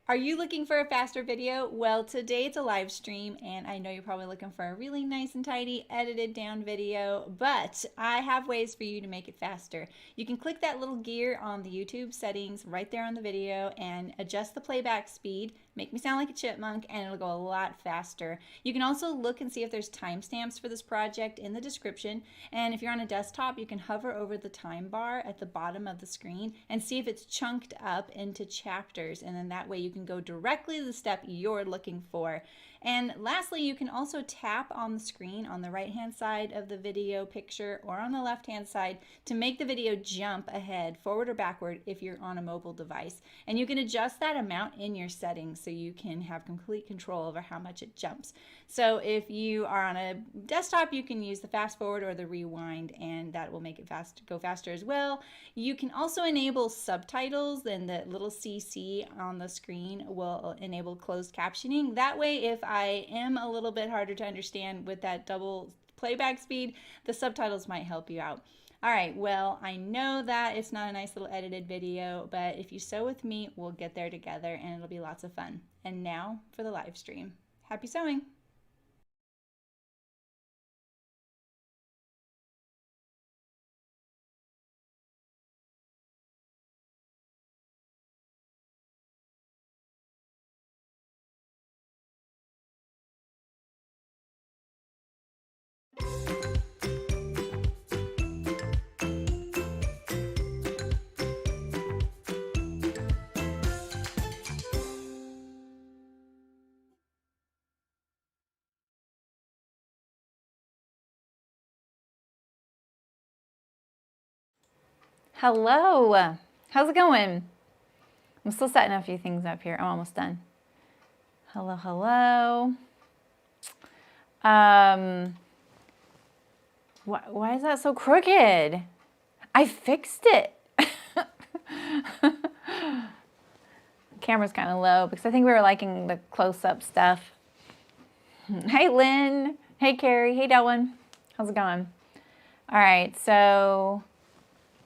Are you looking for a faster video? Well, today it's a live stream and I know you're probably looking for a really nice and tidy edited down video, but I have ways for you to make it faster. You can click that little gear on the YouTube settings right there on the video and adjust the playback speed, make me sound like a chipmunk, and it'll go a lot faster. You can also look and see if there's timestamps for this project in the description, and if you're on a desktop, you can hover over the time bar at the bottom of the screen and see if it's chunked up into chapters, and then that way you can go directly to the step you're looking for. And lastly, you can also tap on the screen on the right hand side of the video picture or on the left hand side to make the video jump ahead, forward or backward if you're on a mobile device. And you can adjust that amount in your settings so you can have complete control over how much it jumps. So if you are on a desktop, you can use the fast forward or the rewind, and that will make it go faster as well. You can also enable subtitles, and the little CC on the screen will enable closed captioning. That way, if I am a little bit harder to understand with that double playback speed, the subtitles might help you out. All right, well, I know that it's not a nice little edited video, but if you sew with me, we'll get there together and it'll be lots of fun. And now for the live stream. Happy sewing! Hello, how's it going? I'm still setting a few things up here. I'm almost done. Hello, hello. Why is that so crooked? I fixed it. Camera's kind of low because I think we were liking the close-up stuff. Hey, Lynn. Hey, Carrie. Hey, Delwyn. How's it going? All right, so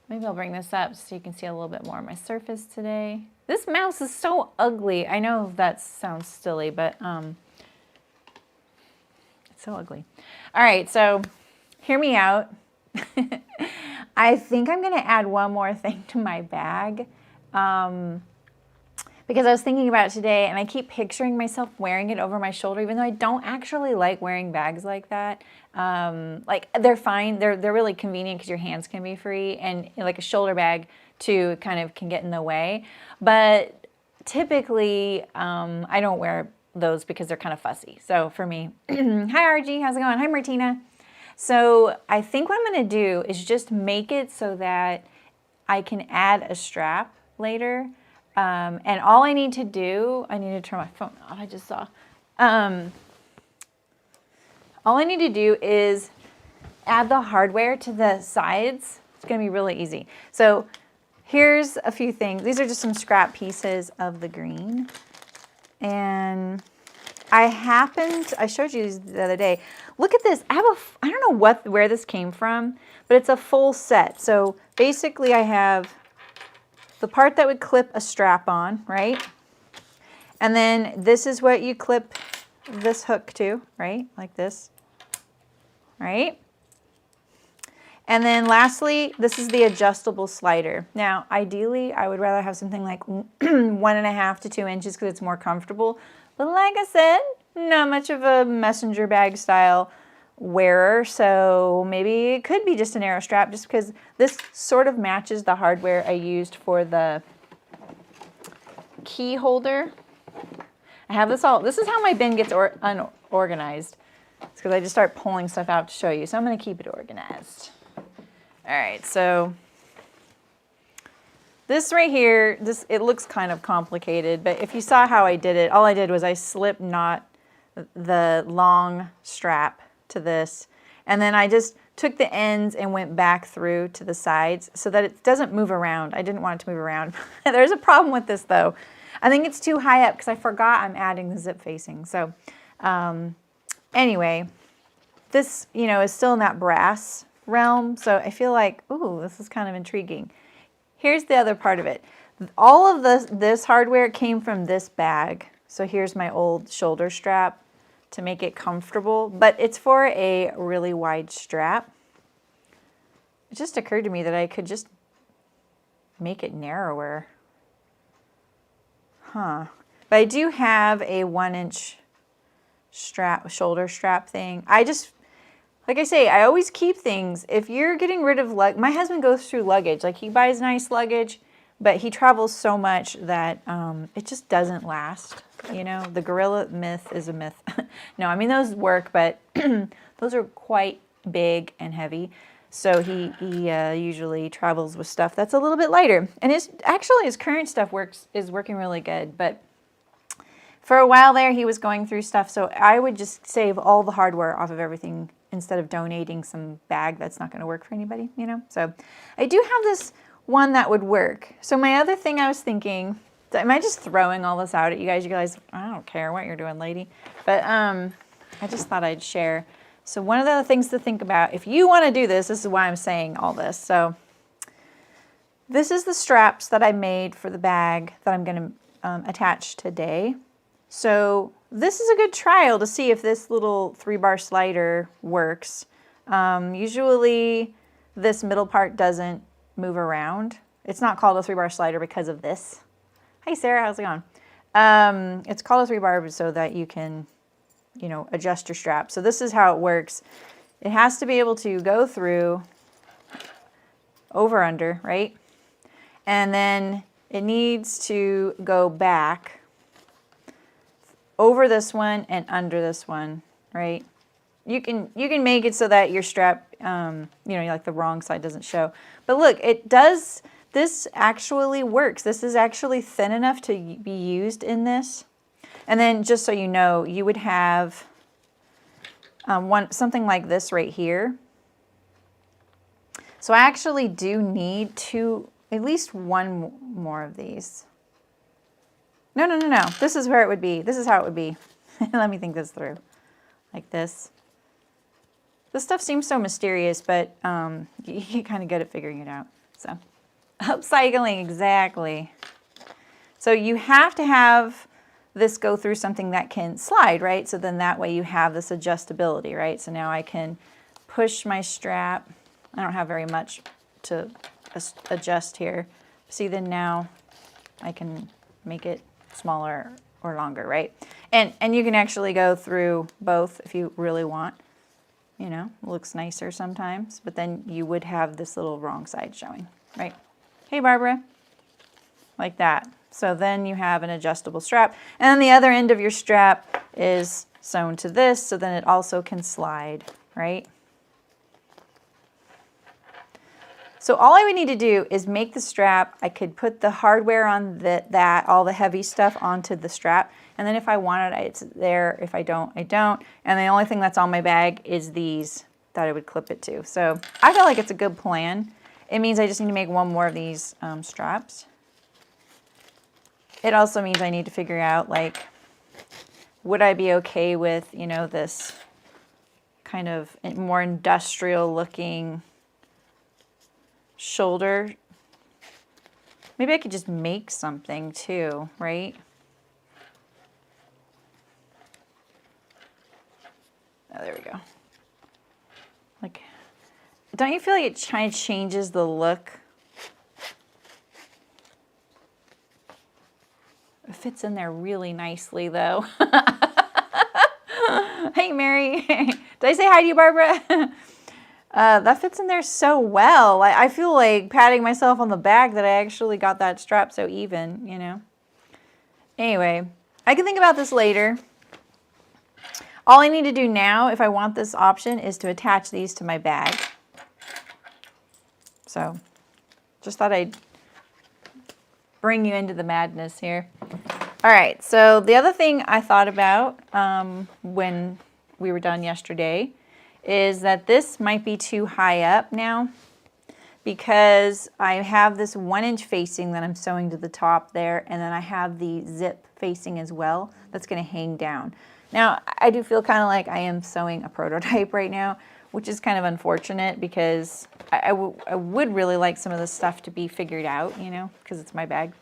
maybe I'll bring this up so you can see a little bit more of my surface today. This mouse is so ugly. I know that sounds silly, but it's so ugly. All right, so hear me out. I think I'm gonna add one more thing to my bag because I was thinking about it today and I keep picturing myself wearing it over my shoulder, even though I don't actually like wearing bags like that. Like they're fine, they're really convenient because your hands can be free, and like a shoulder bag too kind of can get in the way. But typically I don't wear those because they're kind of fussy. So for me, hi RG, how's it going? Hi Martina. So I think what I'm gonna do is just make it so that I can add a strap later. And all I need to do, I need to turn my phone off, I just saw. All I need to do is add the hardware to the sides. It's gonna be really easy. So here's a few things. These are just some scrap pieces of the green. And I showed you these the other day. Look at this, I don't know where this came from, but it's a full set. So basically I have the part that would clip a strap on, right? And then this is what you clip this hook to, right? Like this, right? And then lastly, this is the adjustable slider. Now, ideally, I would rather have something like 1.5 to 2 inches because it's more comfortable. But like I said, not much of a messenger bag style wearer, so maybe it could be just a narrow strap just because this sort of matches the hardware I used for the key holder. I have this all, this is how my bin gets unorganized. It's because I just start pulling stuff out to show you, so I'm going to keep it organized. All right, so this right here, it looks kind of complicated, but if you saw how I did it, all I did was I slip knot the long strap to this, and then I just took the ends and went back through to the sides so that it doesn't move around. I didn't want it to move around. There's a problem with this though. I think it's too high up because I forgot I'm adding the zip facing. So anyway, this, is still in that brass realm. So I feel like, ooh, this is kind of intriguing. Here's the other part of it. All of this hardware came from this bag. So here's my old shoulder strap to make it comfortable, but it's for a really wide strap. It just occurred to me that I could just make it narrower. Huh. But I do have a 1-inch strap, shoulder strap thing. Like I say, I always keep things. If you're getting rid of my husband goes through luggage. Like he buys nice luggage, but he travels so much that it just doesn't last. You know, the gorilla myth is a myth. No, I mean, those work, but those are quite big and heavy. So he usually travels with stuff that's a little bit lighter. And actually his current stuff is working really good. But for a while there, he was going through stuff. So I would just save all the hardware off of everything instead of donating some bag that's not going to work for anybody, you know. So I do have this one that would work. So my other thing I was thinking, am I just throwing all this out at you guys? You guys, I don't care what you're doing, lady. But I just thought I'd share. So one of the things to think about, if you want to do this is why I'm saying all this. So this is the straps that I made for the bag that I'm going to attach today. So this is a good trial to see if this little 3-bar slider works. Usually this middle part doesn't move around. It's not called a 3-bar slider because of this. Hi Sarah, how's it going? It's called a 3-bar so that you can, you know, adjust your strap. So this is how it works. It has to be able to go through over under, right? And then it needs to go back over this one and under this one, right? You can make it so that your strap, you know, like the wrong side doesn't show. But look, it does, this actually works. This is actually thin enough to be used in this. And then just so you know, you would have something like this right here. So I actually do need at least one more of these. No. This is where it would be. This is how it would be. Let me think this through. Like this. This stuff seems so mysterious, but you get kind of good at figuring it out. So, upcycling, exactly. So you have to have this go through something that can slide, right? So then that way you have this adjustability, right? So now I can push my strap. I don't have very much to adjust here. See, then now I can make it smaller or longer, right? And you can actually go through both if you really want. You know, it looks nicer sometimes, but then you would have this little wrong side showing, right? Hey, Barbara. Like that. So then you have an adjustable strap. And then the other end of your strap is sewn to this, so then it also can slide, right? So all I would need to do is make the strap. I could put the hardware on all the heavy stuff onto the strap. And then if I want it, it's there. If I don't, I don't. And the only thing that's on my bag is these that I would clip it to. So I feel like it's a good plan. It means I just need to make one more of these straps. It also means I need to figure out, like, would I be okay with, you know, this kind of more industrial looking shoulder? Maybe I could just make something too, right? Oh, there we go. Like, don't you feel like it kind of changes the look? It fits in there really nicely though. Hey Mary, did I say hi to you, Barbara? That fits in there so well. I feel like patting myself on the back that I actually got that strap so even, you know. Anyway, I can think about this later. All I need to do now, if I want this option, is to attach these to my bag. So, just thought I'd bring you into the madness here. All right, so the other thing I thought about when we were done yesterday is that this might be too high up now because I have this 1-inch facing that I'm sewing to the top there, and then I have the zip facing as well that's going to hang down. Now, I do feel kind of like I am sewing a prototype right now, which is kind of unfortunate because I would really like some of this stuff to be figured out, you know, because it's my bag.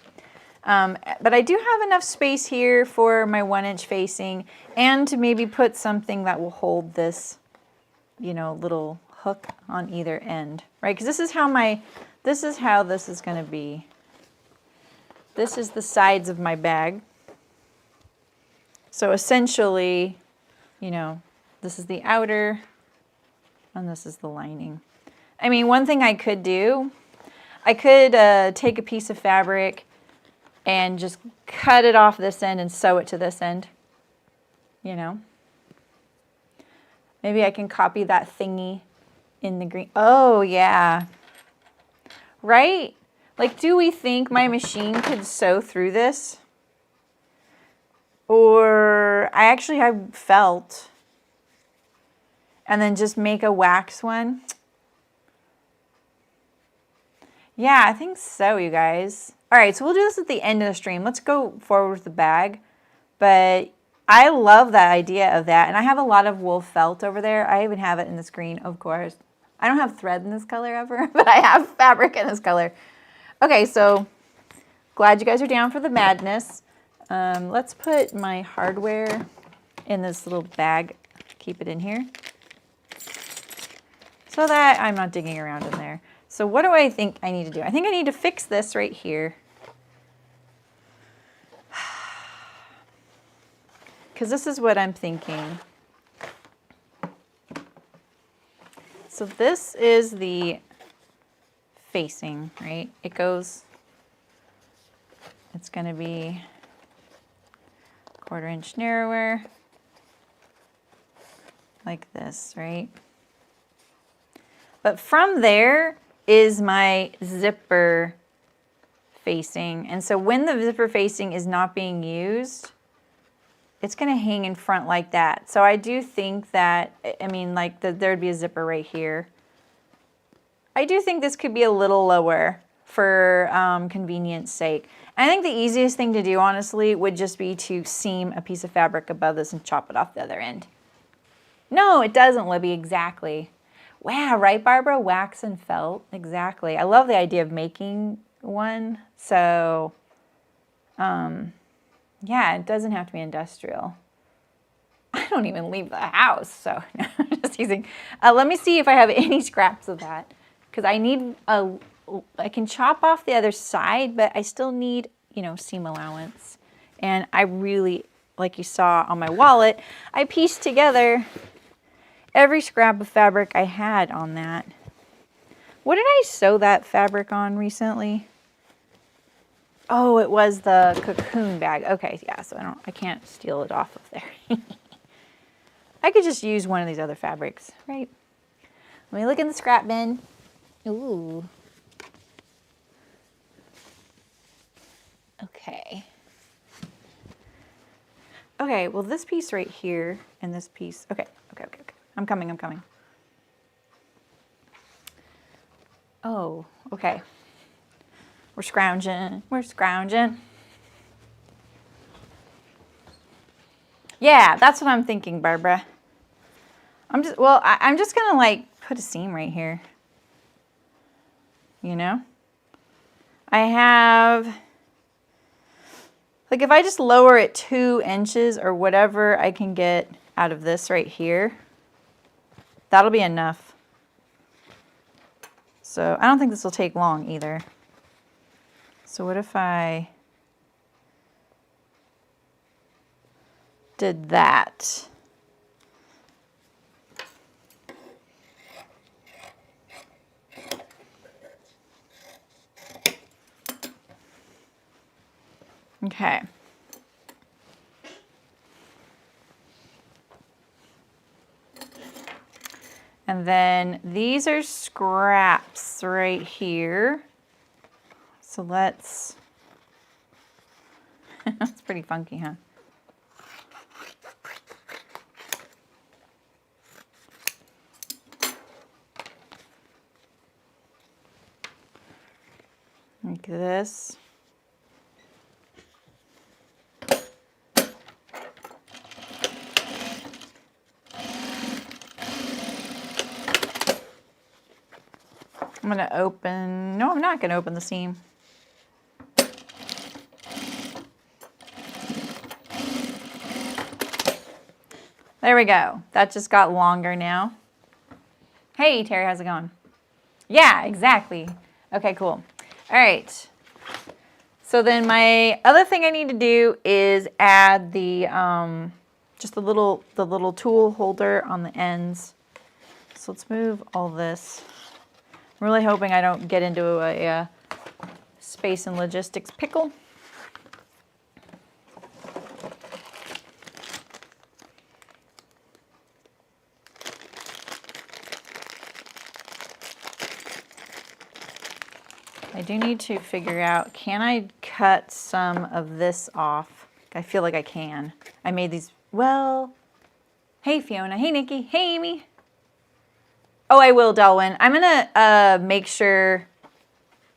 But I do have enough space here for my 1-inch facing and to maybe put something that will hold this, you know, little hook on either end, right? Because this is how this is going to be. This is the sides of my bag. So essentially, you know, this is the outer and this is the lining. I mean, one thing I could do, I could take a piece of fabric and just cut it off this end and sew it to this end, you know. Maybe I can copy that thingy in the green. Oh, yeah. Right? Like, do we think my machine could sew through this? Or I actually have felt and then just make a wax one. Yeah, I think so, you guys. All right, so we'll do this at the end of the stream. Let's go forward with the bag. But I love that idea of that. And I have a lot of wool felt over there. I even have it in this green, of course. I don't have thread in this color ever, but I have fabric in this color. Okay, so glad you guys are down for the madness. Let's put my hardware in this little bag. Keep it in here so that I'm not digging around in there. So what do I think I need to do? I think I need to fix this right here. Because this is what I'm thinking. So this is the facing, right? It goes, it's going to be 1/4 inch narrower, like this, right? But from there is my zipper facing. And so when the zipper facing is not being used, it's going to hang in front like that. So I do think that, I mean, like there'd be a zipper right here. I do think this could be a little lower for convenience sake. And I think the easiest thing to do, honestly, would just be to seam a piece of fabric above this and chop it off the other end. No, it doesn't, Libby, exactly. Wow, right, Barbara? Wax and felt, exactly. I love the idea of making one. So, yeah, it doesn't have to be industrial. I don't even leave the house, so I'm just using. Let me see if I have any scraps of that, because I need I can chop off the other side, but I still need, you know, seam allowance. And I really, like you saw on my wallet, I pieced together every scrap of fabric I had on that. What did I sew that fabric on recently? Oh, it was the cocoon bag. Okay, yeah, so I can't steal it off of there. I could just use one of these other fabrics, right? Let me look in the scrap bin. Ooh. Okay. Okay, well this piece right here and this piece. Okay. I'm coming. Oh, okay. We're scrounging. Yeah, that's what I'm thinking, Barbara. I'm just gonna like put a seam right here. You know? I have, like if I just lower it 2 inches or whatever I can get out of this right here, that'll be enough. So I don't think this will take long either. So what if I did that? Okay. And then these are scraps right here. So let's, that's pretty funky, huh? Like this. I'm gonna open, no, I'm not gonna open the seam. There we go. That just got longer now. Hey, Terry, how's it going? Yeah, exactly. Okay, cool. All right. So then my other thing I need to do is add the just the little tool holder on the ends. So let's move all this. I'm really hoping I don't get into a space and logistics pickle. I do need to figure out, can I cut some of this off? I feel like I can. I made these, well, hey Fiona, hey Nikki, hey Amy. Oh, I will, Delwyn. I'm gonna make sure,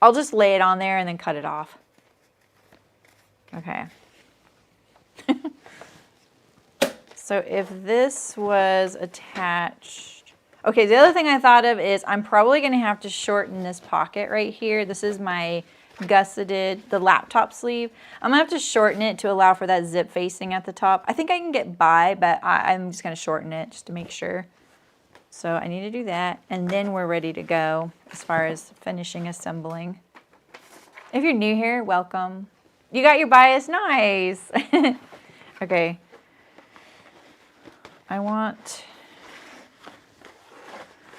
I'll just lay it on there and then cut it off. Okay. So if this was attached, okay, the other thing I thought of is I'm probably going to have to shorten this pocket right here. This is my gusseted, the laptop sleeve. I'm going to have to shorten it to allow for that zip facing at the top. I think I can get by, but I'm just going to shorten it just to make sure. So I need to do that, and then we're ready to go as far as finishing assembling. If you're new here, welcome. You got your bias, nice. Okay.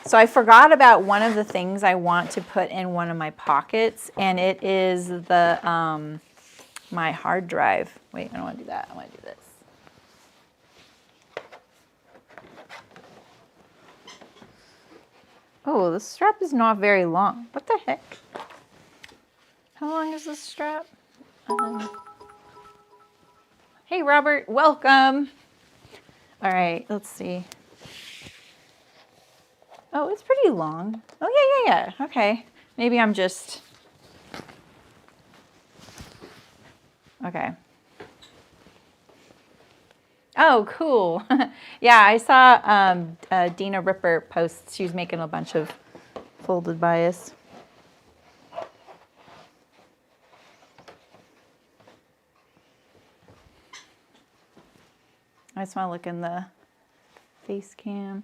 So I forgot about one of the things I want to put in one of my pockets, and it is the my hard drive. Wait, I don't want to do that. I want to do this. Oh, the strap is not very long. What the heck? How long is this strap? Hey, Robert, welcome. All right, let's see. Oh, it's pretty long. Oh, yeah. Okay. Maybe I'm just... Okay. Oh, cool. Yeah, I saw Dina Ripper post. She was making a bunch of folded bias. I just want to look in the face cam.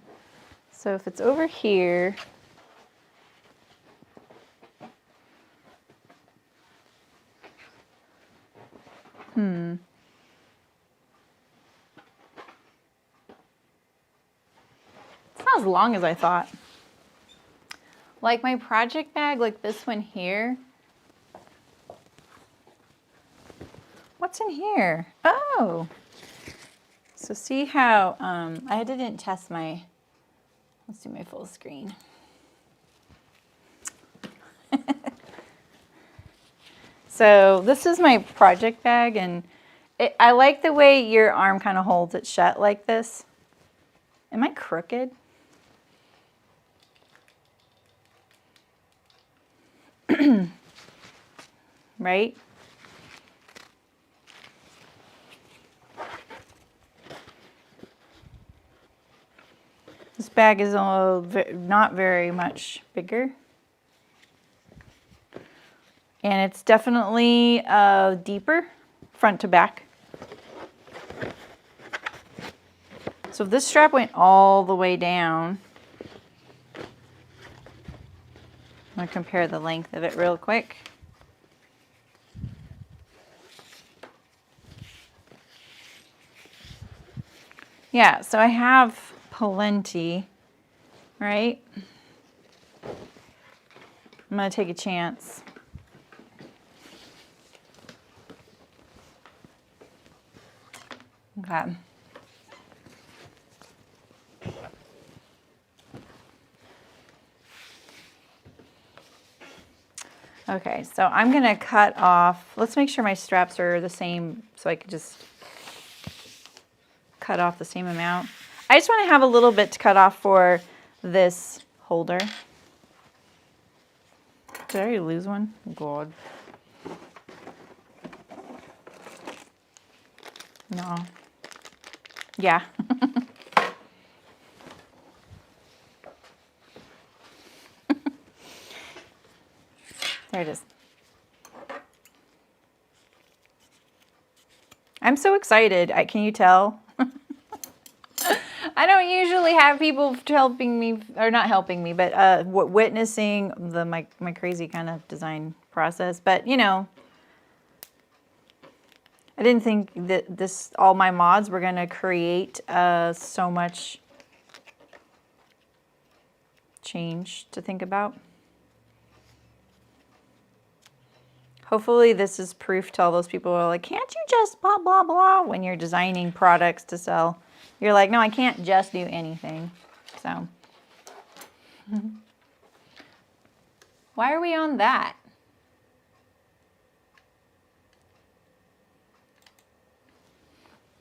So if it's over here, it's not as long as I thought. Like my project bag, like this one here. What's in here? Oh, so see how I didn't test my. Let's do my full screen. So this is my project bag, and I like the way your arm kind of holds it shut like this. Am I crooked? Right? This bag is not very much bigger. And it's definitely deeper, front to back. So if this strap went all the way down, I'm going to compare the length of it real quick. Yeah, so I have plenty, right? I'm going to take a chance. Okay. Okay, so I'm going to cut off, let's make sure my straps are the same so I could just cut off the same amount. I just want to have a little bit to cut off for this holder. Did I already lose one? God. No. Yeah. There it is. I'm so excited. Can you tell? I don't usually have people helping me, or not helping me, but witnessing my crazy kind of design process. But you know, I didn't think that all my mods were gonna create so much change to think about. Hopefully this is proof to all those people who are like, can't you just blah, blah, blah, when you're designing products to sell. You're like, no, I can't just do anything. So, why are we on that?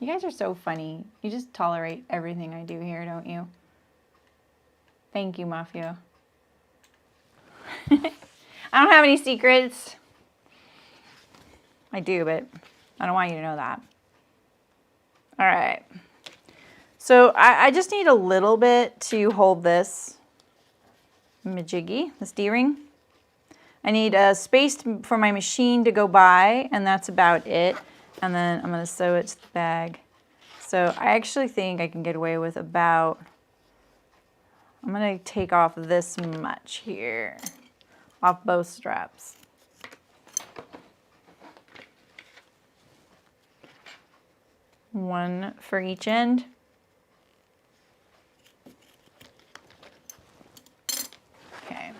You guys are so funny. You just tolerate everything I do here, don't you? Thank you, Mafia. I don't have any secrets. I do, but I don't want you to know that. All right. So I just need a little bit to hold this majiggy, this D-ring. I need a space for my machine to go by, and that's about it. And then I'm going to sew it to the bag. So I actually think I can get away with about, I'm going to take off this much here, off both straps. One for each end. Okay.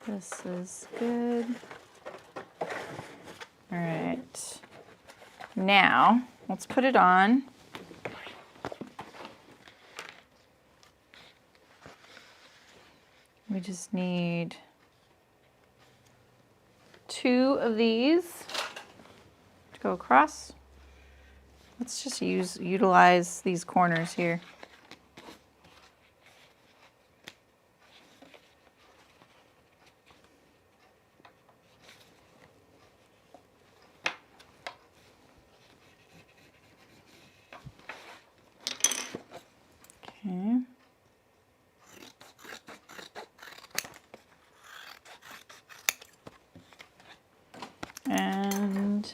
This is good. All right. Now, let's put it on. We just need 2 of these to go across. Let's just utilize these corners here. Okay. And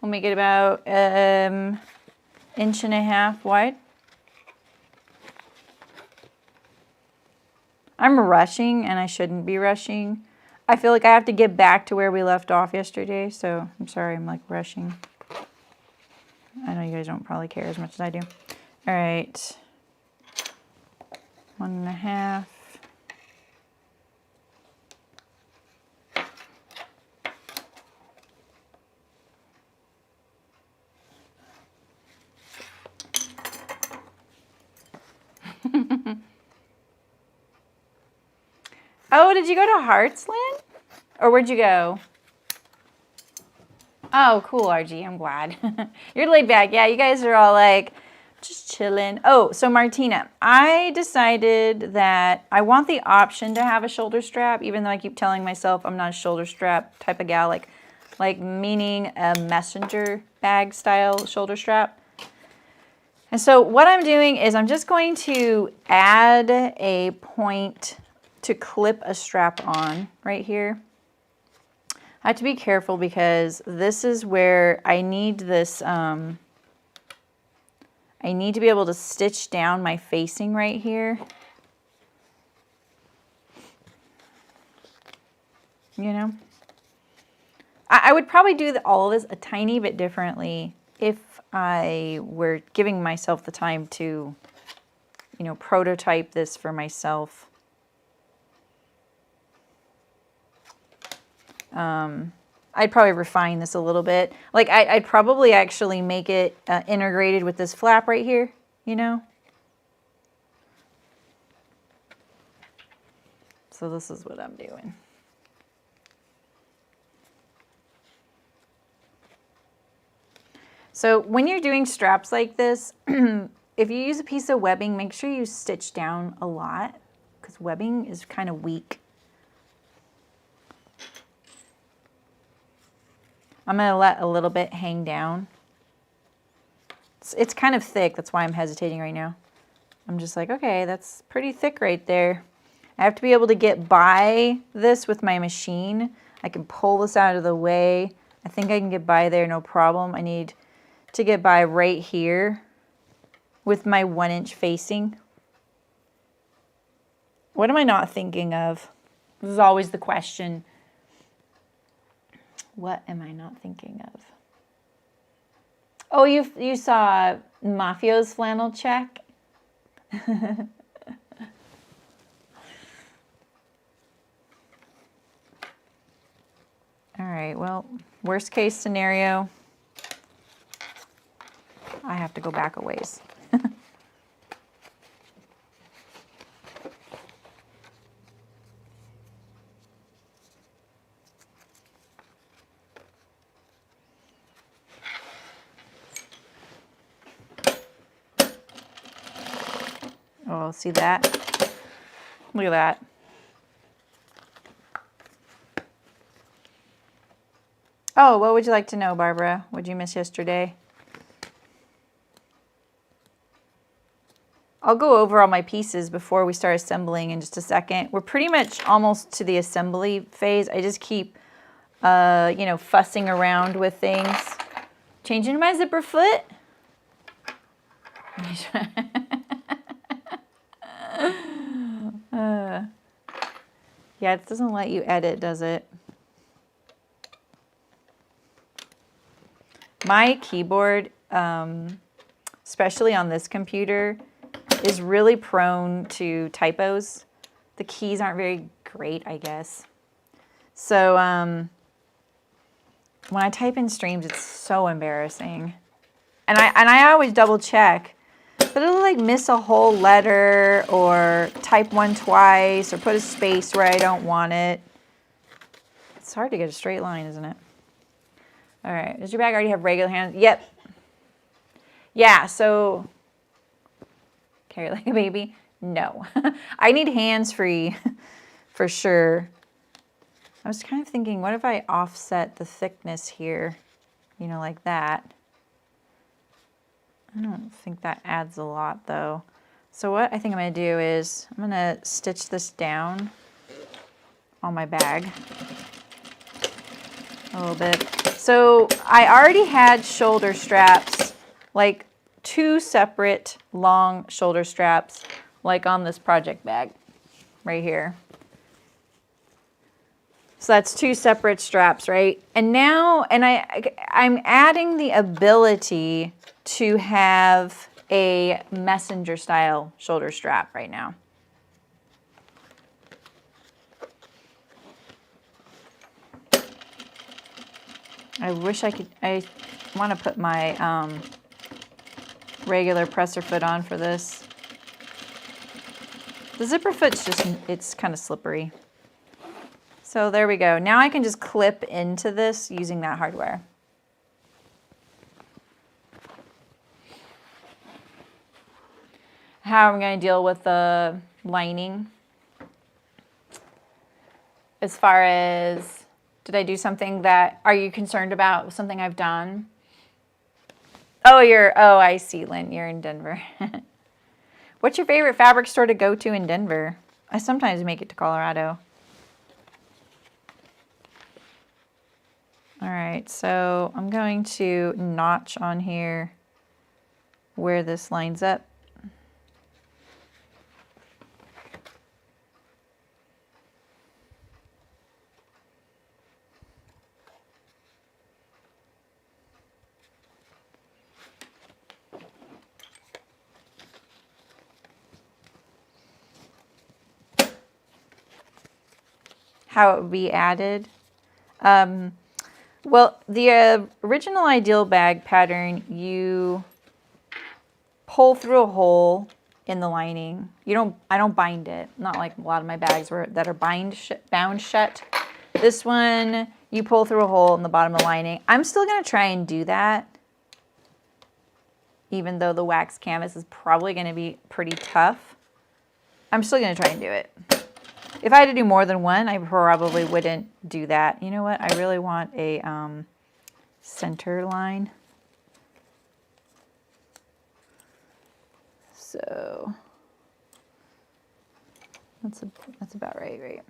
we'll make it about 1.5 inches wide. I'm rushing, and I shouldn't be rushing. I feel like I have to get back to where we left off yesterday, so I'm sorry I'm like rushing. I know you guys don't probably care as much as I do. All right, 1.5. Oh, did you go to Hearts, Lynn? Or where'd you go? Oh, cool, RG. I'm glad. You're laid back. Yeah, you guys are all like, just chilling. Oh, so Martina, I decided that I want the option to have a shoulder strap, even though I keep telling myself I'm not a shoulder strap type of gal, like meaning a messenger bag style shoulder strap. And so what I'm doing is I'm just going to add a point to clip a strap on right here. I have to be careful because this is where I need this, I need to be able to stitch down my facing right here. You know? I would probably do all of this a tiny bit differently if I were giving myself the time to, you know, prototype this for myself. I'd probably refine this a little bit. Like, I'd probably actually make it integrated with this flap right here, you know? So this is what I'm doing. So when you're doing straps like this, if you use a piece of webbing, make sure you stitch down a lot because webbing is kind of weak. I'm going to let a little bit hang down. It's kind of thick, that's why I'm hesitating right now. I'm just like, okay, that's pretty thick right there. I have to be able to get by this with my machine. I can pull this out of the way. I think I can get by there, no problem. I need to get by right here with my 1-inch facing. What am I not thinking of? This is always the question. What am I not thinking of? Oh, you saw Mafio's flannel check? All right, well, worst case scenario, I have to go back a ways. Oh, see that? Look at that. Oh, what would you like to know, Barbara? What'd you miss yesterday? I'll go over all my pieces before we start assembling in just a second. We're pretty much almost to the assembly phase. I just keep, you know, fussing around with things. Changing my zipper foot. Yeah, it doesn't let you edit, does it? My keyboard, especially on this computer, is really prone to typos. The keys aren't very great, I guess. So when I type in streams, it's so embarrassing. And I always double check, but it'll like miss a whole letter or type one twice or put a space where I don't want it. It's hard to get a straight line, isn't it? All right, does your bag already have regular hands? Yep. Yeah, so carry like a baby? No. I need hands-free for sure. I was kind of thinking, what if I offset the thickness here, you know, like that? I don't think that adds a lot though. So what I think I'm gonna do is I'm gonna stitch this down on my bag a little bit. So I already had shoulder straps, like 2 separate long shoulder straps, like on this project bag right here. So that's 2 separate straps, right? And now, I'm adding the ability to have a messenger style shoulder strap right now. I wish I could, I want to put my regular presser foot on for this. The zipper foot's just, it's kind of slippery. So there we go. Now I can just clip into this using that hardware. How am I going to deal with the lining? As far as, did I do something that, are you concerned about something I've done? Oh, oh, I see, Lynn, you're in Denver. What's your favorite fabric store to go to in Denver? I sometimes make it to Colorado. All right, so I'm going to notch on here where this lines up. How it would be added. Well, the original Ideal bag pattern, you pull through a hole in the lining. I don't bind it. Not like a lot of my bags that are bound shut. This one, you pull through a hole in the bottom of the lining. I'm still going to try and do that, even though the wax canvas is probably going to be pretty tough. I'm still going to try and do it. If I had to do more than one, I probably wouldn't do that. You know what? I really want a center line. So That's about right.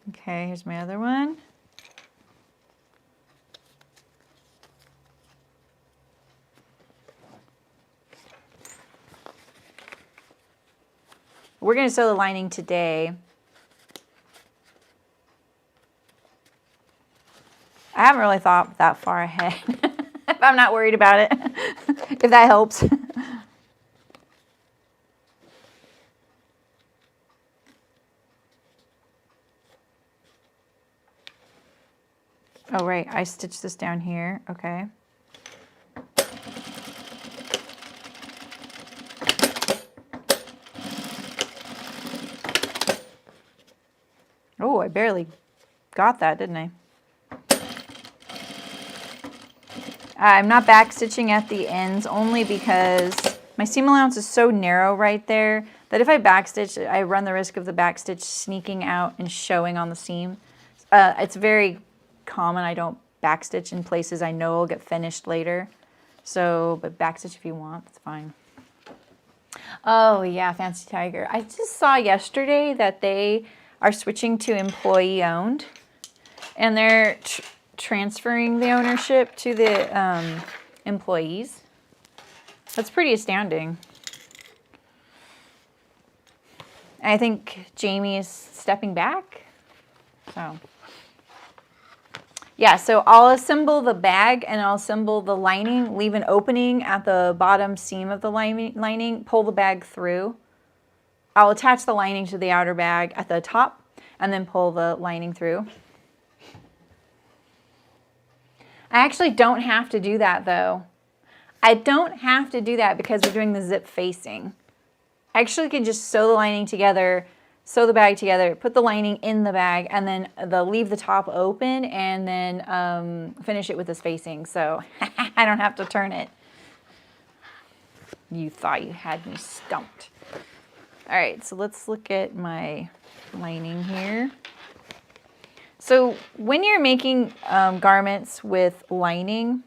Okay, here's my other one. We're going to sew the lining today. I haven't really thought that far ahead. If I'm not worried about it, if that helps. Oh, right, I stitched this down here, okay. Oh, I barely got that, didn't I? I'm not back stitching at the ends only because my seam allowance is so narrow right there that if I backstitch, I run the risk of the backstitch sneaking out and showing on the seam. It's very common I don't backstitch in places I know will get finished later. So, but backstitch if you want, that's fine. Oh yeah, Fancy Tiger. I just saw yesterday that they are switching to employee owned, and they're transferring the ownership to the employees. That's pretty astounding. I think Jamie is stepping back. So yeah, so I'll assemble the bag and I'll assemble the lining, leave an opening at the bottom seam of the lining, pull the bag through. I'll attach the lining to the outer bag at the top and then pull the lining through. I actually don't have to do that though. I don't have to do that because we're doing the zip facing. I actually can just sew the lining together, sew the bag together, put the lining in the bag, and then leave the top open and then finish it with this facing. So I don't have to turn it. You thought you had me stumped. All right, so let's look at my lining here. So when you're making garments with lining,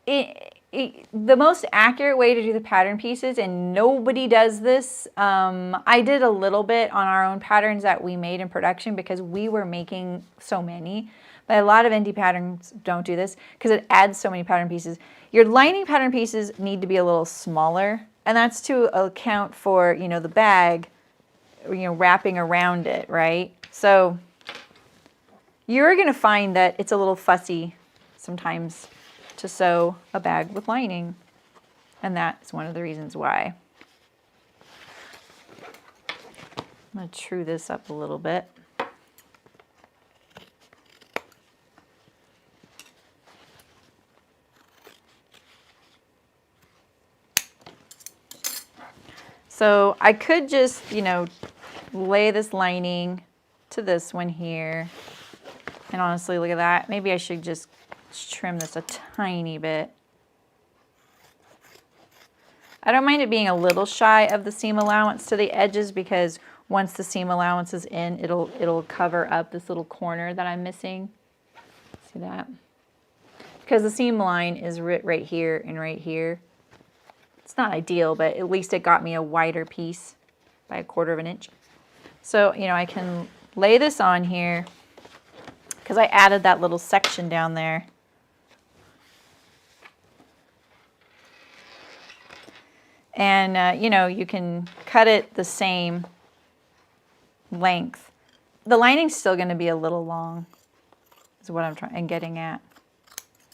the most accurate way to do the pattern pieces, and nobody does this, I did a little bit on our own patterns that we made in production because we were making so many, but a lot of indie patterns don't do this because it adds so many pattern pieces. Your lining pattern pieces need to be a little smaller, and that's to account for, you know, the bag, you know, wrapping around it, right? So you're going to find that it's a little fussy sometimes to sew a bag with lining, and that's one of the reasons why. I'm going to true this up a little bit. So I could just, you know, lay this lining to this one here, and honestly, look at that. Maybe I should just trim this a tiny bit. I don't mind it being a little shy of the seam allowance to the edges because once the seam allowance is in, it'll cover up this little corner that I'm missing. See that? Because the seam line is right here and right here. It's not ideal, but at least it got me a wider piece by 1/4 of an inch. So, you know, I can lay this on here because I added that little section down there. And, you know, you can cut it the same length. The lining's still going to be a little long, is what I'm getting at.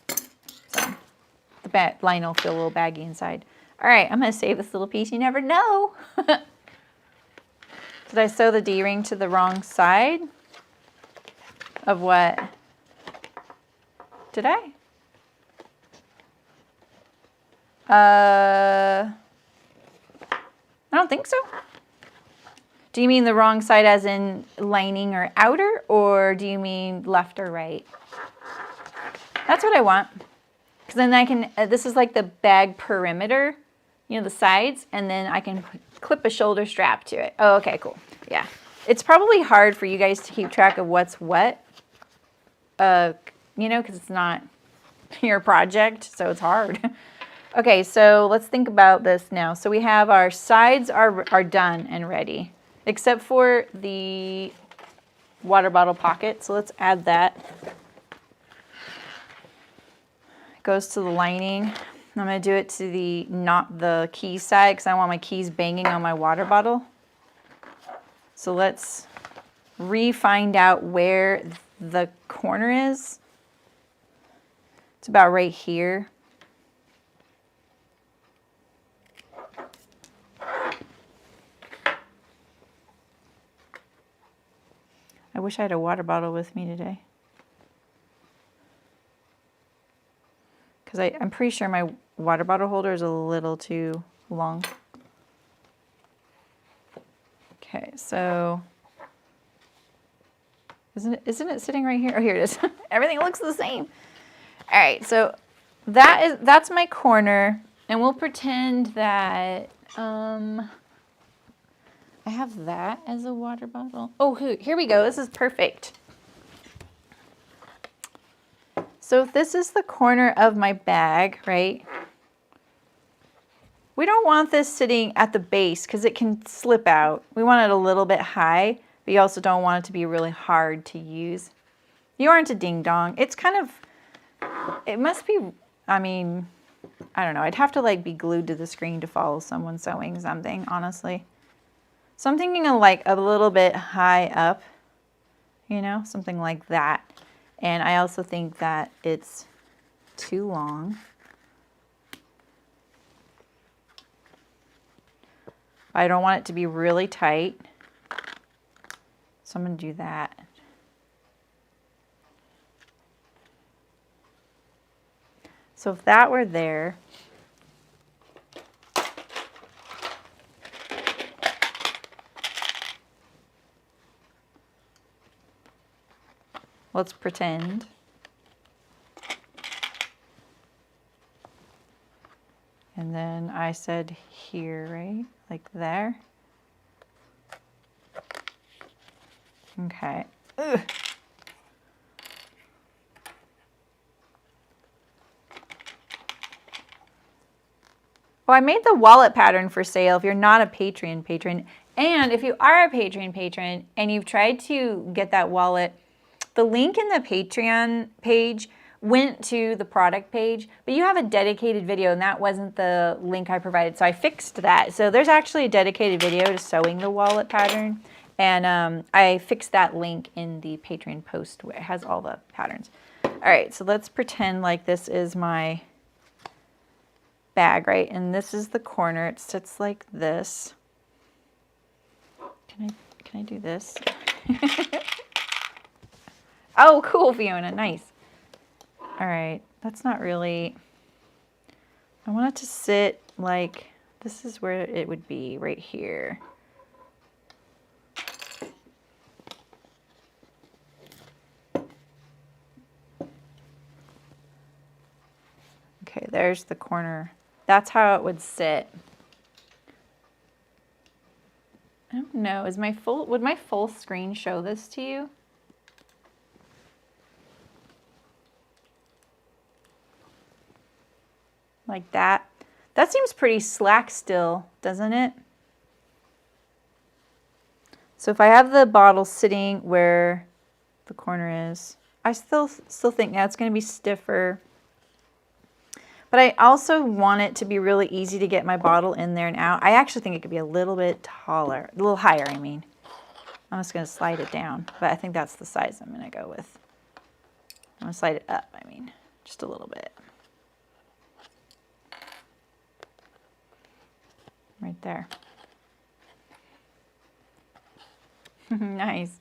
So the line will feel a little baggy inside. All right, I'm going to save this little piece. You never know. Did I sew the D-ring to the wrong side of what? Did I? I don't think so. Do you mean the wrong side as in lining or outer, or do you mean left or right? That's what I want. Because then I can, this is like the bag perimeter, you know, the sides, and then I can clip a shoulder strap to it. Oh, okay, cool. Yeah. It's probably hard for you guys to keep track of what's what, you know, because it's not your project, so it's hard. Okay, so let's think about this now. So we have our sides are done and ready, except for the water bottle pocket. So let's add that. It goes to the lining. I'm going to do it to the, not the key side, because I want my keys banging on my water bottle. So let's find out where the corner is. It's about right here. I wish I had a water bottle with me today. Because I'm pretty sure my water bottle holder is a little too long. Okay, so isn't it sitting right here? Oh, here it is. Everything looks the same. All right, so that's my corner, and we'll pretend that I have that as a water bottle. Oh, here we go. This is perfect. So if this is the corner of my bag, right? We don't want this sitting at the base because it can slip out. We want it a little bit high, but you also don't want it to be really hard to use. You aren't a ding-dong. It's kind of, it must be, I mean, I don't know. I'd have to like be glued to the screen to follow someone sewing something, honestly. So I'm thinking of like a little bit high up, you know, something like that. And I also think that it's too long. I don't want it to be really tight. So I'm going to do that. So if that were there, let's pretend. And then I said here, right? Like there. Okay. Ugh. Well, I made the wallet pattern for sale if you're not a Patreon patron. And if you are a Patreon patron and you've tried to get that wallet, the link in the Patreon page went to the product page, but you have a dedicated video and that wasn't the link I provided. So I fixed that. So there's actually a dedicated video to sewing the wallet pattern. And I fixed that link in the Patreon post where it has all the patterns. All right, so let's pretend like this is my bag, right? And this is the corner. It sits like this. Can I do this? Oh, cool, Fiona. Nice. All right. That's not really... I want it to sit like... This is where it would be, right here. Okay, there's the corner. That's how it would sit. I don't know. Would my full screen show this to you? Like that. That seems pretty slack still, doesn't it? So if I have the bottle sitting where the corner is, I still think that's going to be stiffer. But I also want it to be really easy to get my bottle in there and out. I actually think it could be a little bit taller, a little higher, I mean. I'm just going to slide it down, but I think that's the size I'm going to go with. I'm going to slide it up, I mean, just a little bit. Right there. Nice.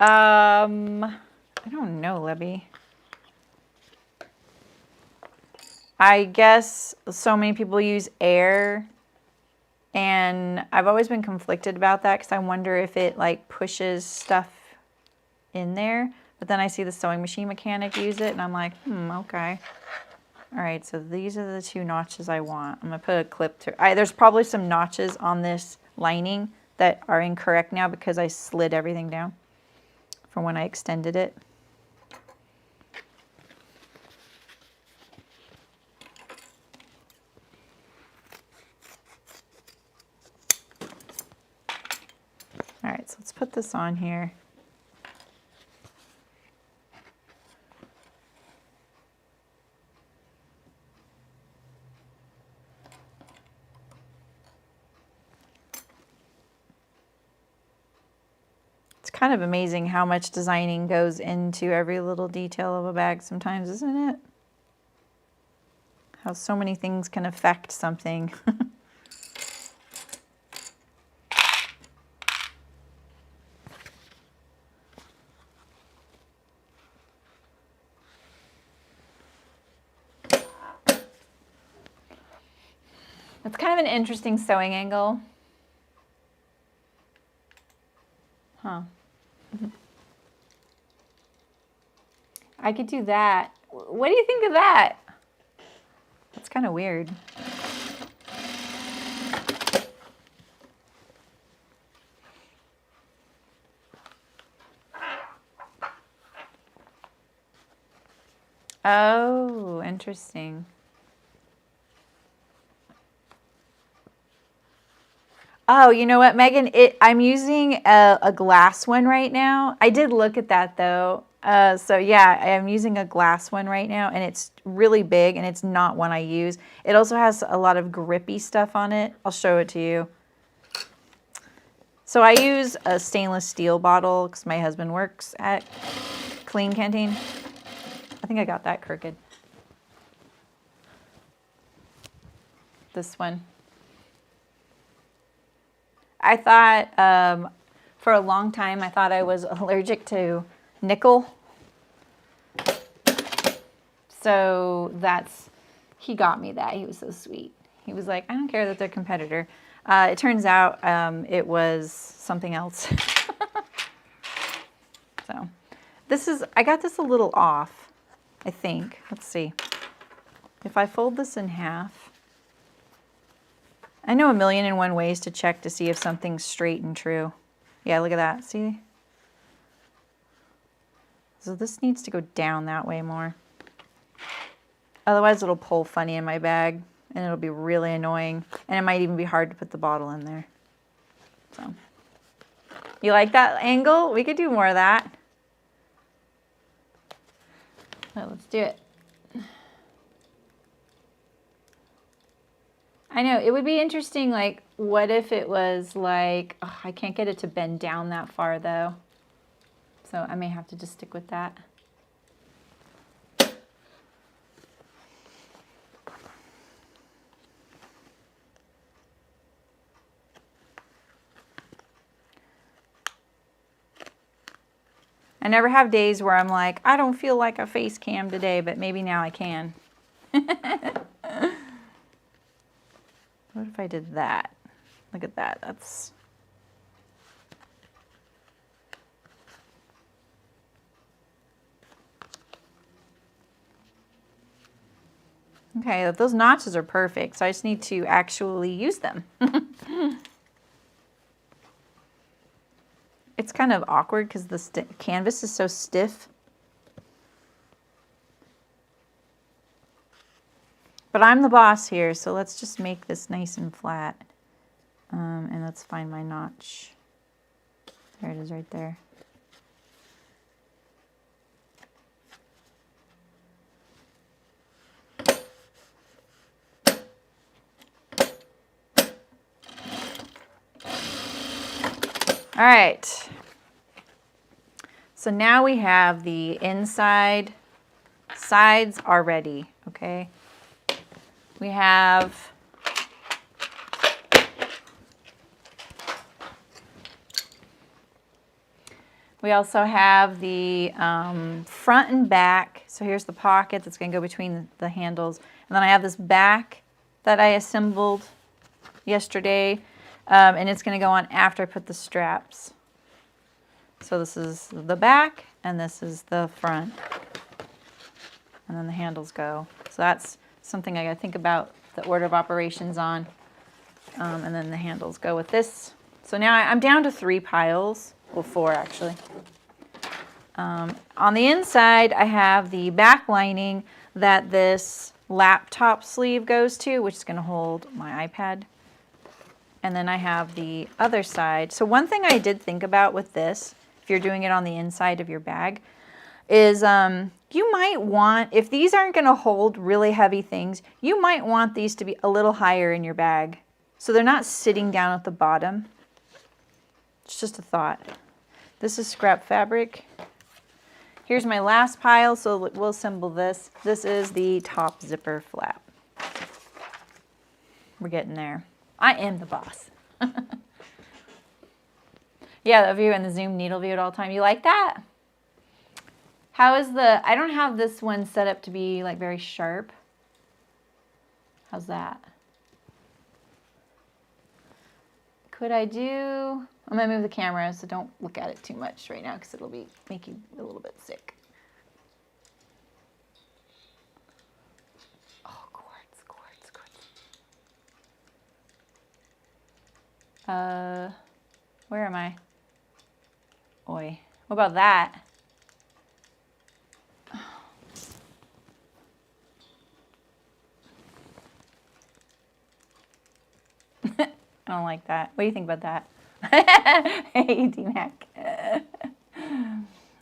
I don't know, Libby. I guess so many people use air, and I've always been conflicted about that because I wonder if it like pushes stuff in there, but then I see the sewing machine mechanic use it and I'm like, okay. All right, so these are the two notches I want. I'm gonna put a clip to, there's probably some notches on this lining that are incorrect now because I slid everything down from when I extended it. let's put this on here. It's kind of amazing how much designing goes into every little detail of a bag sometimes, isn't it? How so many things can affect something. It's kind of an interesting sewing angle. Huh. I could do that. What do you think of that? That's kind of weird. Oh, interesting. Oh, you know what, Megan? I'm using a glass one right now. I did look at that though. So yeah, I am using a glass one right now, and it's really big, and it's not one I use. It also has a lot of grippy stuff on it. I'll show it to you. So I use a stainless steel bottle because my husband works at Clean Canteen. I think I got that crooked. This one. I thought, for a long time, I thought I was allergic to nickel. So he got me that. He was so sweet. He was like, I don't care that they're a competitor. It turns out it was something else. So I got this a little off, I think. Let's see. If I fold this in half, I know 1,000,001 ways to check to see if something's straight and true. Yeah, look at that. See? So this needs to go down that way more. Otherwise, it'll pull funny in my bag, and it'll be really annoying. And it might even be hard to put the bottle in there. So, you like that angle? We could do more of that. Well, let's do it. I know, it would be interesting, like, what if it was like, oh, I can't get it to bend down that far though. So I may have to just stick with that. I never have days where I'm like, I don't feel like a face cam today, but maybe now I can. What if I did that? Look at that. That's... Okay, those notches are perfect, so I just need to actually use them. It's kind of awkward because the canvas is so stiff. But I'm the boss here, so let's just make this nice and flat. And let's find my notch. There it is right there. All right. So now we have the inside sides are ready, okay? We have also have the front and back. So here's the pocket that's going to go between the handles. And then I have this back that I assembled yesterday. And it's going to go on after I put the straps. So this is the back and this is the front. And then the handles go. So that's something I got to think about the order of operations on. And then the handles go with this. So now I'm down to 3 piles. Well, 4 actually. On the inside, I have the back lining that this laptop sleeve goes to, which is going to hold my iPad. And then I have the other side. So one thing I did think about with this, if you're doing it on the inside of your bag, is you might want, if these aren't going to hold really heavy things, you might want these to be a little higher in your bag. So they're not sitting down at the bottom. It's just a thought. This is scrap fabric. Here's my last pile, so we'll assemble this. This is the top zipper flap. We're getting there. I am the boss. Yeah, the view and the zoom needle view at all time. You like that? How is the, I don't have this one set up to be like very sharp. How's that? Could I do, I'm gonna move the camera, so don't look at it too much right now because it'll make you a little bit sick. Oh, quartz, quartz, quartz. Where am I? Oi. What about that? I don't like that. What do you think about that? Hey, D-Mac.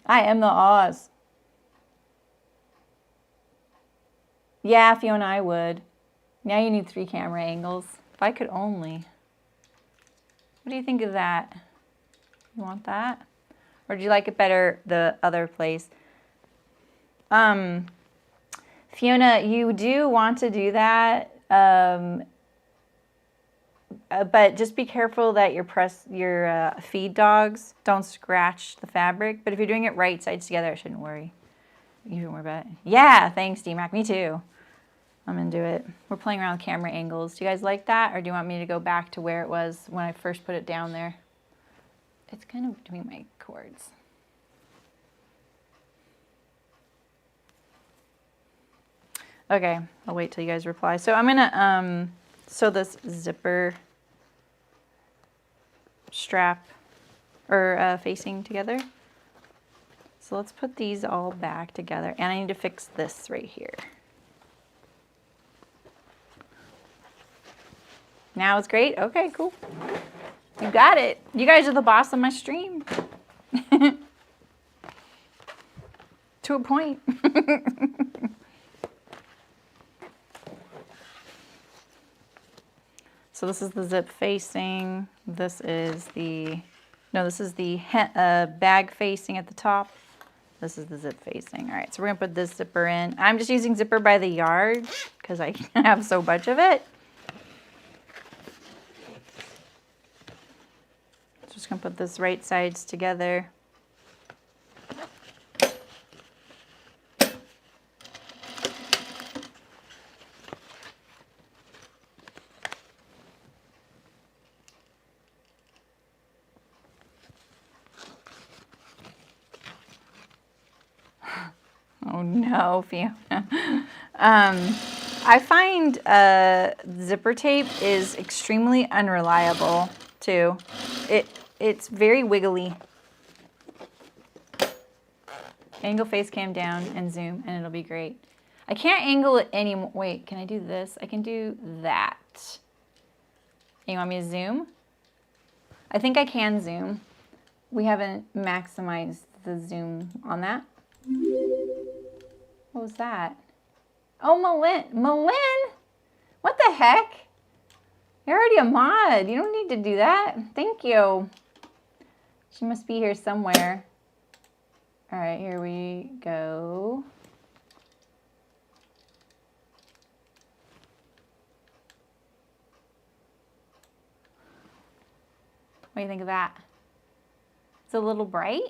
I am the Oz. Yeah, Fiona, I would. Now you need 3 camera angles. If I could only. What do you think of that? You want that? Or do you like it better the other place? Fiona, you do want to do that, but just be careful that your feed dogs don't scratch the fabric. But if you're doing it right sides together, I shouldn't worry. You shouldn't worry about it. Yeah, thanks, D-Mac. Me too. I'm into it. We're playing around with camera angles. Do you guys like that? Or do you want me to go back to where it was when I first put it down there? It's kind of doing my cords. Okay, I'll wait till you guys reply. So I'm gonna sew this zipper strap or facing together. So let's put these all back together, and I need to fix this right here. Now it's great? Okay, cool. You got it. You guys are the boss of my stream. To a point. So this is the zip facing. This is the, no, this is the bag facing at the top. This is the zip facing. All right, so we're gonna put this zipper in. I'm just using zipper by the yard because I have so much of it. Just gonna put this right sides together. Oh no, Fiona. I find zipper tape is extremely unreliable too. It's very wiggly. Angle face cam down and zoom and it'll be great. I can't angle it anymore. Wait, can I do this? I can do that. You want me to zoom? I think I can zoom. We haven't maximized the zoom on that. What was that? Oh, Malin? What the heck? You're already a mod. You don't need to do that. Thank you. She must be here somewhere. All right, here we go. What do you think of that? It's a little bright.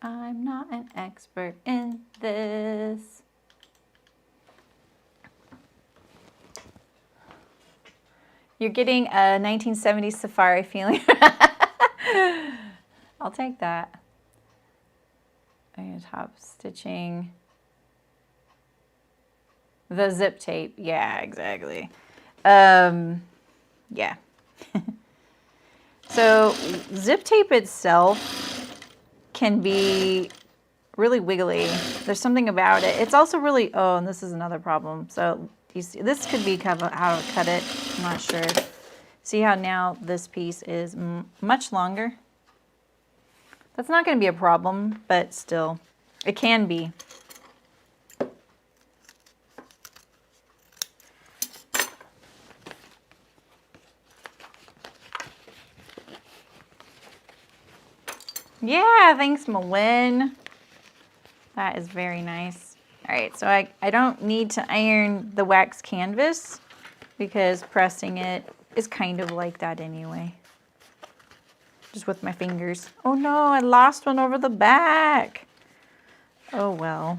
I'm not an expert in this. You're getting a 1970s safari feeling. I'll take that. I'm gonna top stitching the zip tape. Yeah, exactly. Yeah. So zip tape itself can be really wiggly. There's something about it. It's also really, oh, and this is another problem. So you see, this could be how to cut it. I'm not sure. See how now this piece is much longer? That's not going to be a problem, but still, it can be. Yeah, thanks, Malin. That is very nice. All right, so I don't need to iron the wax canvas because pressing it is kind of like that anyway. Just with my fingers. Oh no, I lost one over the back. Oh well.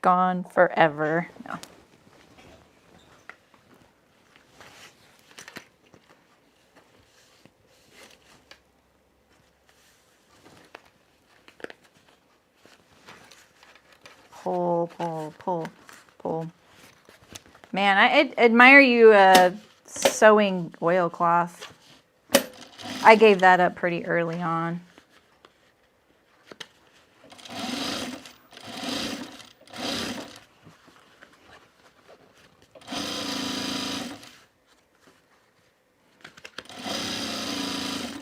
Gone forever. No. Pull, pull, pull, pull. Man, I admire you sewing oilcloth. I gave that up pretty early on.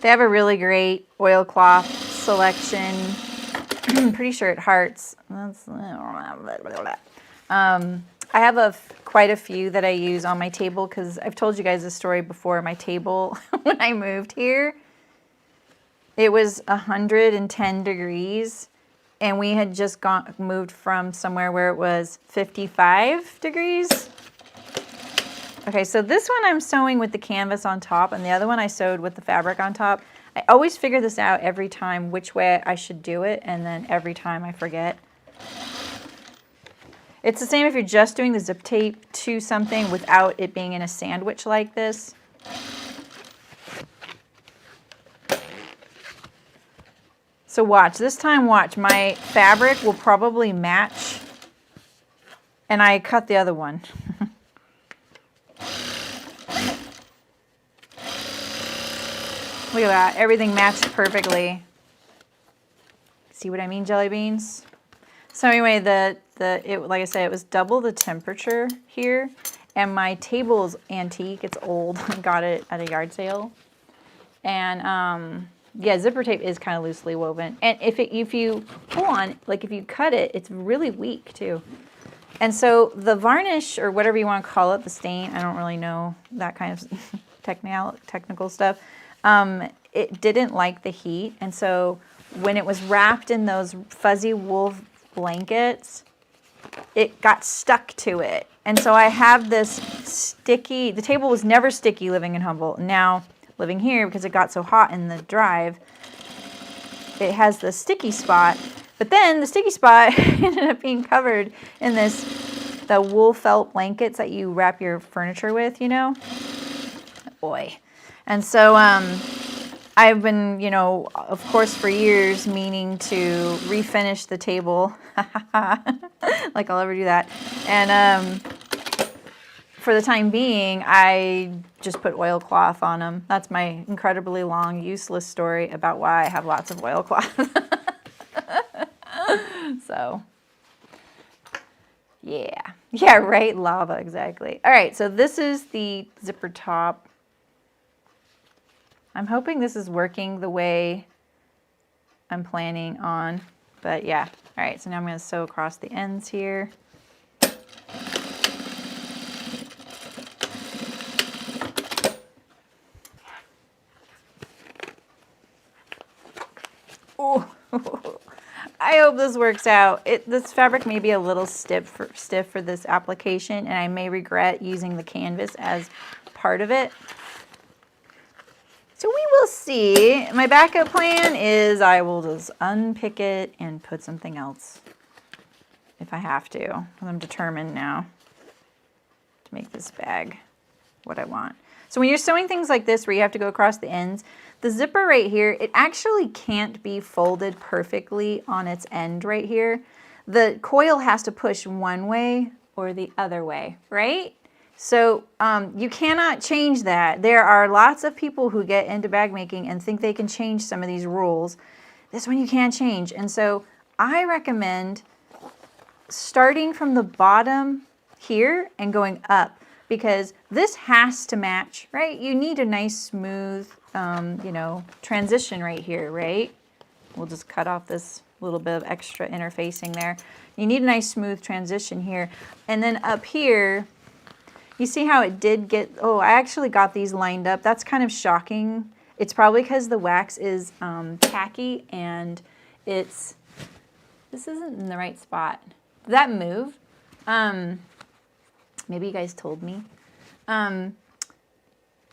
They have a really great oilcloth selection. I'm pretty sure it Hearts. I have quite a few that I use on my table because I've told you guys this story before. My table, when I moved here, it was 110 degrees and we had just moved from somewhere where it was 55 degrees. Okay, so this one I'm sewing with the canvas on top and the other one I sewed with the fabric on top. I always figure this out every time which way I should do it, and then every time I forget. It's the same if you're just doing the zip tape to something without it being in a sandwich like this. So watch, this time watch, my fabric will probably match, and I cut the other one. Look at that, everything matched perfectly. See what I mean, jelly beans? So anyway, like I said, it was double the temperature here, and my table's antique, it's old. I got it at a yard sale. And yeah, zipper tape is kind of loosely woven. And if you pull on, like if you cut it, it's really weak too. And so the varnish, or whatever you want to call it, the stain, I don't really know that kind of technical stuff. It didn't like the heat, and so when it was wrapped in those fuzzy wool blankets, it got stuck to it. And so I have this sticky, the table was never sticky living in Humboldt. Now, living here, because it got so hot in the drive, it has the sticky spot. But then the sticky spot ended up being covered in the wool felt blankets that you wrap your furniture with, you know? Boy. And so I've been, you know, of course for years meaning to refinish the table. Like I'll ever do that. And for the time being, I just put oilcloth on them. That's my incredibly long, useless story about why I have lots of oilcloth. So, yeah. Yeah, right, lava, exactly. All right, so this is the zipper top. I'm hoping this is working the way I'm planning on, but yeah. All right, so now I'm going to sew across the ends here. Oh, I hope this works out. This fabric may be a little stiff for this application, and I may regret using the canvas as part of it. So we will see. My backup plan is I will just unpick it and put something else if I have to. I'm determined now to make this bag what I want. So when you're sewing things like this where you have to go across the ends, the zipper right here, it actually can't be folded perfectly on its end right here. The coil has to push one way or the other way, right? So you cannot change that. There are lots of people who get into bag making and think they can change some of these rules. This one you can't change. And so I recommend starting from the bottom here and going up, because this has to match, right? You need a nice smooth, you know, transition right here, right? We'll just cut off this little bit of extra interfacing there. You need a nice smooth transition here. And then up here, you see how it did get, oh, I actually got these lined up. That's kind of shocking. It's probably because the wax is tacky and this isn't in the right spot. Did that move? Maybe you guys told me.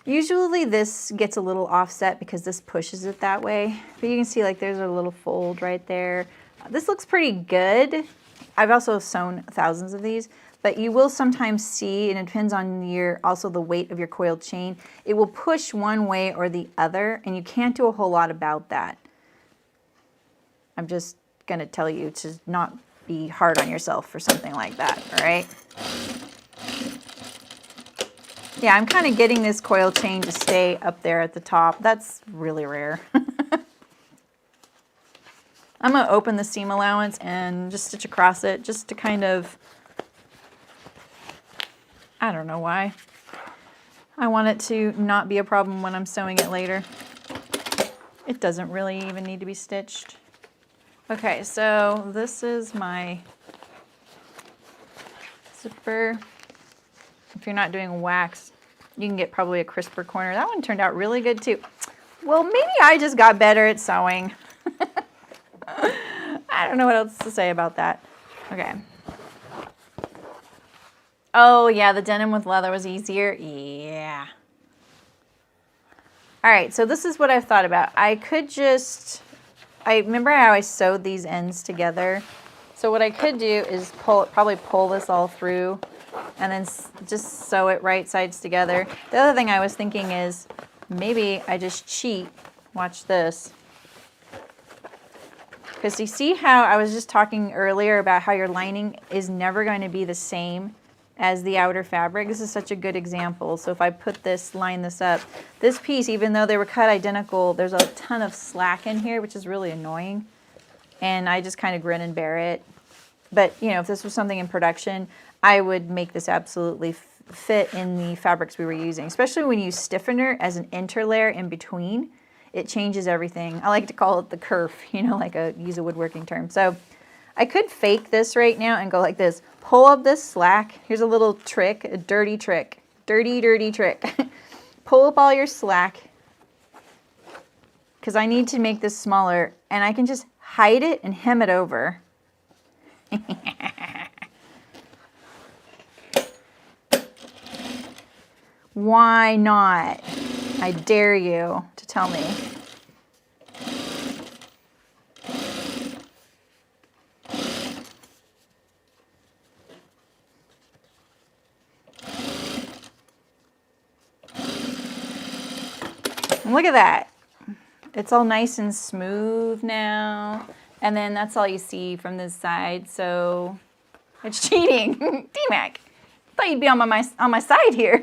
Usually this gets a little offset because this pushes it that way. But you can see like there's a little fold right there. This looks pretty good. I've also sewn thousands of these, but you will sometimes see, and it depends on also the weight of your coiled chain, it will push one way or the other, and you can't do a whole lot about that. I'm just gonna tell you to not be hard on yourself for something like that, all right? Yeah, I'm kind of getting this coil chain to stay up there at the top. That's really rare. I'm going to open the seam allowance and just stitch across it just to kind of, I don't know why. I want it to not be a problem when I'm sewing it later. It doesn't really even need to be stitched. Okay, so this is my zipper. If you're not doing wax, you can get probably a crisper corner. That one turned out really good too. Well, maybe I just got better at sewing. I don't know what else to say about that. Okay. Oh yeah, the denim with leather was easier. Yeah. All right, so this is what I've thought about. I could just, I remember how I sewed these ends together. So what I could do is probably pull this all through and then just sew it right sides together. The other thing I was thinking is maybe I just cheat. Watch this. Because you see how I was just talking earlier about how your lining is never going to be the same as the outer fabric. This is such a good example. So if I put this, line this up, this piece, even though they were cut identical, there's a ton of slack in here, which is really annoying. And I just kind of grin and bear it. But you know, if this was something in production, I would make this absolutely fit in the fabrics we were using, especially when you use stiffener as an interlayer in between. It changes everything. I like to call it the kerf, you know, like use a woodworking term. So I could fake this right now and go like this. Pull up this slack. Here's a little trick, a dirty trick. Dirty, dirty trick. Pull up all your slack because I need to make this smaller, and I can just hide it and hem it over. Why not? I dare you to tell me. And look at that. It's all nice and smooth now. And then that's all you see from this side. So it's cheating. D-Mac. Thought you'd be on my side here.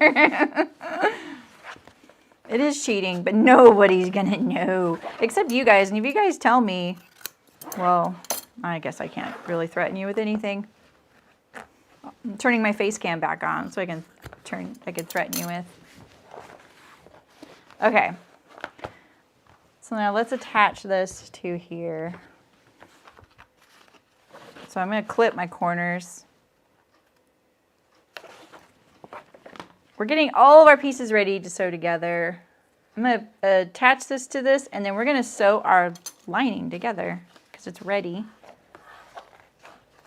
It is cheating, but nobody's gonna know except you guys. And if you guys tell me, well, I guess I can't really threaten you with anything. I'm turning my face cam back on so I can threaten you with. Okay. So now let's attach this to here. So I'm gonna clip my corners. We're getting all of our pieces ready to sew together. I'm going to attach this to this, and then we're going to sew our lining together because it's ready.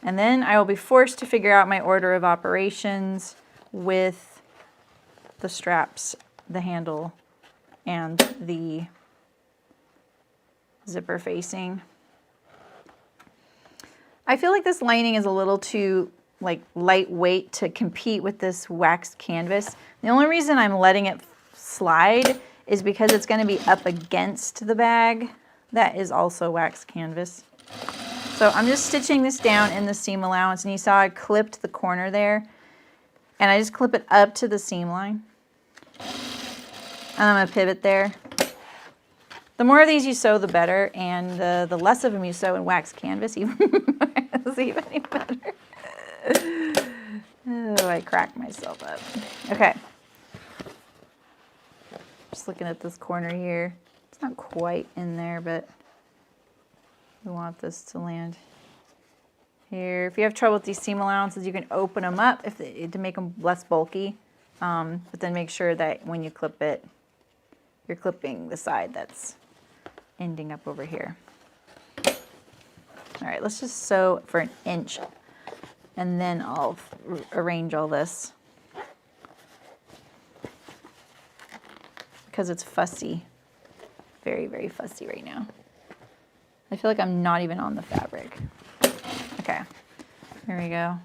And then I will be forced to figure out my order of operations with the straps, the handle, and the zipper facing. I feel like this lining is a little too lightweight to compete with this waxed canvas. The only reason I'm letting it slide is because it's going to be up against the bag. That is also waxed canvas. So I'm just stitching this down in the seam allowance, and you saw I clipped the corner there. And I just clip it up to the seam line. And I'm going to pivot there. The more of these you sew, the better. And the less of them you sew in wax canvas, even better. Oh, I cracked myself up. Okay. Just looking at this corner here. It's not quite in there, but we want this to land here. If you have trouble with these seam allowances, you can open them up to make them less bulky. But then make sure that when you clip it, you're clipping the side that's ending up over here. All right, let's just sew for 1 inch, and then I'll arrange all this because it's fussy, very, very fussy right now. I feel like I'm not even on the fabric. Okay, here we go.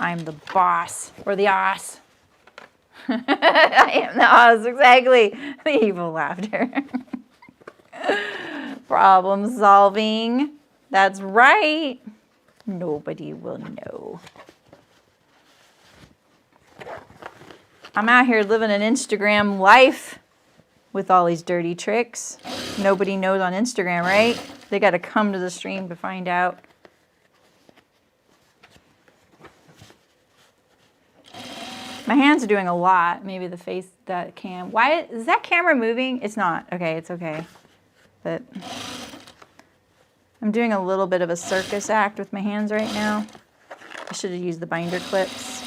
I'm the boss, or the ass. I am the ass, exactly. The evil laughter. Problem solving. That's right. Nobody will know. I'm out here living an Instagram life with all these dirty tricks. Nobody knows on Instagram, right? They got to come to the stream to find out. My hands are doing a lot. Maybe the face, that cam. Why is that camera moving? It's not. Okay, it's okay. But I'm doing a little bit of a circus act with my hands right now. I should have used the binder clips.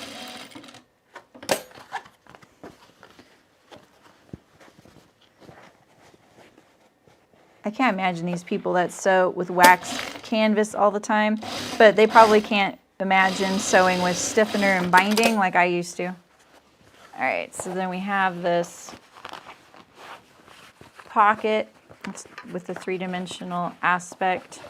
I can't imagine these people that sew with wax canvas all the time, but they probably can't imagine sewing with stiffener and binding like I used to. All right, so then we have this pocket with the 3-dimensional aspect.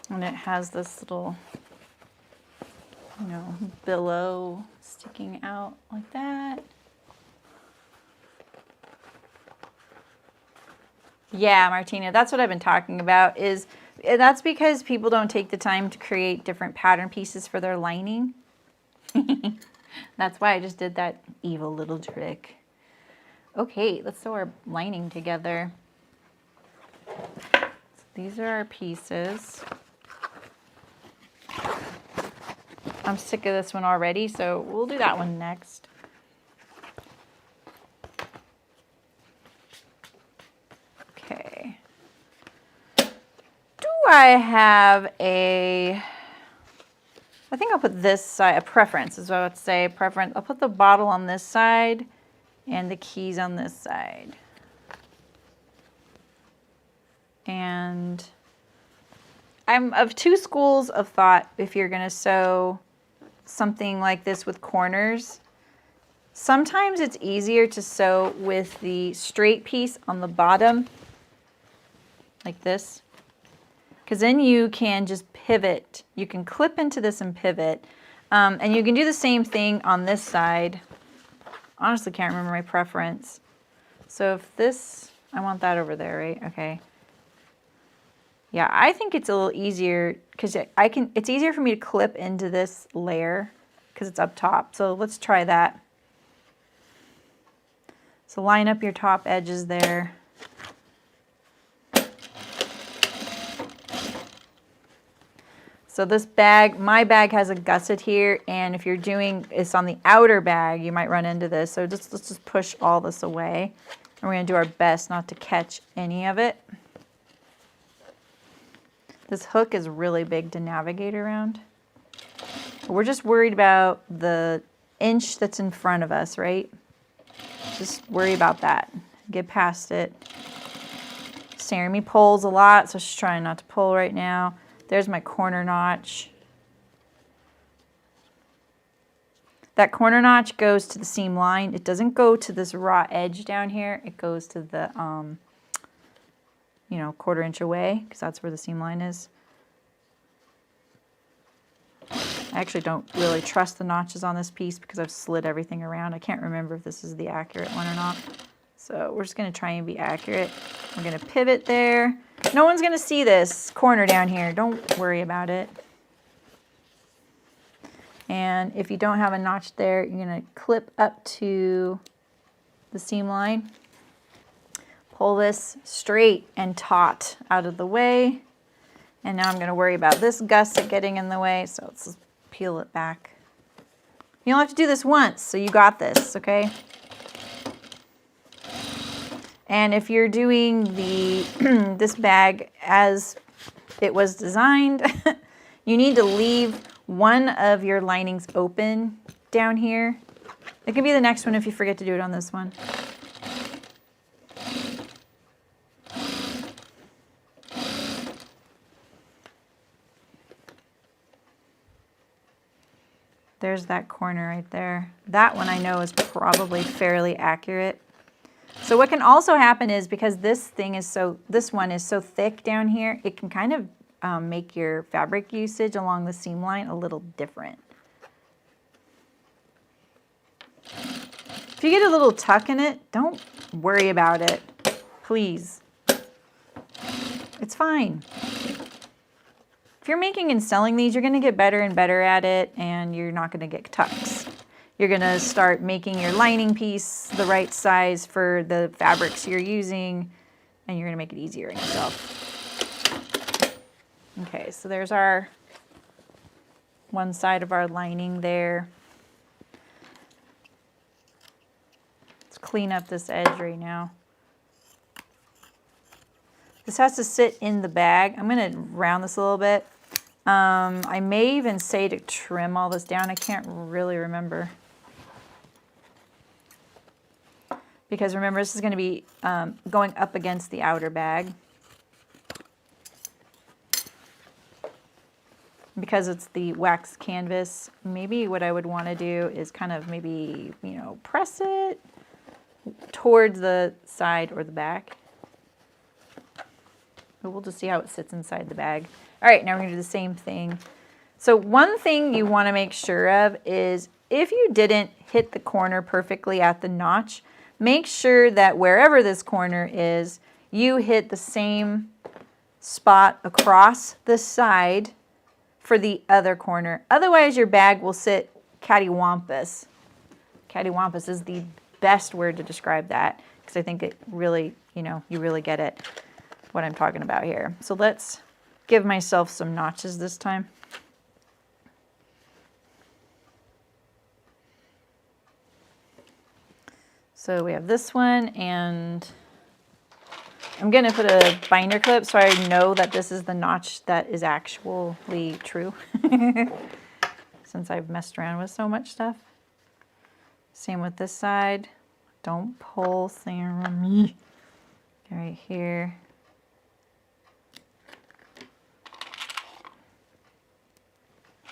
And it has this little, billow sticking out like that. Yeah, Martina, that's what I've been talking about. That's because people don't take the time to create different pattern pieces for their lining. That's why I just did that evil little trick. Okay, let's sew our lining together. So these are our pieces. I'm sick of this one already, so we'll do that one next. Okay. Do I have I think I'll put this side, a preference is what I would say, preference. I'll put the bottle on this side and the keys on this side. And I'm of 2 schools of thought if you're gonna sew something like this with corners. Sometimes it's easier to sew with the straight piece on the bottom, like this, because then you can just pivot. You can clip into this and pivot. And you can do the same thing on this side. Honestly, can't remember my preference. So if this, I want that over there, right? Okay. Yeah, I think it's a little easier because it's easier for me to clip into this layer because it's up top. So let's try that. So line up your top edges there. So this bag, my bag has a gusset here, and if you're doing this on the outer bag, you might run into this. So let's just push all this away. And we're gonna do our best not to catch any of it. This hook is really big to navigate around. We're just worried about the inch that's in front of us, right? Just worry about that. Get past it. Jeremy pulls a lot, so she's trying not to pull right now. There's my corner notch. That corner notch goes to the seam line. It doesn't go to this raw edge down here. It goes to the, 1/4 inch away, because that's where the seam line is. I actually don't really trust the notches on this piece because I've slid everything around. I can't remember if this is the accurate one or not. So we're just going to try and be accurate. We're going to pivot there. No one's going to see this corner down here. Don't worry about it. And if you don't have a notch there, you're going to clip up to the seam line. Pull this straight and taut out of the way. And now I'm going to worry about this gusset getting in the way, so let's just peel it back. You only have to do this once, so you got this, okay? And if you're doing the this bag as it was designed, you need to leave one of your linings open down here. It can be the next one if you forget to do it on this one. There's that corner right there. That one I know is probably fairly accurate. So what can also happen is because this one is so thick down here, it can kind of make your fabric usage along the seam line a little different. If you get a little tuck in it, don't worry about it, please. It's fine. If you're making and selling these, you're going to get better and better at it, and you're not going to get tucks. You're going to start making your lining piece the right size for the fabrics you're using, and you're going to make it easier on yourself. Okay, so there's our one side of our lining there. Let's clean up this edge right now. This has to sit in the bag. I'm going to round this a little bit. I may even say to trim all this down. I can't really remember. Because remember, this is going to be going up against the outer bag. Because it's the wax canvas, maybe what I would want to do is kind of maybe, you know, press it towards the side or the back. But we'll just see how it sits inside the bag. All right, now we're going to do the same thing. So one thing you want to make sure of is if you didn't hit the corner perfectly at the notch, make sure that wherever this corner is, you hit the same spot across the side for the other corner. Otherwise, your bag will sit cattywampus. Cattywampus is the best word to describe that because I think it really, you know, you really get it, what I'm talking about here. So let's give myself some notches this time. So we have this one, and I'm going to put a binder clip so I know that this is the notch that is actually true since I've messed around with so much stuff. Same with this side. Don't pull, Sarah. Right here.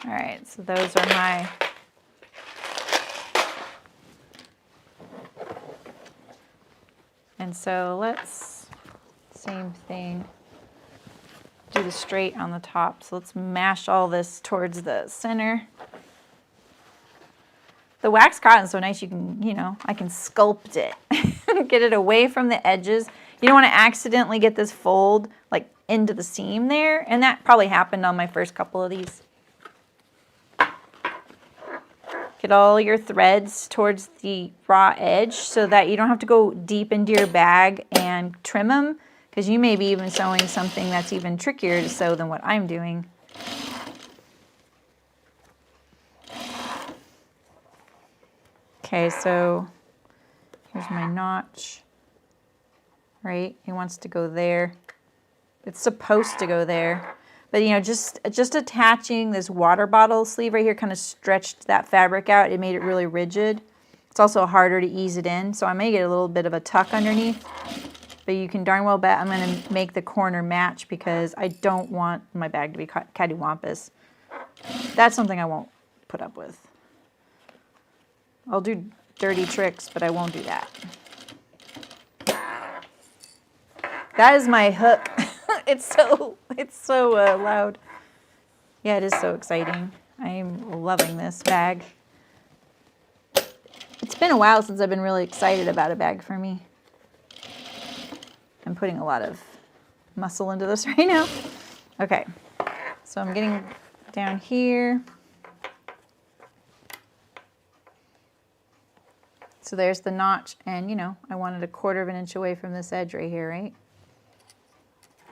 All right, so those are my and so let's, same thing, do the straight on the top. So let's mash all this towards the center. The wax cotton is so nice, you can, you know, I can sculpt it, get it away from the edges. You don't want to accidentally get this fold like into the seam there, and that probably happened on my first couple of these. Get all your threads towards the raw edge so that you don't have to go deep into your bag and trim them, because you may be even sewing something that's even trickier to sew than what I'm doing. Okay, so here's my notch, right? He wants to go there. It's supposed to go there. But, you know, just attaching this water bottle sleeve right here kind of stretched that fabric out. It made it really rigid. It's also harder to ease it in, so I may get a little bit of a tuck underneath. But you can darn well bet I'm going to make the corner match because I don't want my bag to be cattywampus. That's something I won't put up with. I'll do dirty tricks, but I won't do that. That is my hook. It's so loud. Yeah, it is so exciting. I'm loving this bag. It's been a while since I've been really excited about a bag for me. I'm putting a lot of muscle into this right now. Okay, so I'm getting down here. So there's the notch, and you know, I wanted a 1/4 of an inch away from this edge right here, right?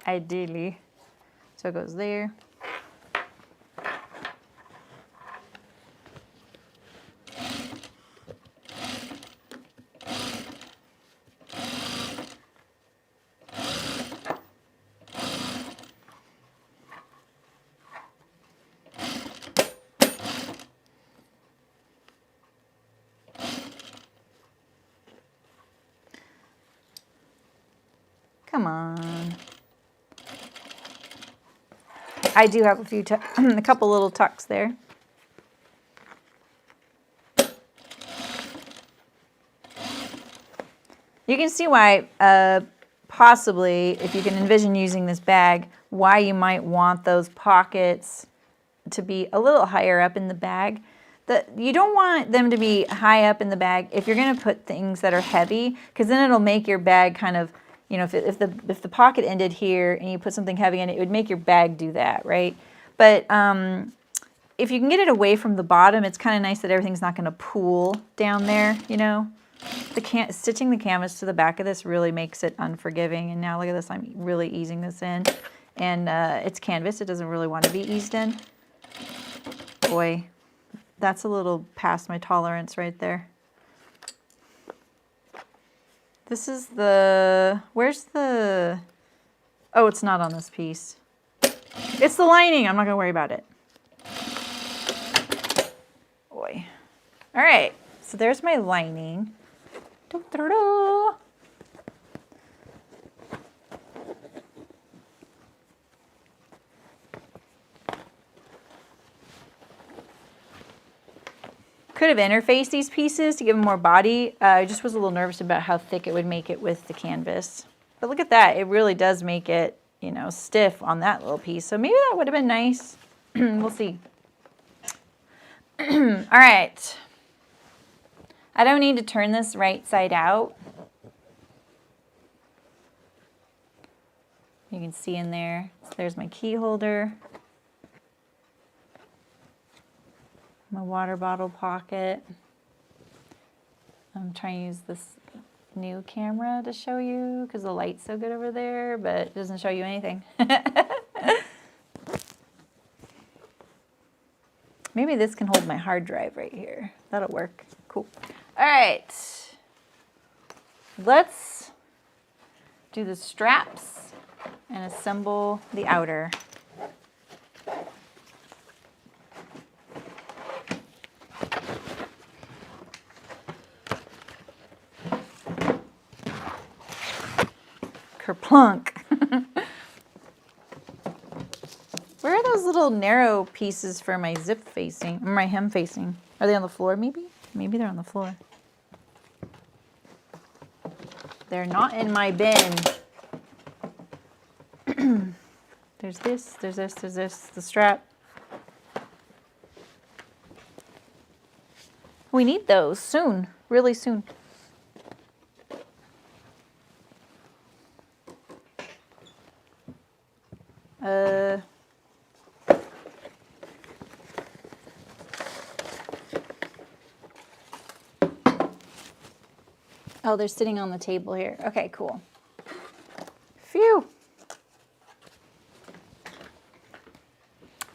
Ideally. So it goes there. Come on. I do have a couple little tucks there. You can see why, possibly, if you can envision using this bag, why you might want those pockets to be a little higher up in the bag. You don't want them to be high up in the bag if you're going to put things that are heavy, because then it'll make your bag kind of, you know, if the pocket ended here and you put something heavy in it, it would make your bag do that, right? But if you can get it away from the bottom, it's kind of nice that everything's not going to pool down there, you know. Stitching the canvas to the back of this really makes it unforgiving. And now look at this, I'm really easing this in. And it's canvas, it doesn't really want to be eased in. Boy, that's a little past my tolerance right there. This is where's the, oh, it's not on this piece. It's the lining, I'm not gonna worry about it. Boy. All right, so there's my lining. Could have interfaced these pieces to give them more body. I just was a little nervous about how thick it would make it with the canvas. But look at that, it really does make it, you know, stiff on that little piece. So maybe that would have been nice. We'll see. All right. I don't need to turn this right side out. You can see in there, so there's my key holder. My water bottle pocket. I'm trying to use this new camera to show you because the light's so good over there, but it doesn't show you anything. Maybe this can hold my hard drive right here. That'll work. Cool. All right. Let's do the straps and assemble the outer. Kerplunk. Where are those little narrow pieces for my zip facing, or my hem facing? Are they on the floor maybe? Maybe they're on the floor. They're not in my bin. There's this, there's this, there's this, the strap. We need those soon, really soon. Oh, they're sitting on the table here. Okay, cool. Phew.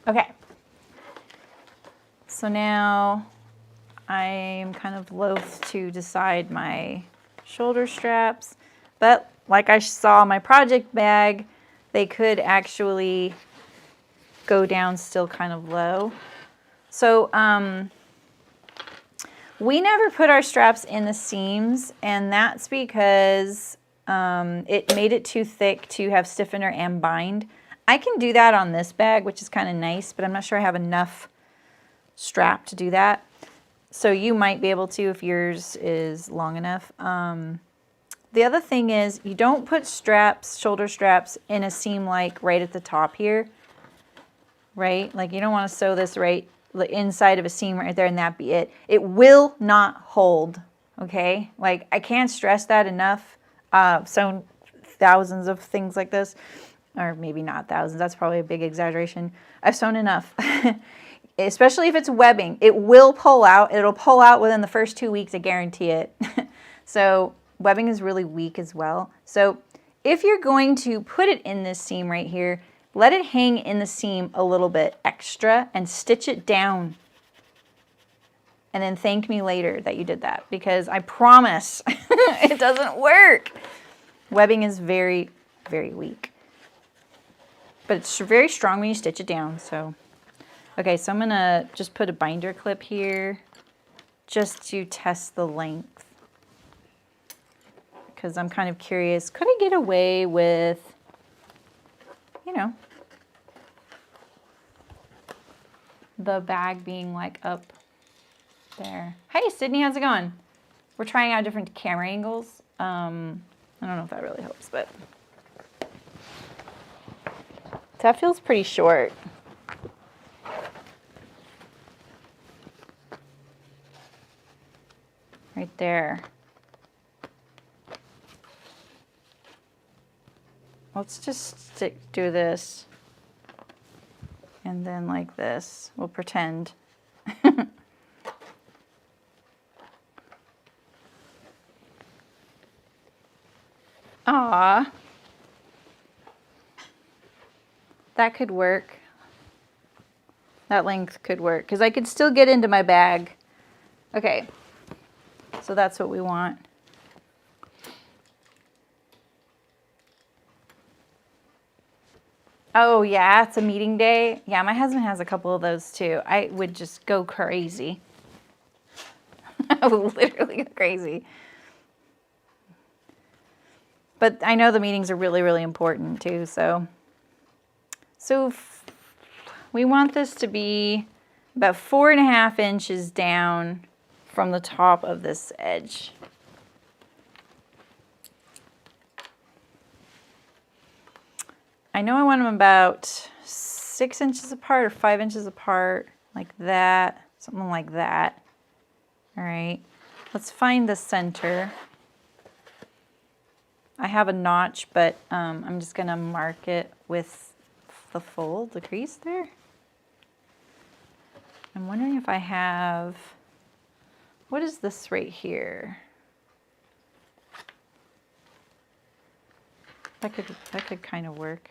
Okay. So now I'm kind of loath to decide my shoulder straps, but like I saw my project bag, they could actually go down still kind of low. So we never put our straps in the seams, and that's because it made it too thick to have stiffener and bind. I can do that on this bag, which is kind of nice, but I'm not sure I have enough strap to do that. So you might be able to if yours is long enough. The other thing is you don't put straps, shoulder straps, in a seam like right at the top here, right? Like you don't want to sew this right inside of a seam right there and that be it. It will not hold, okay? Like I can't stress that enough. So thousands of things like this, or maybe not thousands, that's probably a big exaggeration. I've sewn enough. Especially if it's webbing, it will pull out. It'll pull out within the first 2 weeks, I guarantee it. So webbing is really weak as well. So if you're going to put it in this seam right here, let it hang in the seam a little bit extra and stitch it down. And then thank me later that you did that, because I promise it doesn't work. Webbing is very, very weak. But it's very strong when you stitch it down, so. Okay, so I'm gonna just put a binder clip here just to test the length. Because I'm kind of curious, could I get away with, you know, the bag being like up there. Hey Sydney, how's it going? We're trying out different camera angles. I don't know if that really helps, but that feels pretty short. Right there. Let's just do this. And then like this. We'll pretend. Aw. That could work. That length could work, because I could still get into my bag. Okay. So that's what we want. Oh yeah, it's a meeting day. Yeah, my husband has a couple of those too. I would just go crazy. I would literally go crazy. But I know the meetings are really, really important too, so we want this to be about 4.5 inches down from the top of this edge. I know I want them about 6 inches apart or 5 inches apart, like that, something like that. All right, let's find the center. I have a notch, but I'm just gonna mark it with the fold, the crease there. I'm wondering if I have, what is this right here? That could kind of work.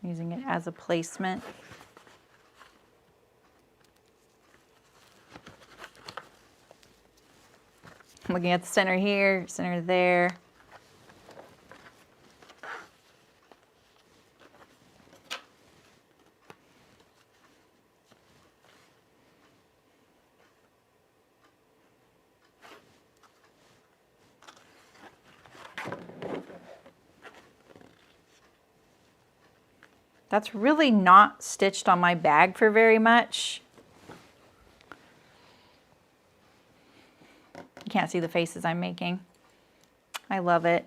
Using it as a placement. I'm looking at the center here, center there. That's really not stitched on my bag for very much. You can't see the faces I'm making. I love it.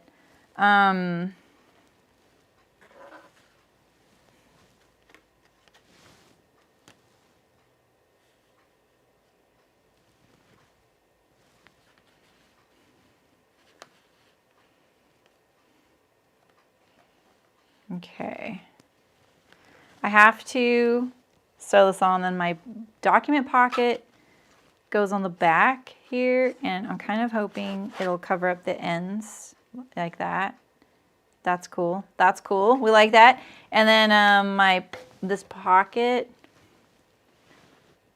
Okay. I have to sew this on, then my document pocket goes on the back here, and I'm kind of hoping it'll cover up the ends like that. That's cool. That's cool. We like that. And then this pocket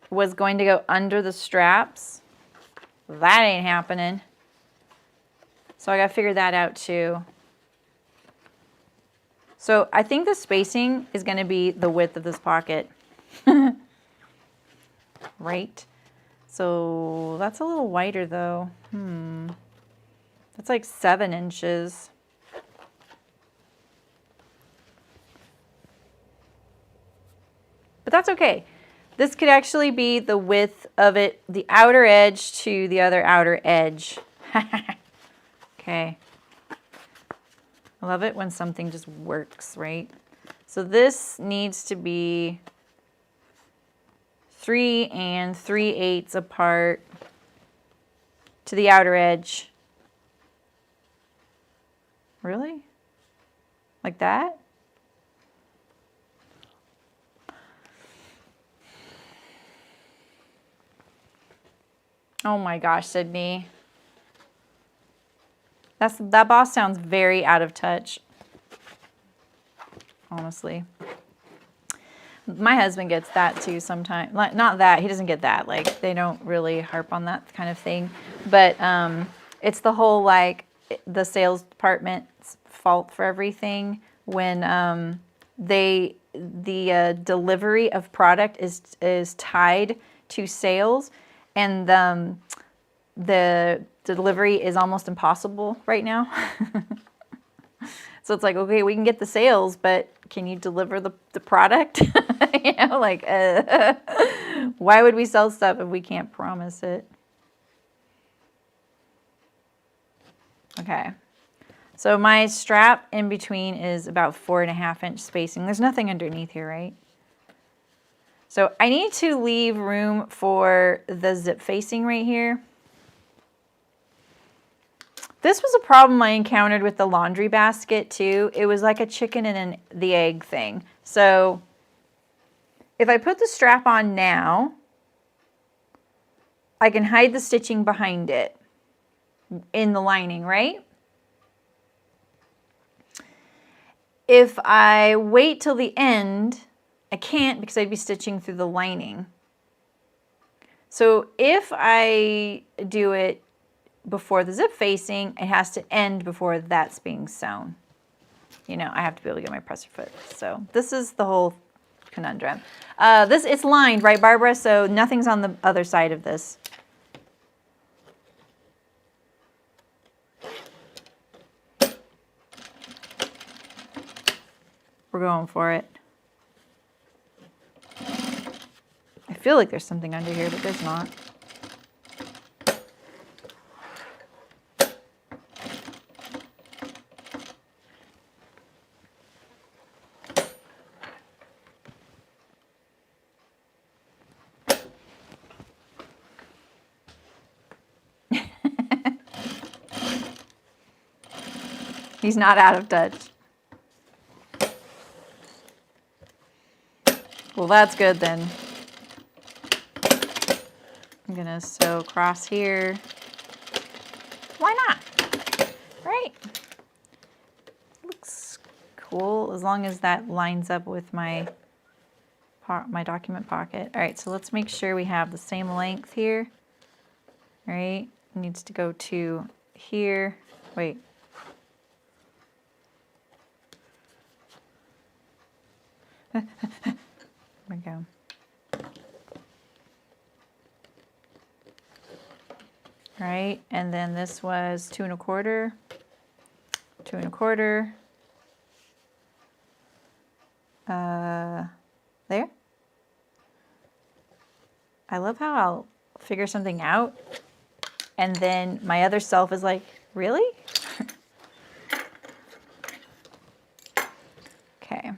was going to go under the straps. That ain't happening. So I got to figure that out too. So I think the spacing is going to be the width of this pocket. Right? So that's a little wider though. That's like 7 inches. But that's okay. This could actually be the width of it, the outer edge to the other outer edge. Okay. I love it when something just works, right? So this needs to be 3 3/8 apart to the outer edge. Really? Like that? Oh my gosh, Sydney. That boss sounds very out of touch. Honestly. My husband gets that too sometimes. Like, not that, he doesn't get that. Like, they don't really harp on that kind of thing. But it's the whole, like, the sales department's fault for everything when the delivery of product is tied to sales, and the delivery is almost impossible right now. So it's like, okay, we can get the sales, but can you deliver the product? You know, like, why would we sell stuff if we can't promise it? Okay. So my strap in between is about 4.5-inch spacing. There's nothing underneath here, right? So I need to leave room for the zip facing right here. This was a problem I encountered with the laundry basket too. It was like a chicken and the egg thing. So if I put the strap on now, I can hide the stitching behind it in the lining, right? If I wait till the end, I can't because I'd be stitching through the lining. So if I do it before the zip facing, it has to end before that's being sewn. You know, I have to be able to get my presser foot. So this is the whole conundrum. It's lined, right, Barbara? So nothing's on the other side of this. We're going for it. I feel like there's something under here, but there's not. He's not out of touch. Well, that's good then. I'm gonna sew across here. Why not? Right? Looks cool as long as that lines up with my document pocket. All right, so let's make sure we have the same length here. All right, it needs to go to here. Wait. There we go. Right, and then this was 2 1/4, 2 1/4. There. I love how I'll figure something out, and then my other self is like, really? Okay.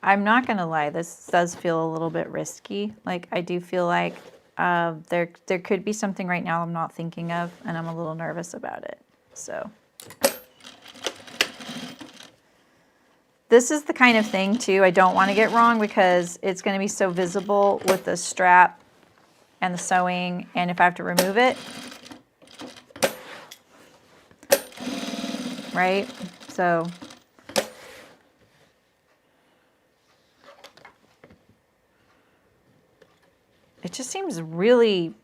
I'm not gonna lie, this does feel a little bit risky. Like, I do feel like there could be something right now I'm not thinking of, and I'm a little nervous about it. So this is the kind of thing too I don't want to get wrong, because it's going to be so visible with the strap and the sewing, and if I have to remove it, right? So it just seems really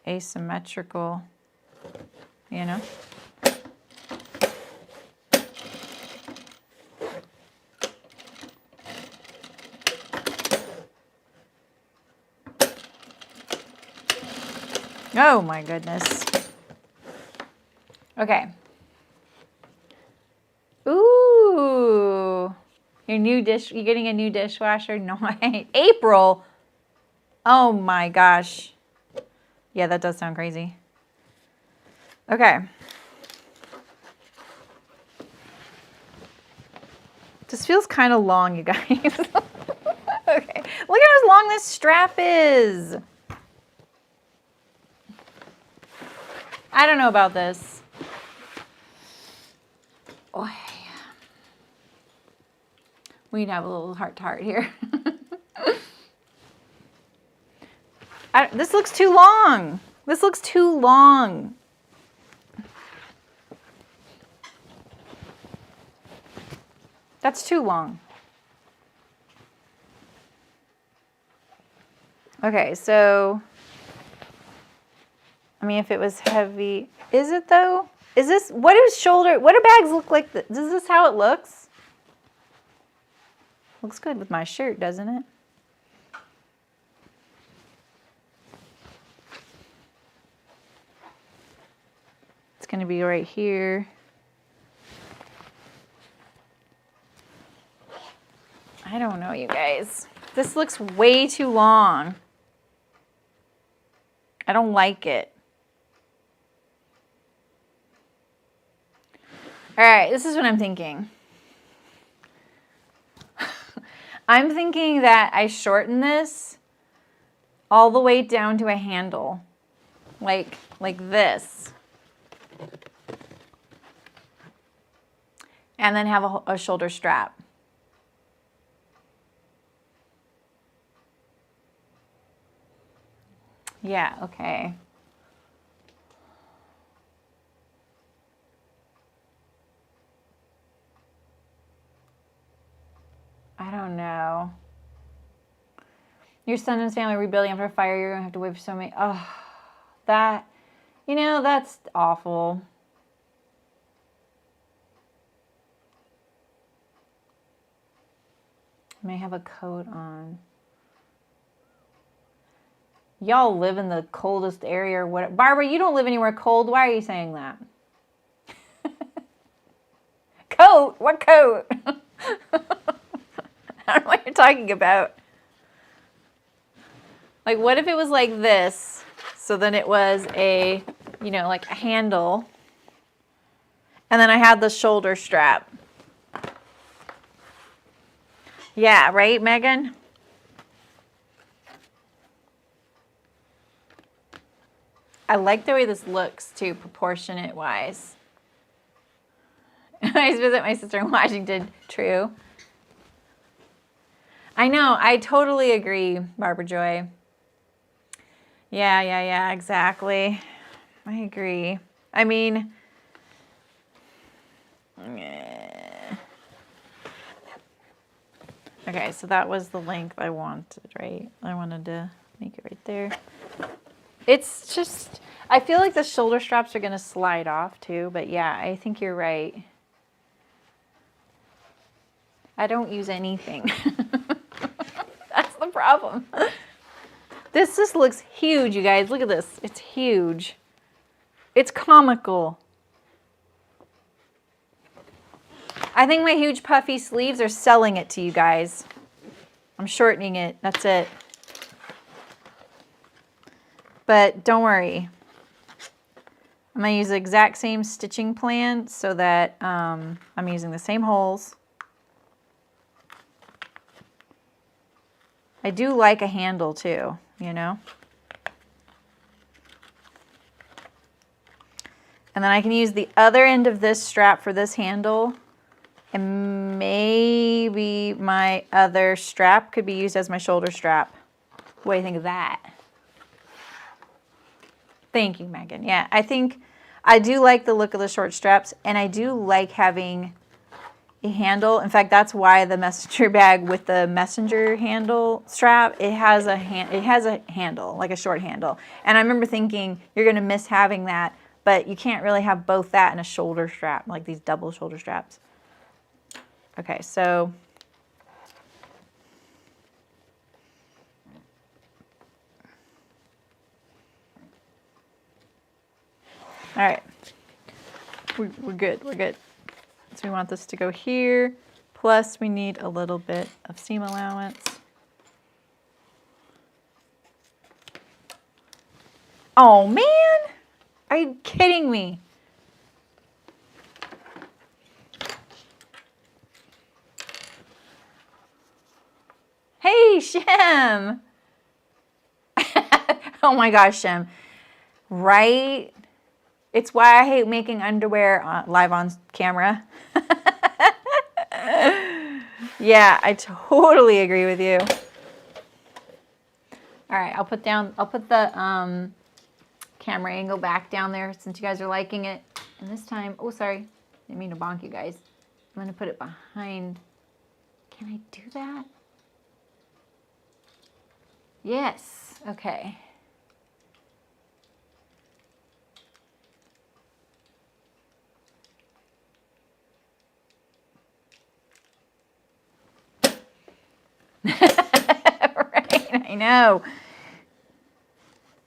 asymmetrical, you know? Oh my goodness. Okay. Ooh. You're getting a new dishwasher? No, April. Oh my gosh. Yeah, that does sound crazy. Okay. This feels kind of long, you guys. Okay, look at how long this strap is. I don't know about this. Oh, we'd have a little heart-to-heart here. This looks too long. This looks too long. That's too long. Okay, so, I mean, if it was heavy, is it though? Is this, what do bags look like? Is this how it looks? Looks good with my shirt, doesn't it? It's gonna be right here. I don't know, you guys. This looks way too long. I don't like it. All right, this is what I'm thinking. I'm thinking that I shorten this all the way down to a handle, like this. And then have a shoulder strap. Yeah, okay. I don't know. Your son and his family rebuilding after a fire, you're gonna have to wait for so many. Oh, that, you know, that's awful. I may have a coat on. Y'all live in the coldest area or what? Barbara, you don't live anywhere cold. Why are you saying that? Coat? What coat? I don't know what you're talking about. Like, what if it was like this? So then it was a, you know, like a handle. And then I had the shoulder strap. Yeah, right, Megan? I like the way this looks too, proportionate wise. I visit my sister in Washington. True. I know. I totally agree, Barbara Joy. Yeah, exactly. I agree. I mean, okay, so that was the length I wanted, right? I wanted to make it right there. It's just, I feel like the shoulder straps are going to slide off too, but yeah, I think you're right. I don't use anything. That's the problem. This just looks huge, you guys. Look at this. It's huge. It's comical. I think my huge puffy sleeves are selling it to you guys. I'm shortening it. That's it. But don't worry. I'm going to use the exact same stitching plan so that I'm using the same holes. I do like a handle too, you know. And then I can use the other end of this strap for this handle. And maybe my other strap could be used as my shoulder strap. What do you think of that? Thank you, Megan. Yeah, I think I do like the look of the short straps, and I do like having a handle. In fact, that's why the messenger bag with the messenger handle strap, it has a handle, like a short handle. And I remember thinking you're going to miss having that, but you can't really have both that and a shoulder strap, like these double shoulder straps. Okay, so all right, we're good, we're good. So we want this to go here, plus we need a little bit of seam allowance. Oh man, are you kidding me? Hey, Yay, Shem. Oh my gosh, Shem. Right? It's why I hate making underwear live on camera. Yeah, I totally agree with you. All right, I'll put the camera angle back down there since you guys are liking it. And this time, oh, sorry. Didn't mean to bonk you guys. I'm going to put it behind. Can I do that? Yes. Okay. Right, I know.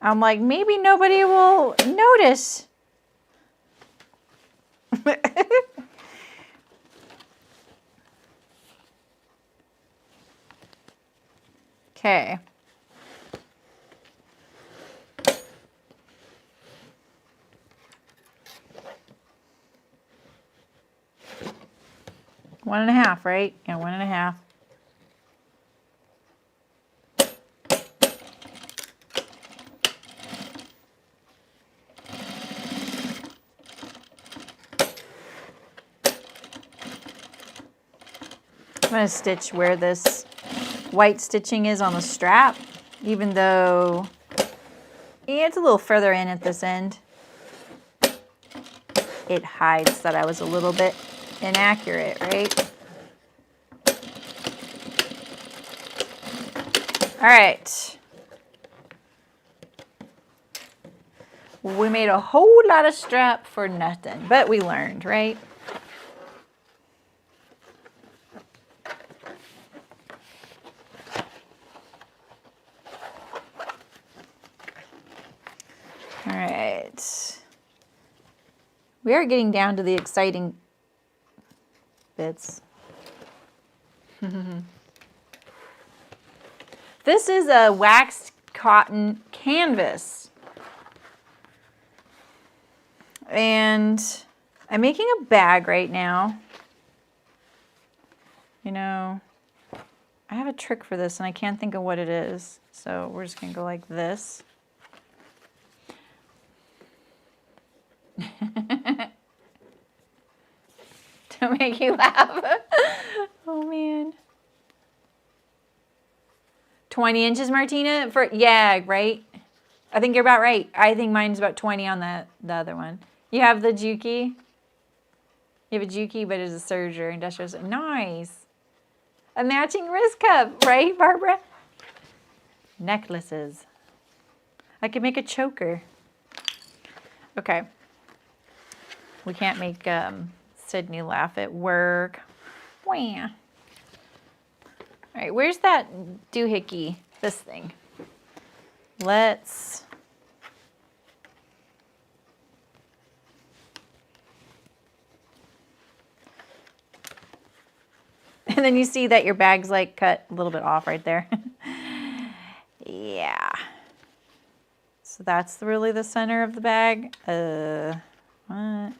I'm like, maybe nobody will notice. Okay. One and a half, right? Yeah, 1.5. I'm going to stitch where this white stitching is on the strap, even though it's a little further in at this end. It hides that I was a little bit inaccurate, right? All right. We made a whole lot of strap for nothing, but we learned, right? All right. We are getting down to the exciting bits. This is a waxed cotton canvas. And I'm making a bag right now. You know, I have a trick for this and I can't think of what it is. So we're just going to go like this. To make you laugh. Oh man. 20 inches, Martina? Yeah, right? I think you're about right. I think mine's about 20 on the other one. You have the Juki? You have a Juki, but it's a serger, industrial. Nice. A matching wrist cup, right, Barbara? Necklaces. I could make a choker. Okay. We can't make Sydney laugh at work. Wah. All right, where's that doohickey? This thing. Let's... And then you see that your bag's like cut a little bit off right there. Yeah. So that's really the center of the bag. What?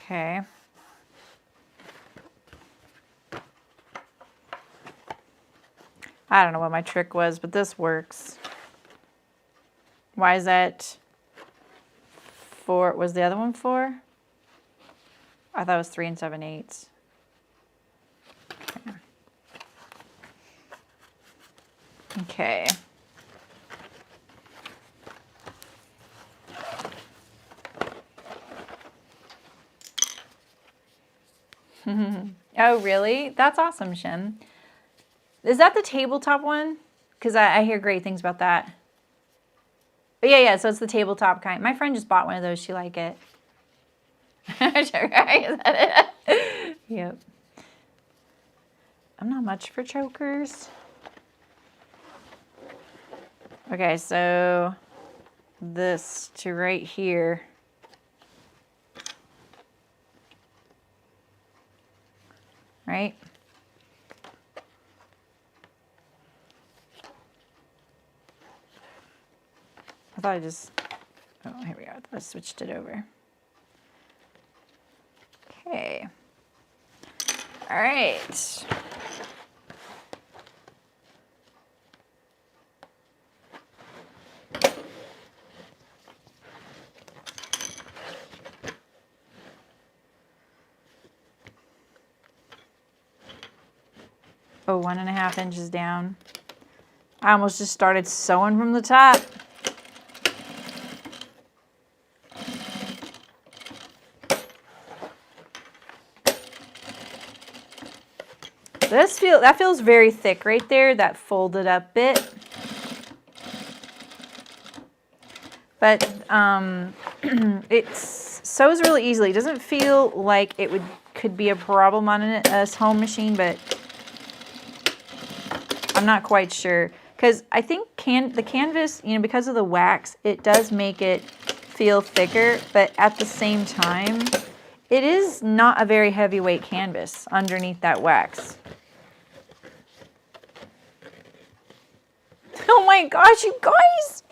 Okay. I don't know what my trick was, but this works. Why is that 4? Was the other one 4? I thought it was 3 7/8. Okay. Oh, really? That's awesome, Shem. Is that the tabletop one? Because I hear great things about that. But yeah, so it's the tabletop kind. My friend just bought one of those. She liked it. Yep. I'm not much for chokers. Okay, so this to right here. Right? I thought I just, oh, here we go. I switched it over. Okay. All right. Oh, 1.5 inches down. I almost just started sewing from the top. That feels very thick right there, that folded up bit. But it sews really easily. It doesn't feel like it could be a problem on a home machine, but I'm not quite sure. Because I think the canvas, you know, because of the wax, it does make it feel thicker, but at the same time, it is not a very heavyweight canvas underneath that wax. Oh my gosh, you guys!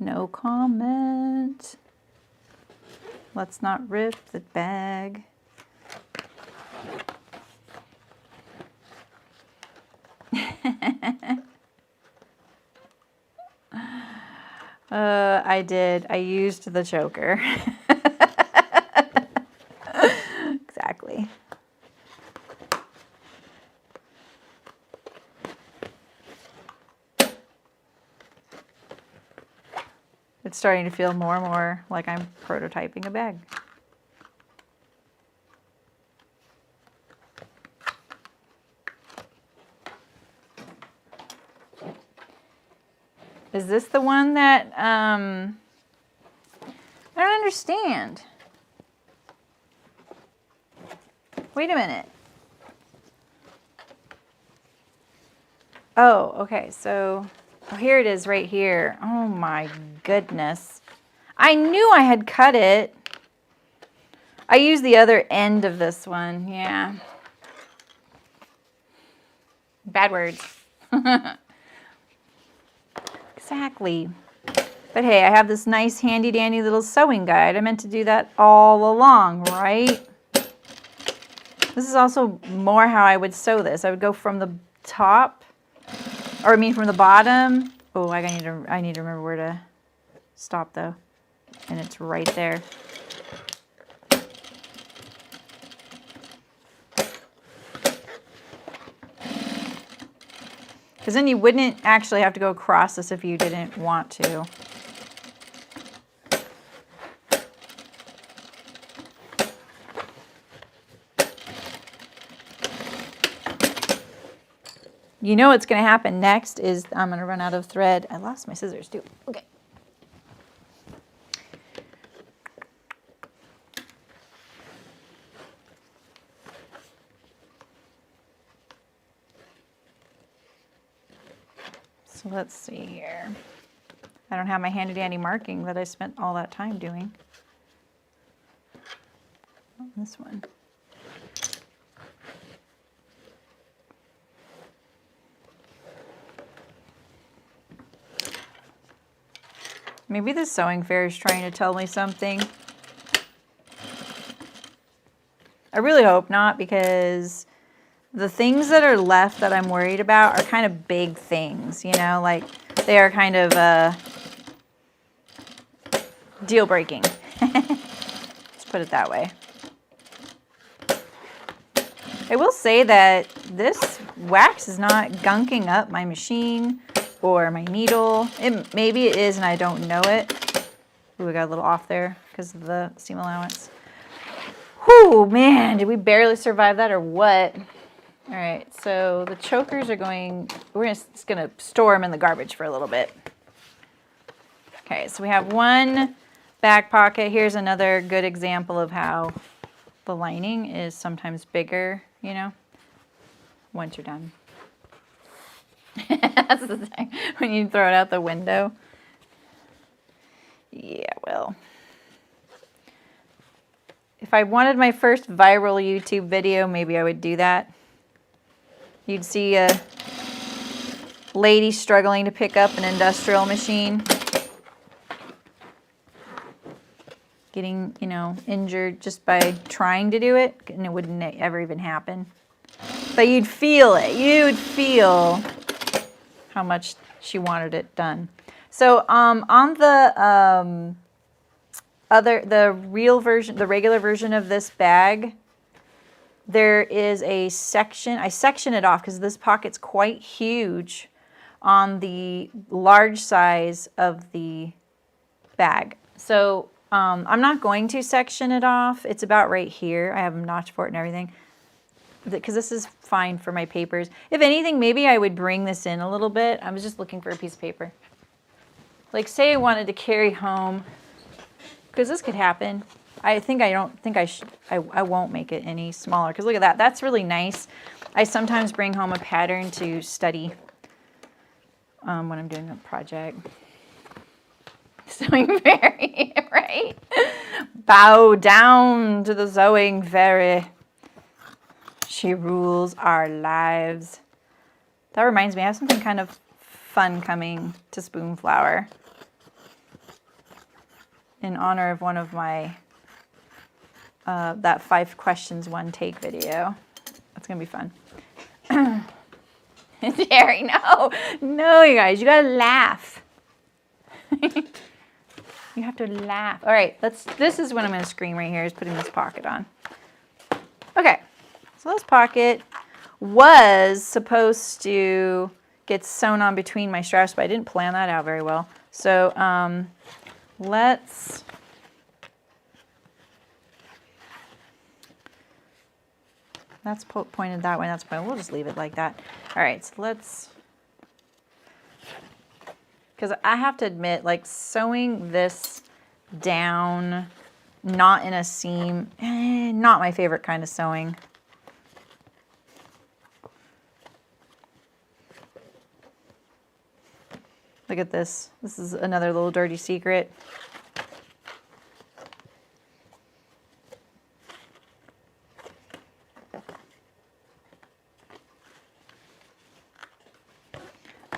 No comment. Let's not rip the bag. I did. I used the choker. Exactly. It's starting to feel more and more like I'm prototyping a bag. Is this the one that, I don't understand. Wait a minute. Oh, okay, so here it is right here. Oh my goodness. I knew I had cut it. I used the other end of this one, yeah. Bad words. Exactly. But hey, I have this nice handy dandy little sewing guide. I meant to do that all along, right? This is also more how I would sew this. I would go from the top, or I mean from the bottom. Oh, I need to remember where to stop though. And it's right there. Because then you wouldn't actually have to go across this if you didn't want to. You know what's going to happen next is I'm going to run out of thread. I lost my scissors too. Okay. So let's see here. I don't have my handy dandy marking that I spent all that time doing. Oh, this one. Maybe the sewing fair is trying to tell me something. I really hope not, because the things that are left that I'm worried about are kind of big things, you know, like they are kind of deal breaking. Let's put it that way. I will say that this wax is not gunking up my machine or my needle. Maybe it is and I don't know it. Ooh, we got a little off there because of the seam allowance. Whew, man, did we barely survive that or what? All right, so the chokers are going, we're just gonna store them in the garbage for a little bit. Okay, so we have one back pocket. Here's another good example of how the lining is sometimes bigger, you know, once you're done. That's the thing, when you throw it out the window. Yeah, well. If I wanted my first viral YouTube video, maybe I would do that. You'd see a lady struggling to pick up an industrial machine. Getting, you know, injured just by trying to do it, and it wouldn't ever even happen. But you'd feel it. You'd feel how much she wanted it done. So on the the regular version of this bag, there is a section. I section it off because this pocket's quite huge on the large size of the bag. So I'm not going to section it off. It's about right here. I have a notch for it and everything, because this is fine for my papers. If anything, maybe I would bring this in a little bit. I was just looking for a piece of paper. Like, say I wanted to carry home, because this could happen. I won't make it any smaller, because look at that. That's really nice. I sometimes bring home a pattern to study when I'm doing a project. Sewing fairy, right? Bow down to the sewing fairy. She rules our lives. That reminds me, I have something kind of fun coming to Spoonflower in honor of one of my, that 5 questions, 1 take video. That's going to be fun. Jerry, no. No, you guys, you got to laugh. You have to laugh. All right, this is what I'm going to scream right here, is putting this pocket on. Okay, so this pocket was supposed to get sewn on between my straps, but I didn't plan that out very well. So that's pointed that way, that's pointed. We'll just leave it like that. All right, so let's, because I have to admit, like, sewing this down, not in a seam, not my favorite kind of sewing. Look at this. This is another little dirty secret.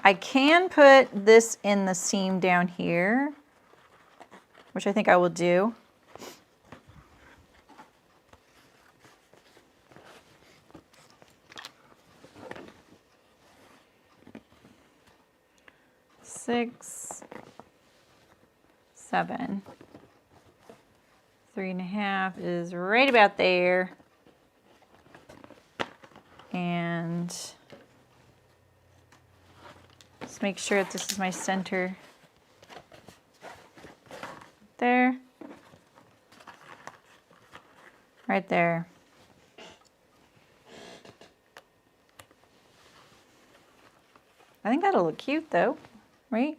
I can put this in the seam down here, which I think I will do. Six, 7, 3.5 is right about there. And let's make sure that this is my center. There. Right there. I think that'll look cute though, right?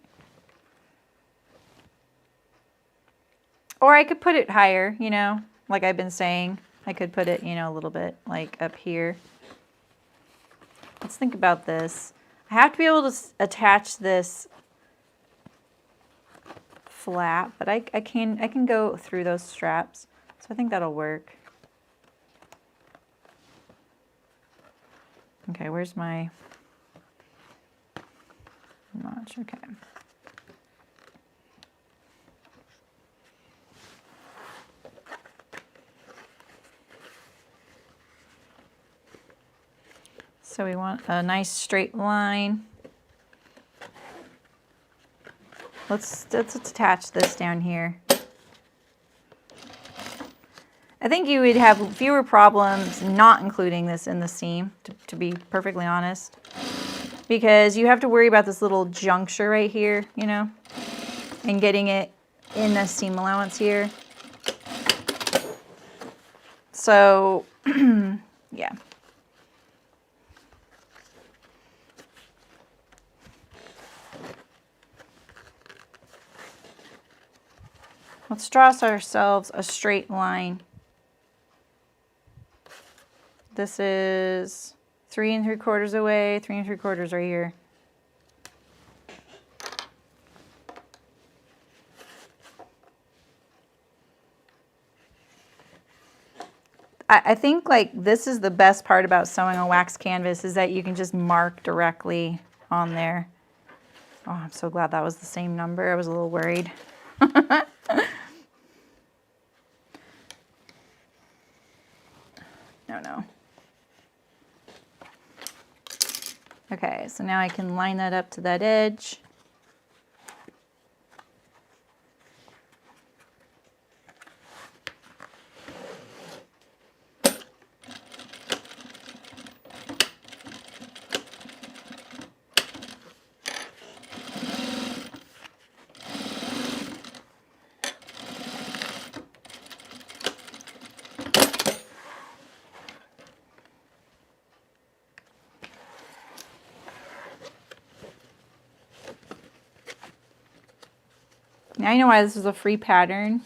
Or I could put it higher, you know, like I've been saying. I could put it, you know, a little bit like up here. Let's think about this. I have to be able to attach this flat, but I can go through those straps. So I think that'll work. Okay, where's my notch? Okay. So we want a nice straight line. Let's attach this down here. I think you would have fewer problems not including this in the seam, to be perfectly honest, because you have to worry about this little juncture right here, you know, and getting it in the seam allowance here. So, yeah. Let's draw ourselves a straight line. This is 3 3/4 away, 3 3/4 right here. I think like this is the best part about sewing on wax canvas is that you can just mark directly on there. Oh, I'm so glad that was the same number. I was a little worried. No. Okay, so now I can line that up to that edge. Now I know why this is a free pattern.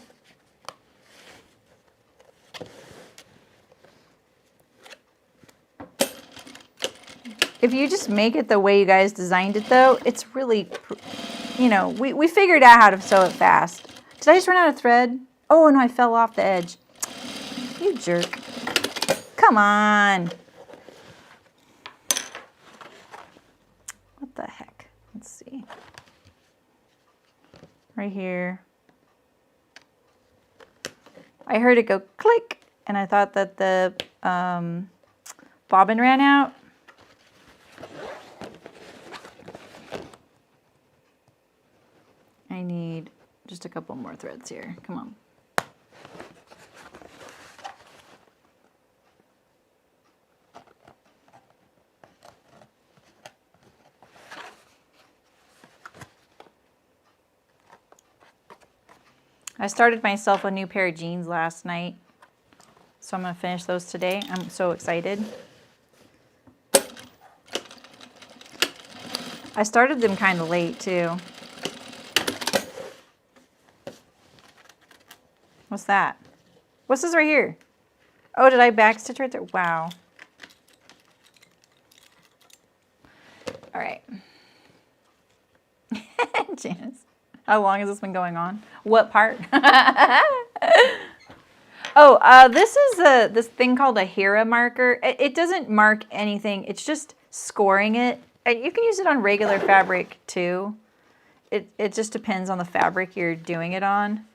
If you just make it the way you guys designed it though, it's really, you know, we figured out how to sew it fast. Did I just run out of thread? Oh no, I fell off the edge. You jerk. Come on. What the heck? Let's see. Right here. I heard it go click, and I thought that the bobbin ran out. I need just a couple more threads here. Come on. I started myself a new pair of jeans last night, so I'm going to finish those today. I'm so excited. I started them kind of late too. What's that? What's this right here? Oh, did I backstitch right there? Wow. All right. Janice. How long has this been going on? What part? Oh, this is this thing called a Hera marker. It doesn't mark anything. It's just scoring it. You can use it on regular fabric too. It just depends on the fabric you're doing it on.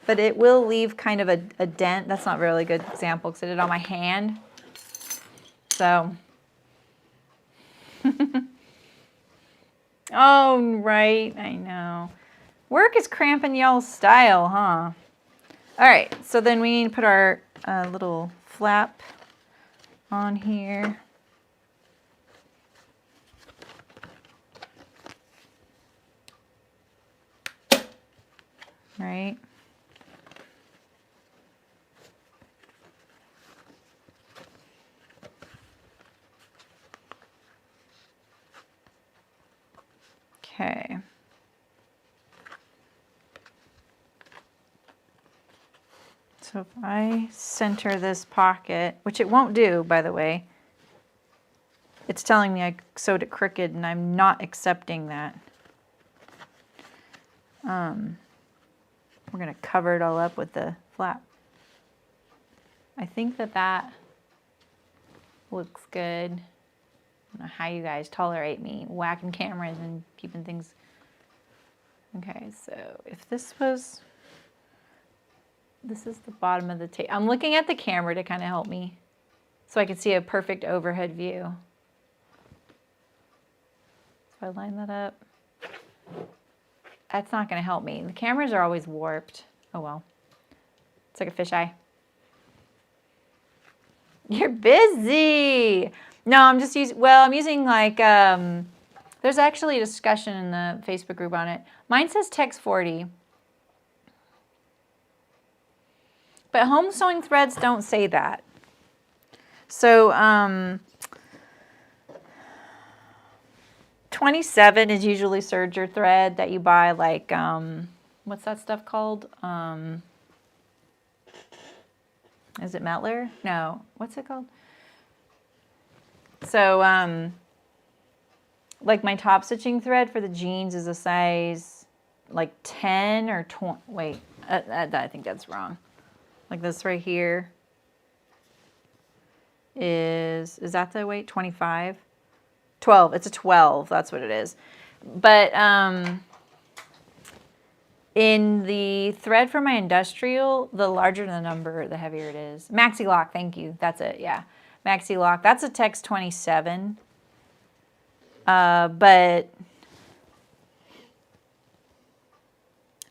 But it will leave kind of a dent. That's not a really good example because I did it on my hand. So. Oh, right. I know. Work is cramping y'all's style, huh? All right, so then we need to put our little flap on here. Right. Okay. So if I center this pocket, which it won't do, by the way, it's telling me I sewed it crooked and I'm not accepting that. We're going to cover it all up with the flap. I think that looks good. I don't know how you guys tolerate me whacking cameras and keeping things. Okay, so if this was... This is the bottom of the tape. I'm looking at the camera to kind of help me so I can see a perfect overhead view. So I line that up. That's not going to help me. The cameras are always warped. Oh well. It's like a fisheye. You're busy. No, I'm just using, well, I'm using like, there's actually a discussion in the Facebook group on it. Mine says text 40. But home sewing threads don't say that. So 27 is usually serger thread that you buy, like, what's that stuff called? Is it Metler? No. What's it called? So, like my top stitching thread for the jeans is a size like 10 or 20. Wait, I think that's wrong. Like this right here is that the weight? 25? 12. It's a 12. That's what it is. But in the thread for my industrial, the larger the number, the heavier it is. Maxi Lock, thank you. That's it, yeah. Maxi Lock. That's a Tex 27. But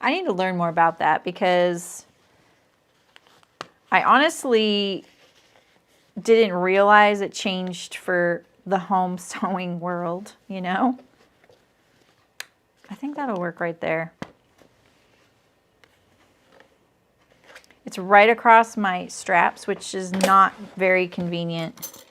I need to learn more about that because I honestly didn't realize it changed for the home sewing world, you know? I think that'll work right there. It's right across my straps, which is not very convenient.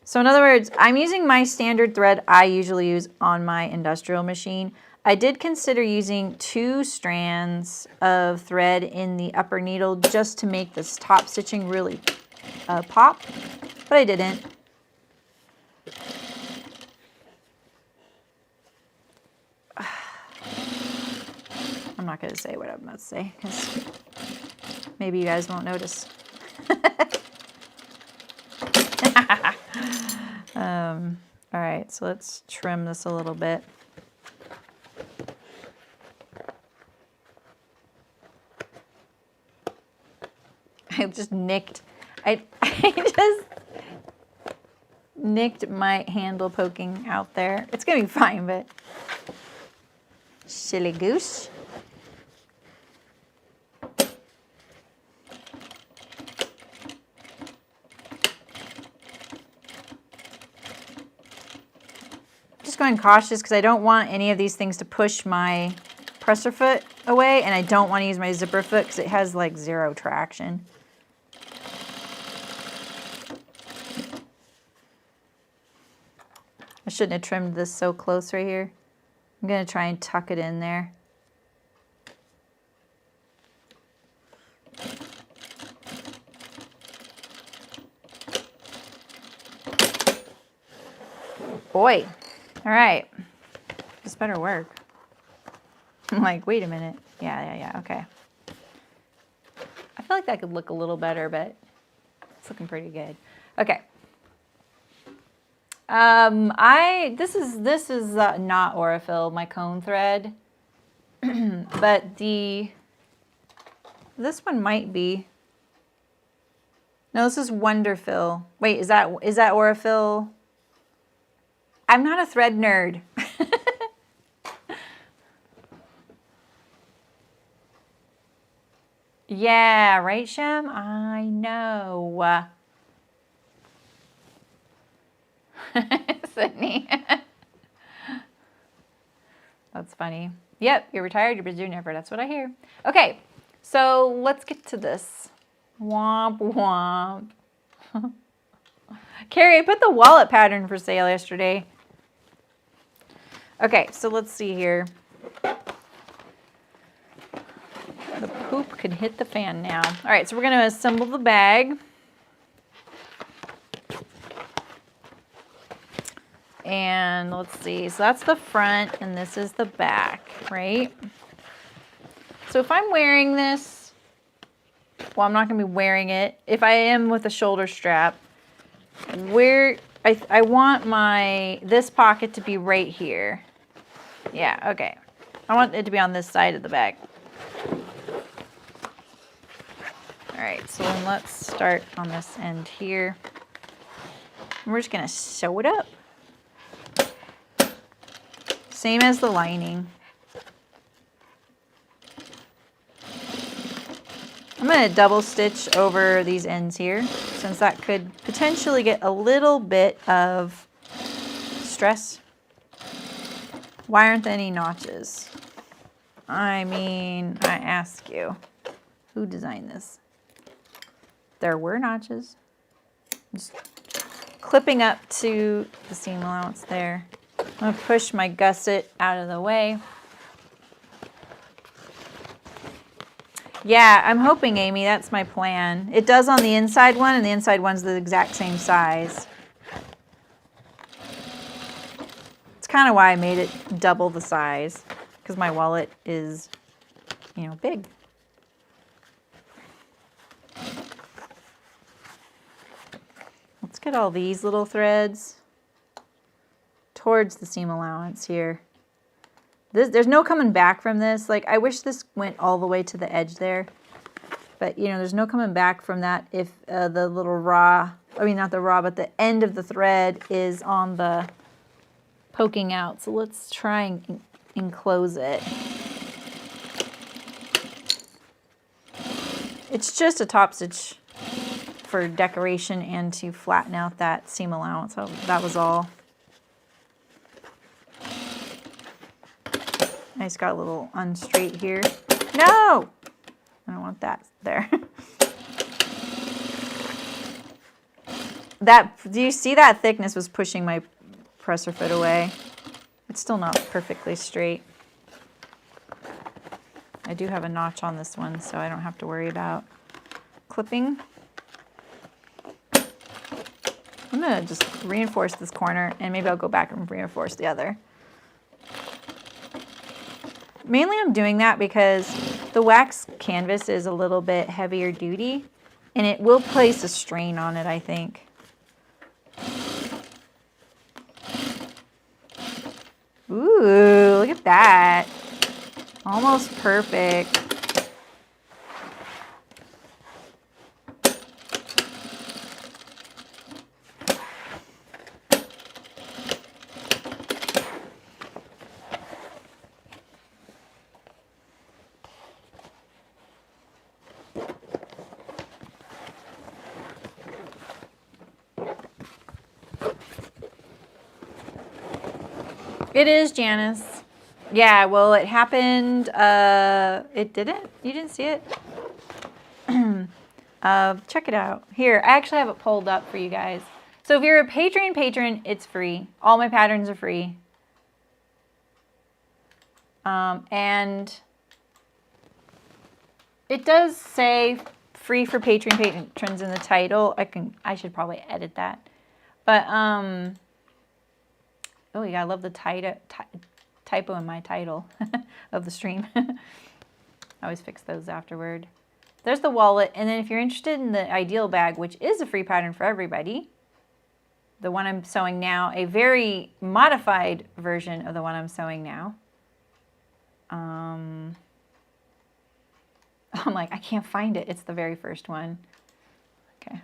So in other words, I'm using my standard thread I usually use on my industrial machine. I did consider using 2 strands of thread in the upper needle just to make this top stitching really pop, but I didn't. I'm not going to say what I'm about to say because maybe you guys won't notice. All right, so let's trim this a little bit. I just nicked my handle poking out there. It's gonna be fine, but silly goose. Just going cautious because I don't want any of these things to push my presser foot away, and I don't want to use my zipper foot because it has like 0 traction. I shouldn't have trimmed this so close right here. I'm going to try and tuck it in there. Boy. All right. This better work. I'm like, wait a minute. Yeah, okay. I feel like that could look a little better, but it's looking pretty good. Okay. This is not Aurifil, my cone thread, but this one might be. No, this is Wonderfil. Wait, is that Aurifil? I'm not a thread nerd. Yeah, right, Shem? I know. Sydney. That's funny. Yep, you're retired, you're busy doing effort. That's what I hear. Okay, so let's get to this. Womp womp. Carrie, I put the wallet pattern for sale yesterday. Okay, so let's see here. The poop can hit the fan now. All right, so we're going to assemble the bag. And let's see, so that's the front and this is the back, right? So if I'm wearing this, well, I'm not going to be wearing it. If I am with a shoulder strap, where I want this pocket to be right here. Yeah, okay. I want it to be on this side of the bag. All right, so then let's start on this end here. And we're just going to sew it up. Same as the lining. I'm going to double stitch over these ends here since that could potentially get a little bit of stress. Why aren't there any notches? I mean, I ask you, who designed this? There were notches. Just clipping up to the seam allowance there. I'm gonna push my gusset out of the way. Yeah, I'm hoping, Amy, that's my plan. It does on the inside one, and the inside one's the exact same size. It's kind of why I made it double the size, because my wallet is, you know, big. Let's get all these little threads towards the seam allowance here. There's no coming back from this. Like, I wish this went all the way to the edge there. But, you know, there's no coming back from that if the little raw, I mean, not the raw, but the end of the thread is on the poking out. So let's try and enclose it. It's just a top stitch for decoration and to flatten out that seam allowance. So that was all. I just got a little unstraight here. No! I don't want that there. Do you see that thickness was pushing my presser foot away? It's still not perfectly straight. I do have a notch on this one, so I don't have to worry about clipping. I'm gonna just reinforce this corner, and maybe I'll go back and reinforce the other. Mainly I'm doing that because the wax canvas is a little bit heavier duty, and it will place a strain on it, I think. Ooh, look at that. Almost perfect. It is, Janice. Yeah, well, it happened, it didn't? You didn't see it? Check it out. Here, I actually have it pulled up for you guys. So if you're a Patreon patron, it's free. All my patterns are free. And it does say free for Patreon patrons in the title. I should probably edit that. But, oh, yeah, I love the typo in my title of the stream. I always fix those afterward. There's the wallet, and then if you're interested in the ideal bag, which is a free pattern for everybody, the one I'm sewing now, a very modified version of the one I'm sewing now. I'm like, I can't find it. It's the very first one. Okay,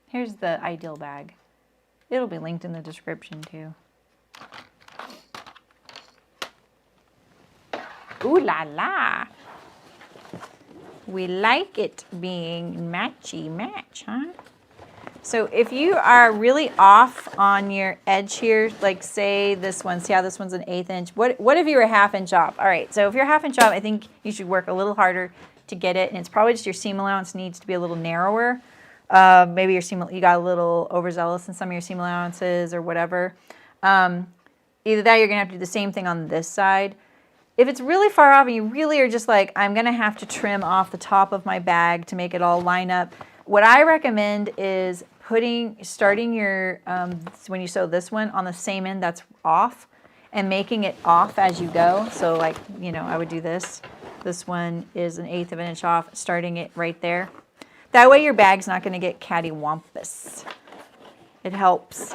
here's the ideal bag. It'll be linked in the description too. Ooh la la. We like it being matchy match, huh? So if you are really off on your edge here, like say this one, see how this one's an 1/8 inch? What if you were 1/2 inch off? All right, so if you're 1/2 inch off, I think you should work a little harder to get it, and it's probably just your seam allowance needs to be a little narrower. Maybe you got a little overzealous in some of your seam allowances or whatever. Either that or you're gonna have to do the same thing on this side. If it's really far off and you really are just like, I'm gonna have to trim off the top of my bag to make it all line up, what I recommend is starting your, when you sew this one on the same end that's off and making it off as you go. So like, you know, I would do this. This one is 1/8 of an inch off, starting it right there. That way your bag's not gonna get cattywampus. It helps.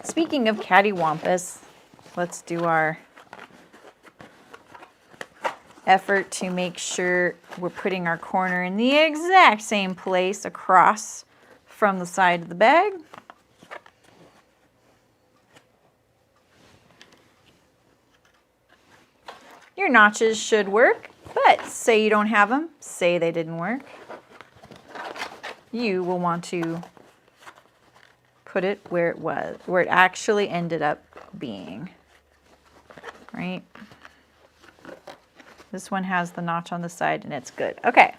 Speaking of cattywampus, let's do our effort to make sure we're putting our corner in the exact same place across from the side of the bag. Your notches should work, but say you don't have them, say they didn't work. You will want to put it where it actually ended up being, right? This one has the notch on the side and it's good. Okay.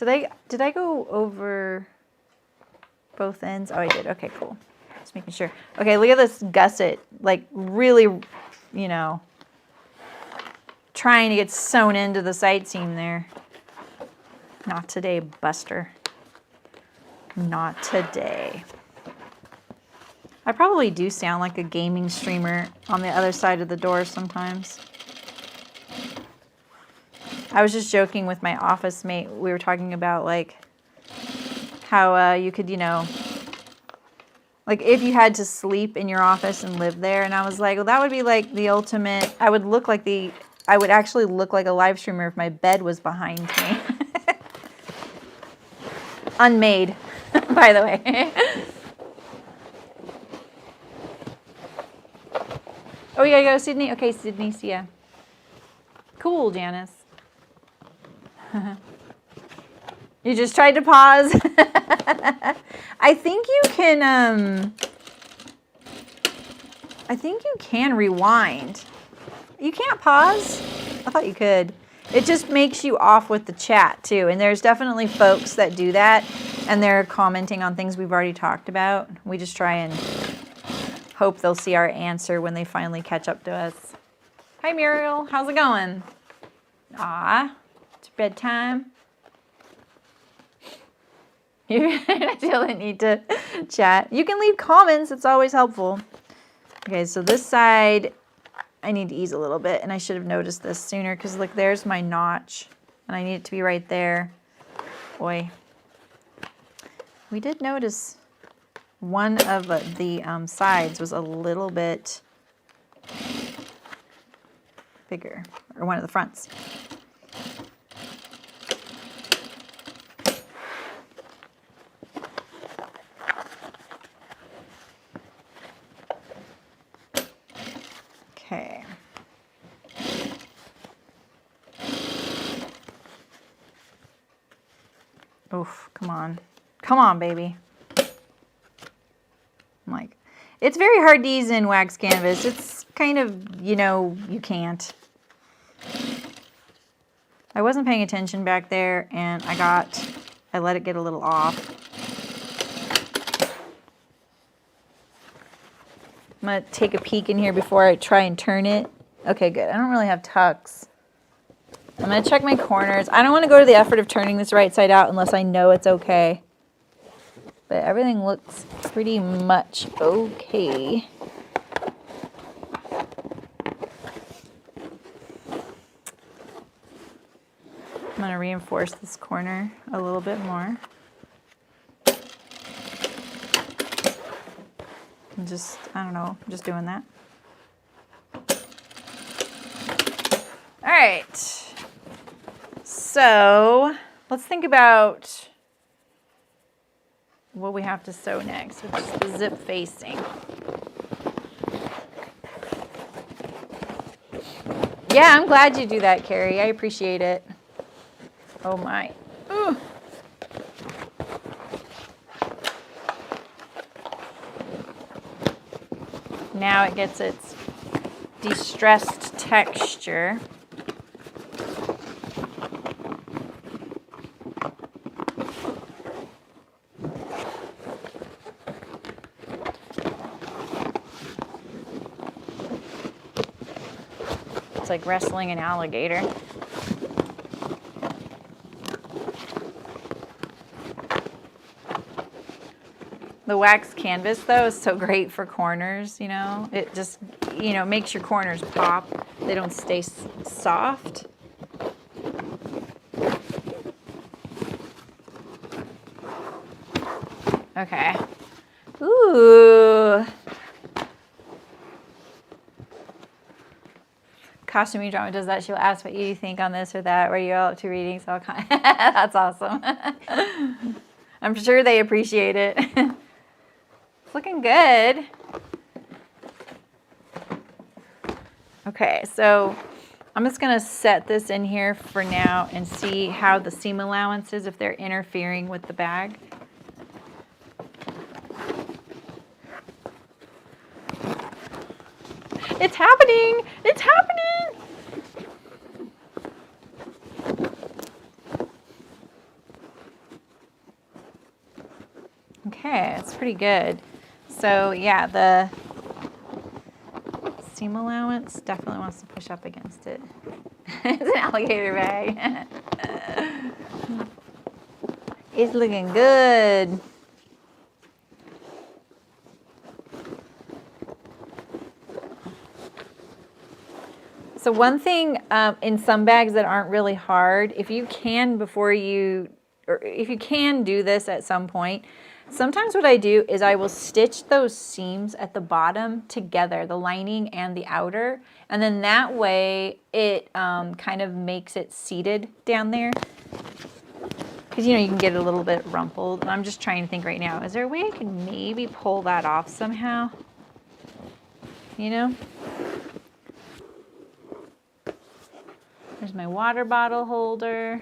Did I go over both ends? Oh, I did. Okay, cool. Just making sure. Okay, look at this gusset. Like really, you know, trying to get sewn into the side seam there. Not today, Buster. Not today. I probably do sound like a gaming streamer on the other side of the door sometimes. I was just joking with my office mate. We were talking about like how you could, you know, like if you had to sleep in your office and live there. And I was like, well, that would be like the ultimate. I would actually look like a live streamer if my bed was behind me. Unmade, by the way. Oh, you gotta go, Sydney? Okay, Sydney, see ya. Cool, Janice. You just tried to pause. I think you can rewind. You can't pause? I thought you could. It just makes you off with the chat too. And there's definitely folks that do that and they're commenting on things we've already talked about. We just try and hope they'll see our answer when they finally catch up to us. Hi Muriel, how's it going? Ah, it's bedtime. You feel the need to chat. You can leave comments, it's always helpful. Okay, so this side, I need to ease a little bit, and I should have noticed this sooner because look, there's my notch, and I need it to be right there. Boy, we did notice one of the sides was a little bit bigger, or one of the fronts. Okay. Oof, come on. Come on, baby. I'm like, it's very hard to ease in wax canvas. It's kind of, you know, you can't. I wasn't paying attention back there and I let it get a little off. I'm going to take a peek in here before I try and turn it. Okay, good. I don't really have tucks. I'm going to check my corners. I don't want to go to the effort of turning this right side out unless I know it's okay. But everything looks pretty much okay. I'm going to reinforce this corner a little bit more. Just, I don't know, I'm just doing that. All right. So let's think about what we have to sew next, which is the zip facing. Yeah, I'm glad you do that, Carrie. I appreciate it. Oh my. Ooh. Now it gets its distressed texture. It's like wrestling an alligator. The wax canvas, though, is so great for corners, you know. It just, you know, makes your corners pop. They don't stay soft. Okay. Ooh. Costuming Drama does that. She'll ask what you think on this or that. Were you all up to reading? So that's awesome. I'm sure they appreciate it. It's looking good. Okay, so I'm just going to set this in here for now and see how the seam allowances, if they're interfering with the bag. It's happening! It's happening! Okay, it's pretty good. So yeah, the seam allowance definitely wants to push up against it. It's an alligator bag. It's looking good. So one thing in some bags that aren't really hard, if you can do this at some point, sometimes what I do is I will stitch those seams at the bottom together, the lining and the outer, and then that way it kind of makes it seated down there. Because, you know, you can get it a little bit rumpled. And I'm just trying to think right now, is there a way I can maybe pull that off somehow? You know? There's my water bottle holder.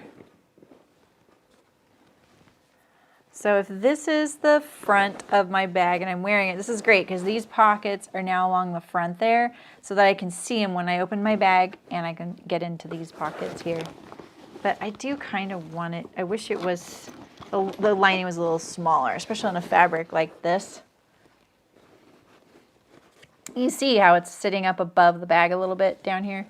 So if this is the front of my bag and I'm wearing it, this is great because these pockets are now along the front there so that I can see them when I open my bag and I can get into these pockets here. But I do kind of want it, I wish it was, the lining was a little smaller, especially on a fabric like this. You see how it's sitting up above the bag a little bit down here?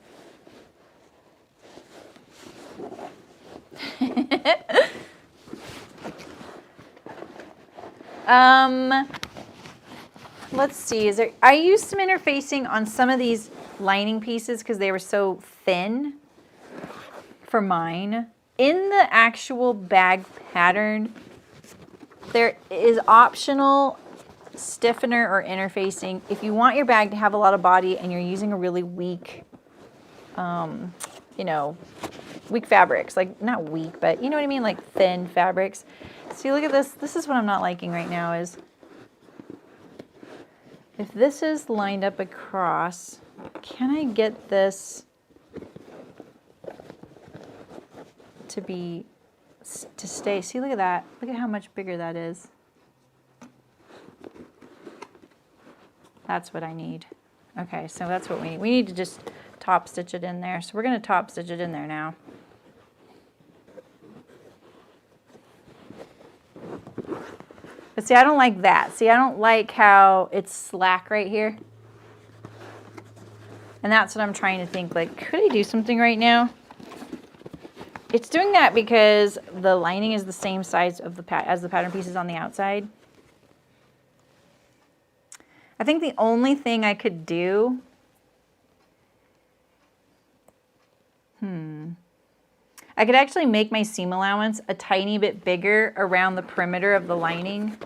Let's see, I used some interfacing on some of these lining pieces because they were so thin for mine. In the actual bag pattern, there is optional stiffener or interfacing if you want your bag to have a lot of body and you're using a really weak, you know, weak fabrics, like not weak, but you know what I mean, like thin fabrics. See, look at this. This is what I'm not liking right now is if this is lined up across, can I get this to stay? See, look at that. Look at how much bigger that is. That's what I need. Okay, so that's what we need. We need to just top stitch it in there. So we're going to top stitch it in there now. But see, I don't like that. See, I don't like how it's slack right here. And that's what I'm trying to think, like, could I do something right now? It's doing that because the lining is the same size of as the pattern pieces on the outside. I think the only thing I could do, I could actually make my seam allowance a tiny bit bigger around the perimeter of the lining.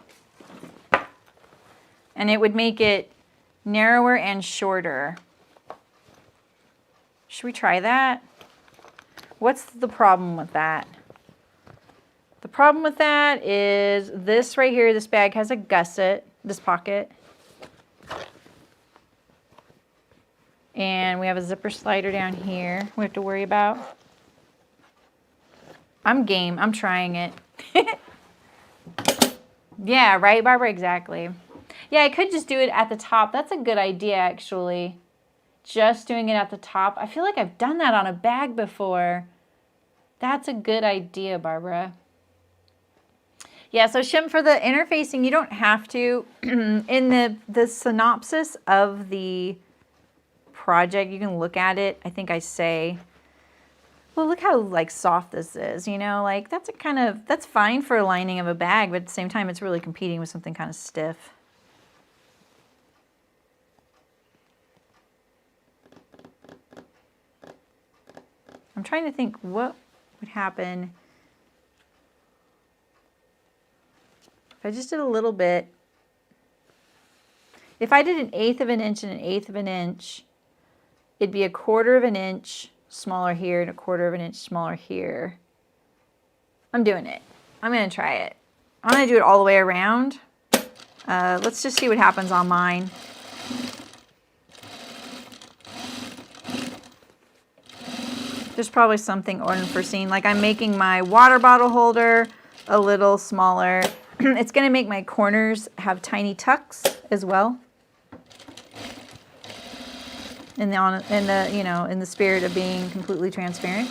And it would make it narrower and shorter. Should we try that? What's the problem with that? The problem with that is this right here, this bag has a gusset, this pocket. And we have a zipper slider down here we have to worry about. I'm game, I'm trying it. Yeah, right, Barbara, exactly. Yeah, I could just do it at the top. That's a good idea, actually. Just doing it at the top. I feel like I've done that on a bag before. That's a good idea, Barbara. Yeah, so Shim, for the interfacing, you don't have to. In the synopsis of the project, you can look at it. I think I say, well, look how like soft this is, you know, like that's that's fine for a lining of a bag, but at the same time, it's really competing with something kind of stiff. I'm trying to think what would happen if I just did a little bit. If I did 1/8 of an inch and 1/8 of an inch, it'd be 1/4 of an inch smaller here and 1/4 of an inch smaller here. I'm doing it. I'm going to try it. I'm going to do it all the way around. Let's just see what happens on mine. There's probably something unforeseen. Like I'm making my water bottle holder a little smaller. It's going to make my corners have tiny tucks as well. In the spirit of being completely transparent.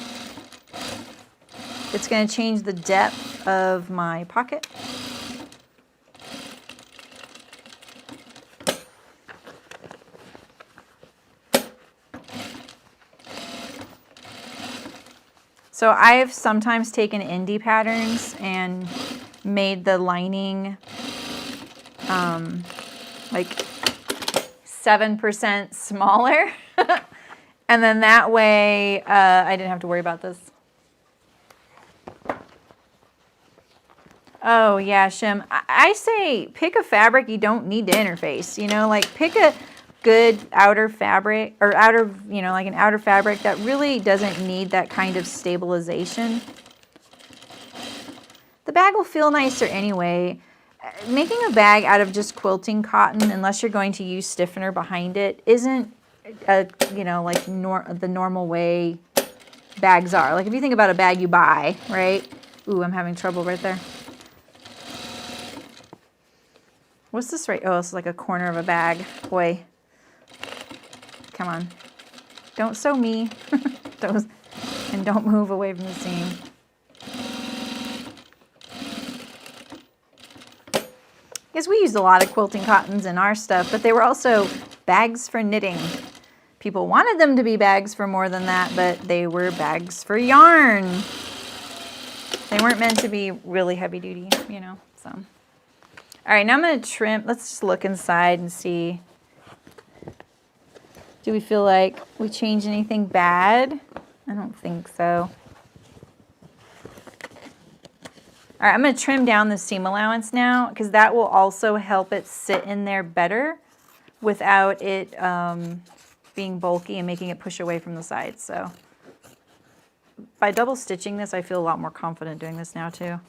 It's going to change the depth of my pocket. So I've sometimes taken indie patterns and made the lining like 7% smaller. And then that way I didn't have to worry about this. Oh yeah, Shim. I say pick a fabric you don't need to interface. You know, like pick a good outer fabric or outer, you know, like an outer fabric that really doesn't need that kind of stabilization. The bag will feel nicer anyway. Making a bag out of just quilting cotton, unless you're going to use stiffener behind it, isn't a, you know, like the normal way bags are. Like if you think about a bag you buy, right? Ooh, I'm having trouble right there. What's this right? Oh, it's like a corner of a bag. Boy. Come on. Don't sew me. And don't move away from the seam. Because we used a lot of quilting cottons in our stuff, but they were also bags for knitting. People wanted them to be bags for more than that, but they were bags for yarn. They weren't meant to be really heavy duty, you know, so. All right, now I'm going to trim. Let's just look inside and see. Do we feel like we changed anything bad? I don't think so. All right, I'm going to trim down the seam allowance now because that will also help it sit in there better without it being bulky and making it push away from the sides. So by double stitching this, I feel a lot more confident doing this now too.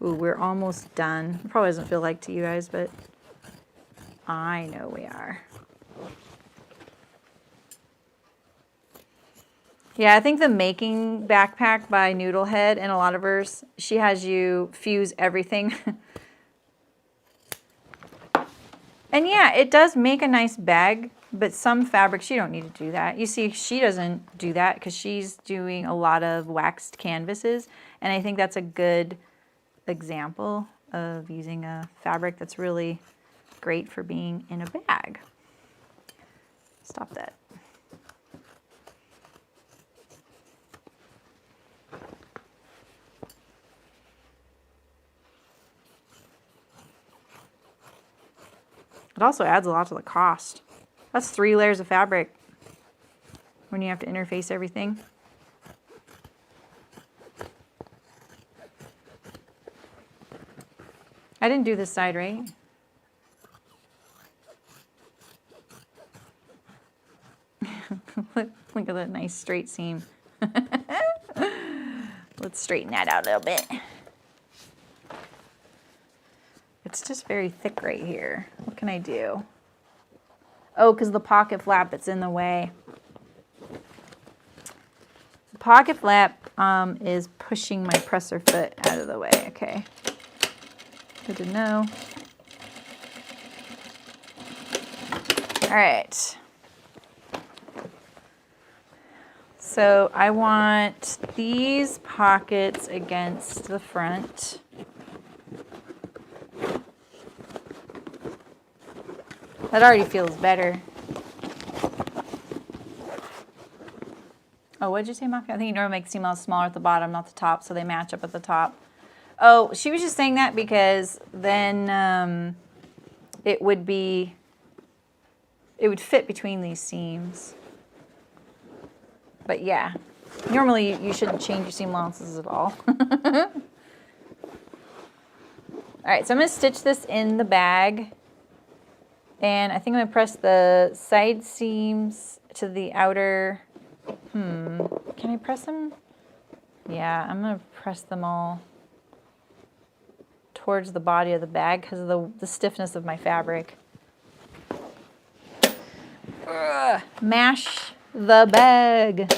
Ooh, we're almost done. It probably doesn't feel like to you guys, but I know we are. Yeah, I think the Making Backpack by Noodlehead and a lot of hers, she has you fuse everything. And yeah, it does make a nice bag, but some fabrics you don't need to do that. You see, she doesn't do that because she's doing a lot of waxed canvases, and I think that's a good example of using a fabric that's really great for being in a bag. Stop that. It also adds a lot to the cost. That's 3 layers of fabric when you have to interface everything. I didn't do this side, right? Look at that nice straight seam. Let's straighten that out a little bit. It's just very thick right here. What can I do? Oh, because the pocket flap, it's in the way. The pocket flap is pushing my presser foot out of the way. Okay. Good to know. All right. So I want these pockets against the front. That already feels better. Oh, what did you say, Maka? I think you normally make seam allowance smaller at the bottom, not the top, so they match up at the top. Oh, she was just saying that because then it would fit between these seams. But yeah, normally you shouldn't change your seam allowances at all. All right, so I'm going to stitch this in the bag. And I think I'm going to press the side seams to the outer. Can I press them? Yeah, I'm going to press them all towards the body of the bag because of the stiffness of my fabric. Mash the bag.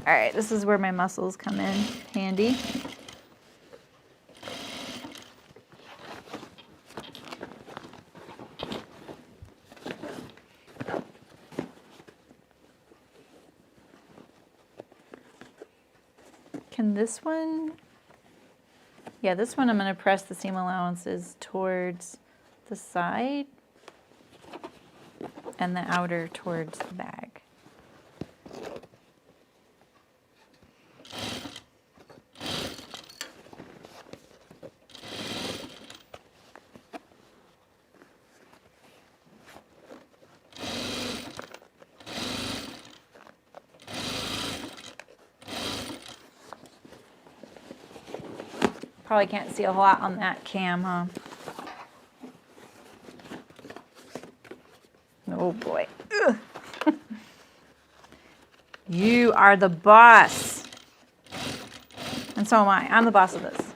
All right, this is where my muscles come in handy. Can this one? Yeah, this one I'm going to press the seam allowances towards the side. bend the outer towards the bag. Probably can't see a whole lot on that cam, huh? Oh boy. You are the boss. And so am I. I'm the boss of this.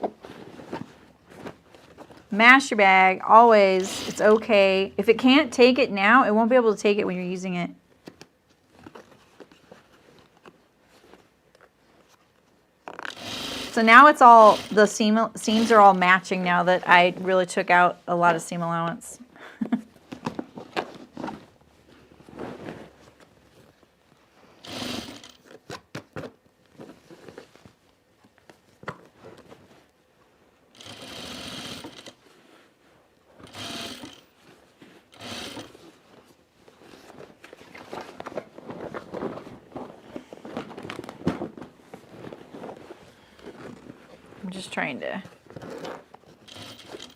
Mash your bag, always. It's okay. If it can't take it now, it won't be able to take it when you're using it. So now it's all, the seams are all matching now that I really took out a lot of seam allowance. I'm just trying to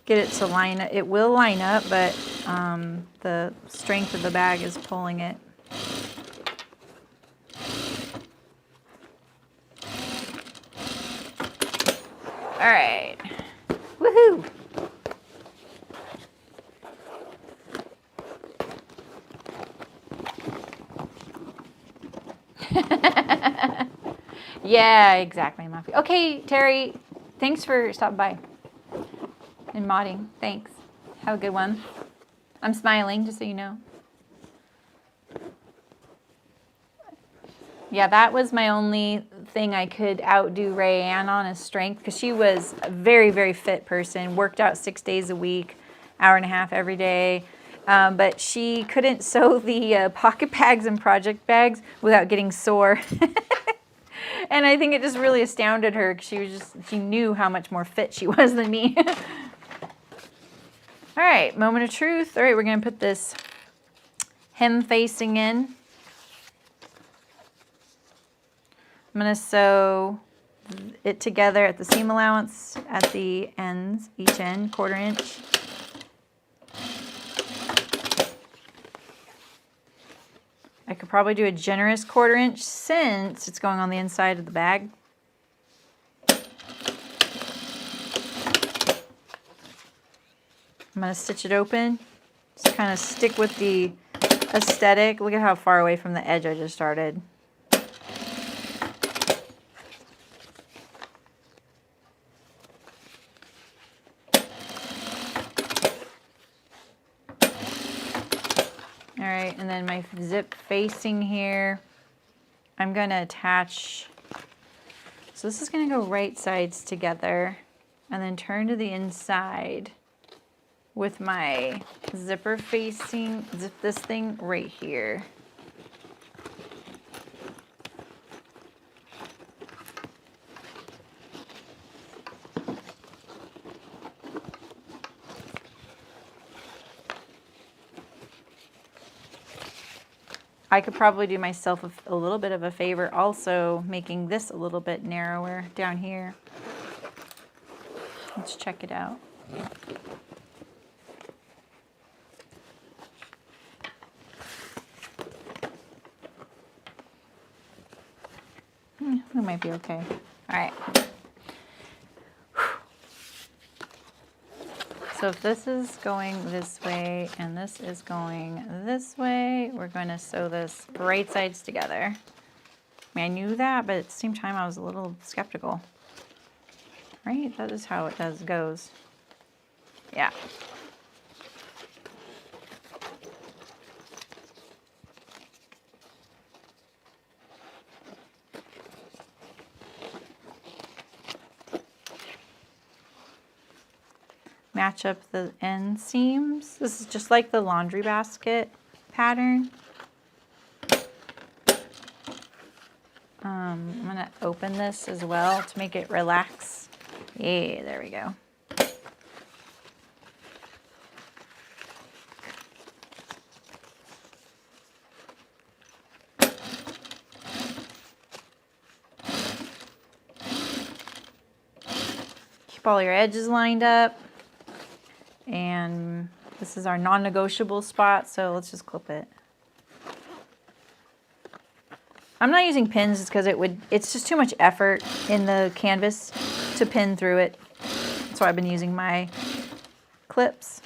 get it to line up. It will line up, but the strength of the bag is pulling it. All right. Woohoo! Yeah, exactly, Muffy. Okay, Terry, thanks for stopping by and modding. Thanks. Have a good one. I'm smiling, just so you know. Yeah, that was my only thing I could outdo Rayanne on is strength, because she was a very, very fit person, worked out 6 days a week, hour and a half every day. But she couldn't sew the pocket bags and project bags without getting sore. And I think it just really astounded her, because she knew how much more fit she was than me. All right, moment of truth. All right, we're going to put this hem facing in. I'm going to sew it together at the seam allowance at the ends, each end, 1/4 inch. I could probably do a generous 1/4 inch since it's going on the inside of the bag. I'm going to stitch it open. Just kind of stick with the aesthetic. Look at how far away from the edge I just started. All right, and then my zip facing here, I'm going to attach, so this is going to go right sides together and then turn to the inside with my zipper facing, zip this thing right here. I could probably do myself a little bit of a favor also making this a little bit narrower down here. Let's check it out. That might be okay. All right. So if this is going this way and this is going this way, we're going to sew this right sides together. I mean, I knew that, but at the same time, I was a little skeptical. Right? That is how it goes. Yeah. Match up the end seams. This is just like the laundry basket pattern. I'm going to open this as well to make it relax. Yeah, there we go. Keep all your edges lined up. And this is our non-negotiable spot, so let's just clip it. I'm not using pins just because it's just too much effort in the canvas to pin through it. So I've been using my clips.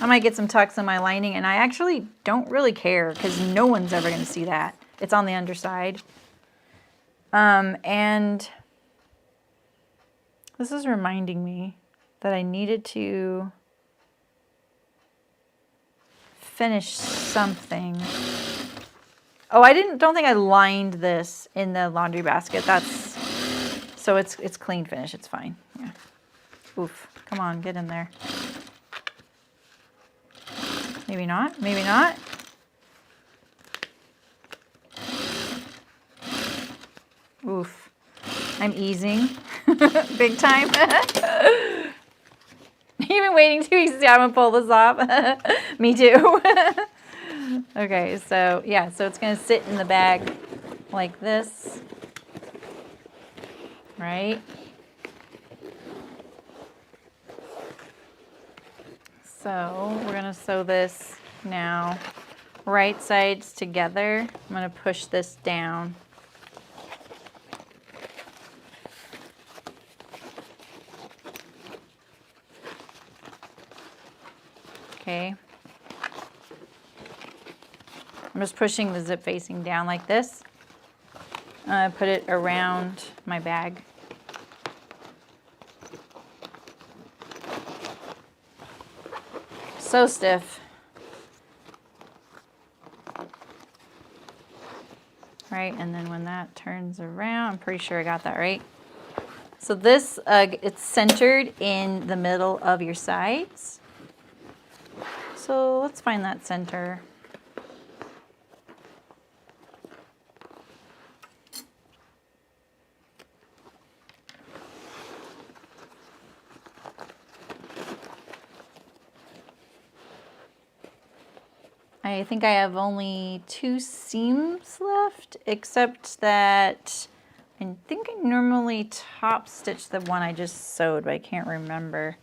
I might get some tucks in my lining, and I actually don't really care because no one's ever going to see that. It's on the underside. And this is reminding me that I needed to finish something. Oh, don't think I lined this in the laundry basket. So it's clean finish. It's fine. Yeah. Oof. Come on, get in there. Maybe not. Maybe not. Oof. I'm easing. Big time. You've been waiting 2 weeks to see how I'm going to pull this off. Me too. Okay, so yeah, so it's going to sit in the bag like this. Right? So we're going to sew this now right sides together. I'm going to push this down. Okay. I'm just pushing the zip facing down like this. Put it around my bag. So stiff. Right, and then when that turns around, I'm pretty sure I got that right. So this, it's centered in the middle of your sides. So let's find that center. I think I have only 2 seams left, except that I think I normally top stitch the one I just sewed, but I can't remember.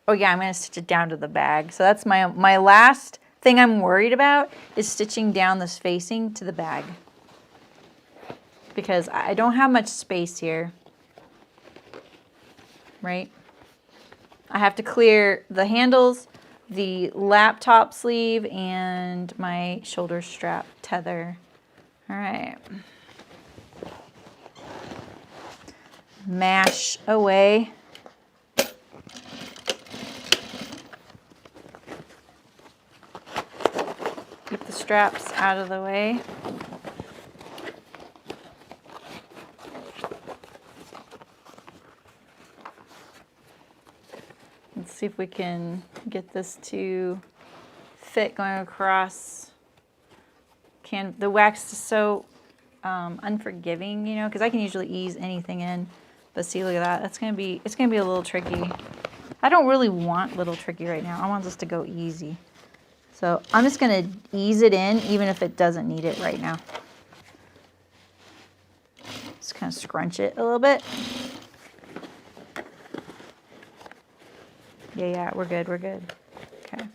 Oh yeah, I'm gonna stitch it down to the bag. So that's my last thing I'm worried about is stitching down this facing to the bag. Because I don't have much space here, right? I have to clear the handles, the laptop sleeve, and my shoulder strap tether. All right. Mash away. Keep the straps out of the way. Let's see if we can get this to fit going across. The wax is so unforgiving, you know, because I can usually ease anything in. But see, look at that. It's gonna be a little tricky. I don't really want little tricky right now. I want this to go easy. So I'm just gonna ease it in, even if it doesn't need it right now. Just kind of scrunch it a little bit. Yeah, we're good, we're good. Okay.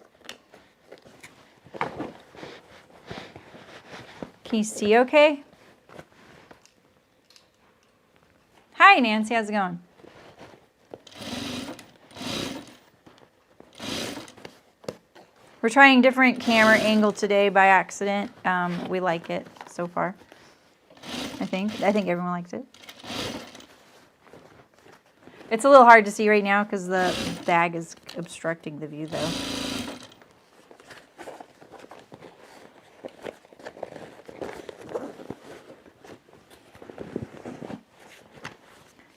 Can you see okay? Hi, Nancy, how's it going? We're trying different camera angle today by accident. We like it so far. I think everyone likes it. It's a little hard to see right now because the bag is obstructing the view though.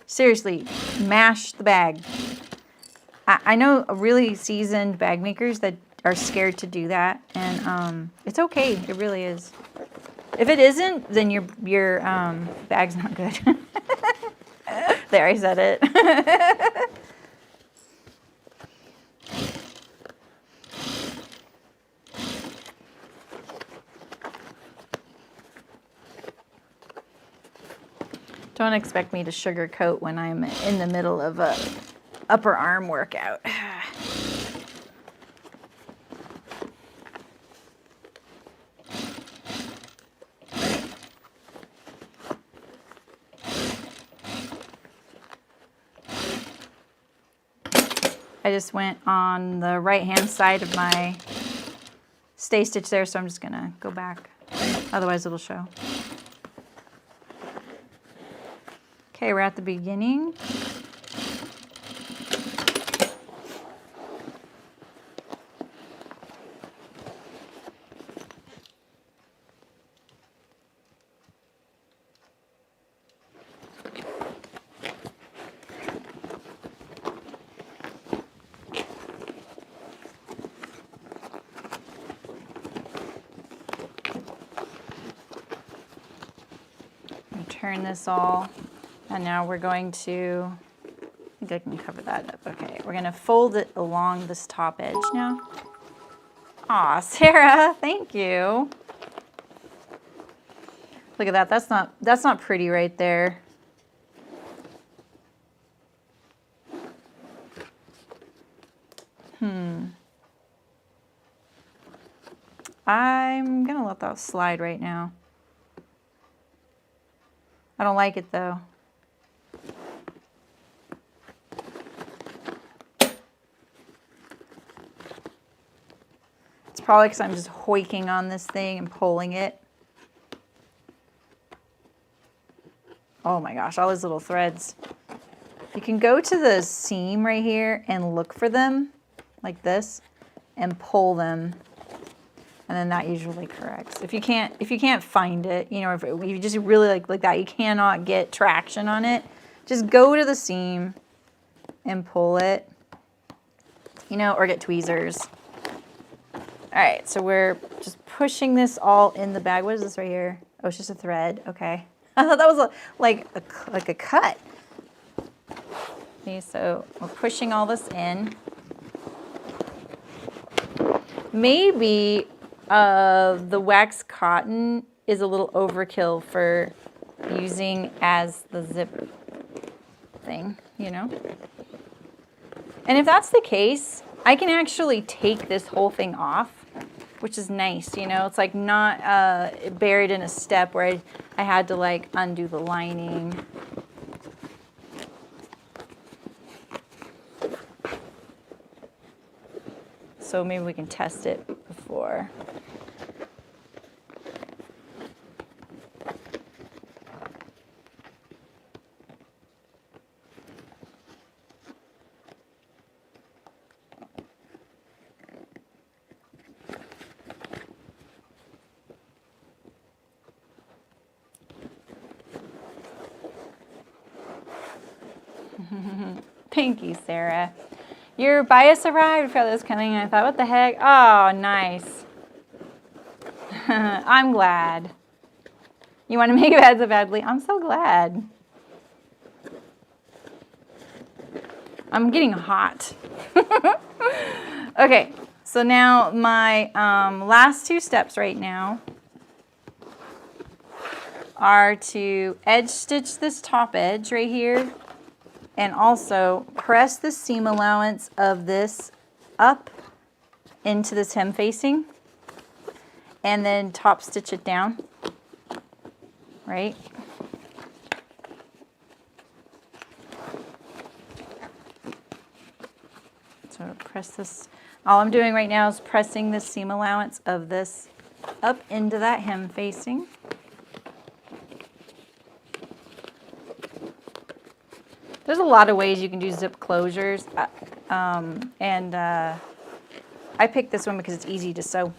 Seriously, mash the bag. I know really seasoned bag makers that are scared to do that, and it's okay. It really is. If it isn't, then your bag's not good. There, I said it. Don't expect me to sugarcoat when I'm in the middle of a upper arm workout. I just went on the right-hand side of my stay stitch there, so I'm just gonna go back. Otherwise it'll show. Okay, we're at the beginning. Turn this all, and now we're going to, I think I can cover that up. Okay, we're gonna fold it along this top edge now. Aw, Sarah, thank you. Look at that, that's not pretty right there. I'm gonna let that slide right now. I don't like it though. It's probably because I'm just hoiking on this thing and pulling it. Oh my gosh, all those little threads. You can go to the seam right here and look for them like this and pull them. And then that usually corrects. If you can't find it, you know, if you just really like that, you cannot get traction on it, just go to the seam and pull it, you know, or get tweezers. All right, so we're just pushing this all in the bag. What is this right here? Oh, it's just a thread. Okay. I thought that was like a cut. Okay, so we're pushing all this in. Maybe the wax cotton is a little overkill for using as the zip thing, you know? And if that's the case, I can actually take this whole thing off, which is nice, you know? It's like not buried in a step where I had to like undo the lining. So maybe we can test it before. Thank you, Sarah. Your bias arrived for this coming. I thought, what the heck? Oh, nice. I'm glad. You want to make beds so badly? I'm so glad. I'm getting hot. Okay, so now my last two steps right now are to edge stitch this top edge right here and also press the seam allowance of this up into this hem facing and then top stitch it down, right? So press this, all I'm doing right now is pressing the seam allowance of this up into that hem facing. There's a lot of ways you can do zip closures, I picked this one because it's easy to sew,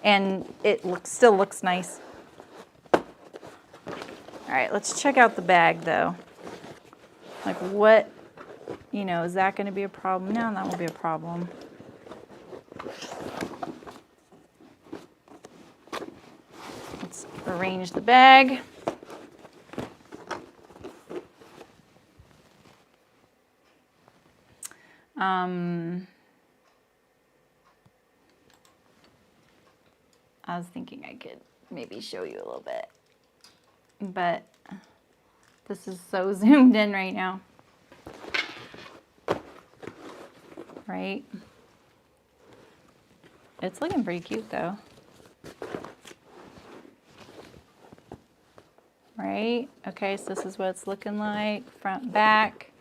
and it still looks nice. All right, let's check out the bag though. Like what, you know, is that going to be a problem? No, that won't be a problem. Let's arrange the bag. I was thinking I could maybe show you a little bit, but This is so zoomed in right now. Right? It's looking pretty cute though. Right? Okay, so this is what it's looking like. Front, back,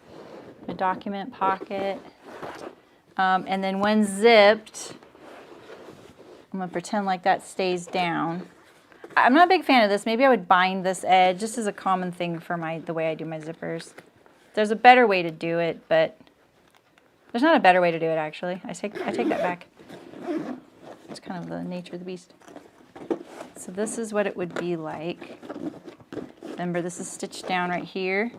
a document pocket. And then when zipped, I'm gonna pretend like that stays down. I'm not a big fan of this. Maybe I would bind this edge. This is a common thing for the way I do my zippers. There's a better way to do it, but there's not a better way to do it actually. I take that back. It's kind of the nature of the beast. So this is what it would be like. Remember, this is stitched down right here.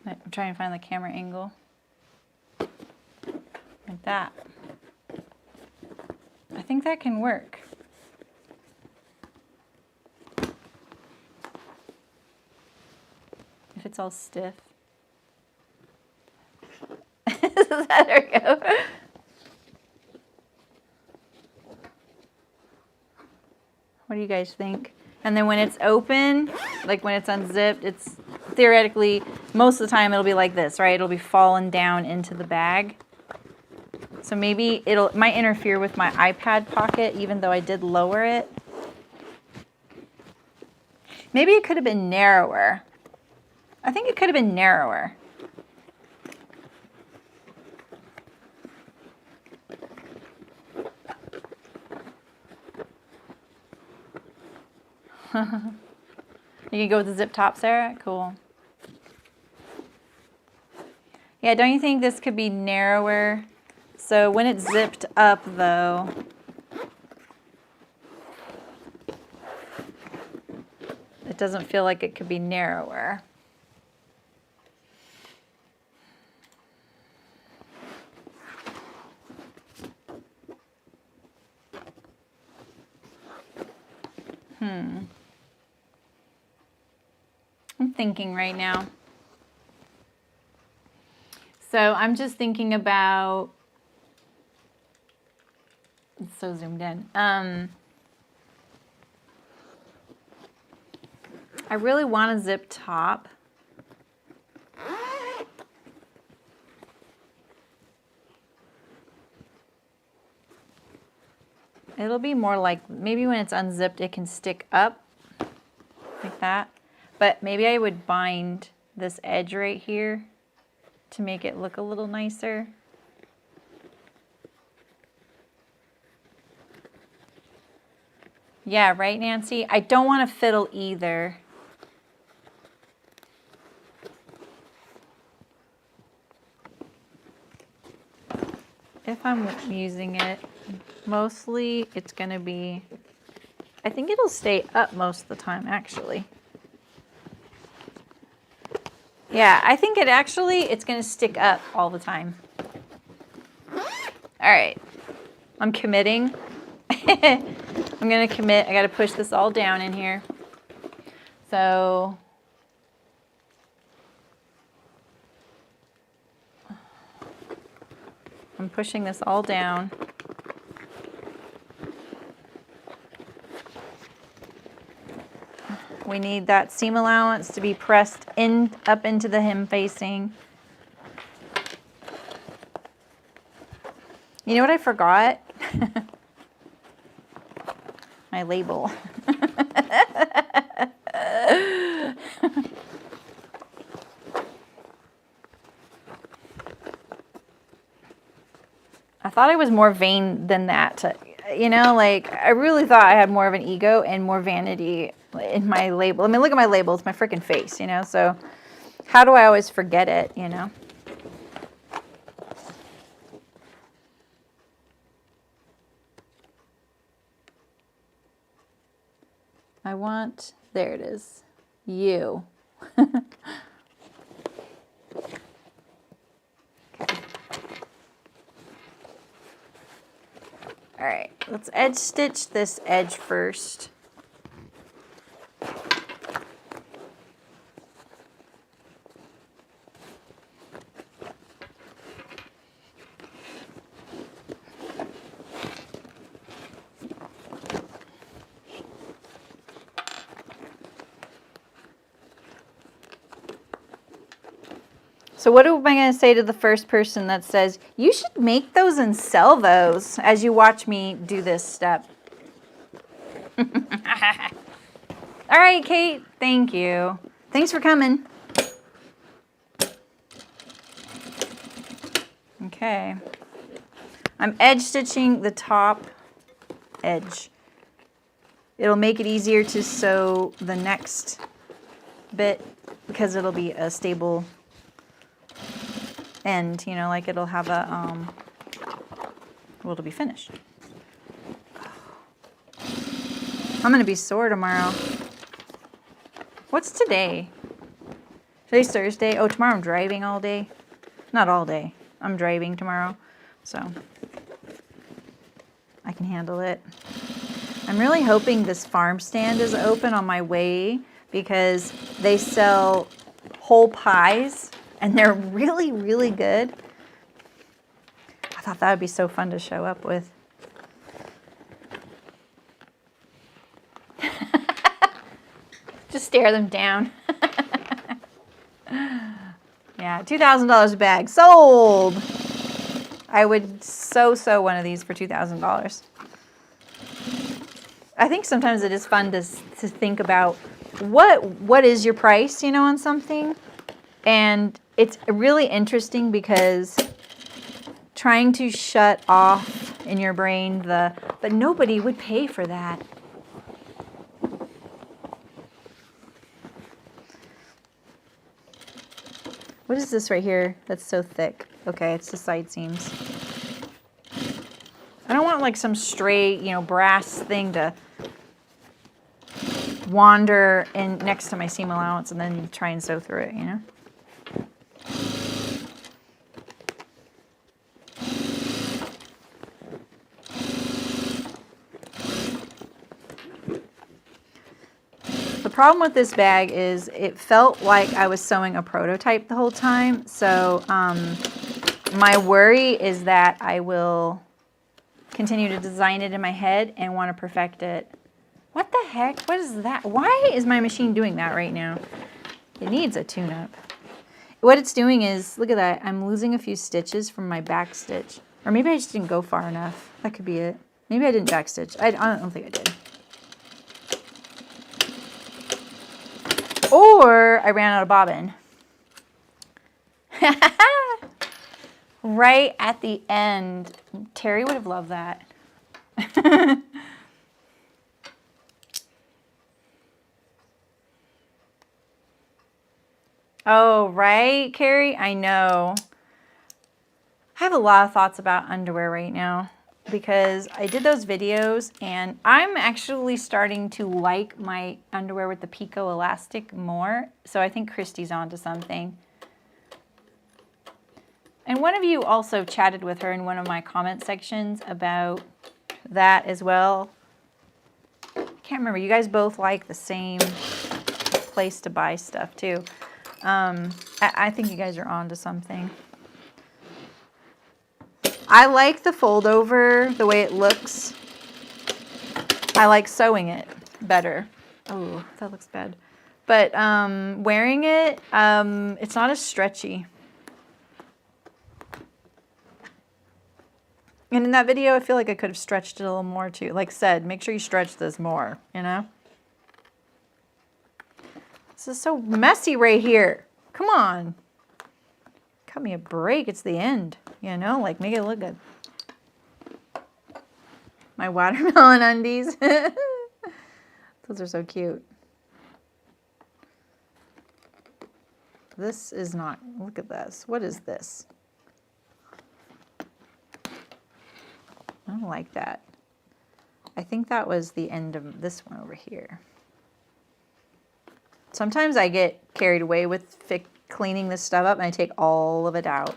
I'm trying to find the camera angle. Like that. I think that can work. If it's all stiff. There we go. What do you guys think? And then when it's open, like when it's unzipped, it's theoretically, most of the time it'll be like this, right? It'll be falling down into the bag. So maybe it might interfere with my iPad pocket, even though I did lower it. Maybe it could have been narrower. I think it could have been narrower. You can go with the zip top, Sarah? Cool. Yeah, don't you think this could be narrower? So when it's zipped up though, it doesn't feel like it could be narrower. I'm thinking right now. So I'm just thinking about, it's so zoomed in. I really want a zip top. It'll be more like, maybe when it's unzipped it can stick up like that. But maybe I would bind this edge right here to make it look a little nicer. Yeah, right, Nancy? I don't want to fiddle either. If I'm using it, mostly it's going to be, I think it'll stay up most of the time, actually. Yeah, I think it's going to stick up all the time. All right, I'm committing. I'm going to commit. I got to push this all down in here. So I'm pushing this all down. We need that seam allowance to be pressed in up into the hem facing. You know what I forgot? My label. I thought I was more vain than that. You know, like, I really thought I had more of an ego and more vanity in my label. I mean, look at my label. It's my freaking face, you know? So how do I always forget it, you know? I want, there it is, you. Okay. All right, let's edge stitch this edge first. So what am I going to say to the first person that says, you should make those and sell those as you watch me do this step? All right, Kate. Thank you. Thanks for coming. Okay. I'm edge stitching the top edge. It'll make it easier to sew the next bit because it'll be a stable end, you know, like it'll have a, well, it'll be finished. I'm going to be sore tomorrow. What's today? Today's Thursday. Oh, tomorrow I'm driving all day. Not all day. I'm driving tomorrow, so I can handle it. I'm really hoping this farm stand is open on my way because they sell whole pies and they're really, really good. I thought that would be so fun to show up with. Just stare them down. Yeah, $2,000 a bag. Sold! I would sew one of these for $2,000. I think sometimes it is fun to think about what is your price, you know, on something. And it's really interesting because trying to shut off in your brain but nobody would pay for that. What is this right here that's so thick? Okay, it's the side seams. I don't want like some straight, you know, brass thing to wander in next to my seam allowance and then try and sew through it, you know? The problem with this bag is it felt like I was sewing a prototype the whole time. So my worry is that I will continue to design it in my head and want to perfect it. What the heck? What is that? Why is my machine doing that right now? It needs a tune-up. What it's doing is, look at that. I'm losing a few stitches from my back stitch. Or maybe I just didn't go far enough. That could be it. Maybe I didn't back stitch. I don't think I did. Or I ran out of bobbin. Right at the end. Terry would have loved that. Oh, right, Carrie? I know. I have a lot of thoughts about underwear right now because I did those videos and I'm actually starting to like my underwear with the Pico elastic more. So I think Christy's onto something. And one of you also chatted with her in one of my comment sections about that as well. I can't remember. You guys both like the same place to buy stuff too. I think you guys are onto something. I like the fold over, the way it looks. I like sewing it better. Oh, that looks bad. But wearing it, it's not as stretchy. And in that video, I feel like I could have stretched it a little more too. Like I said, make sure you stretch this more, you know? This is so messy right here. Come on. Cut me a break. It's the end, you know? Like, make it look good. My watermelon undies. Those are so cute. This is not, look at this. What is this? I don't like that. I think that was the end of this one over here. Sometimes I get carried away with cleaning this stuff up and I take all of it out.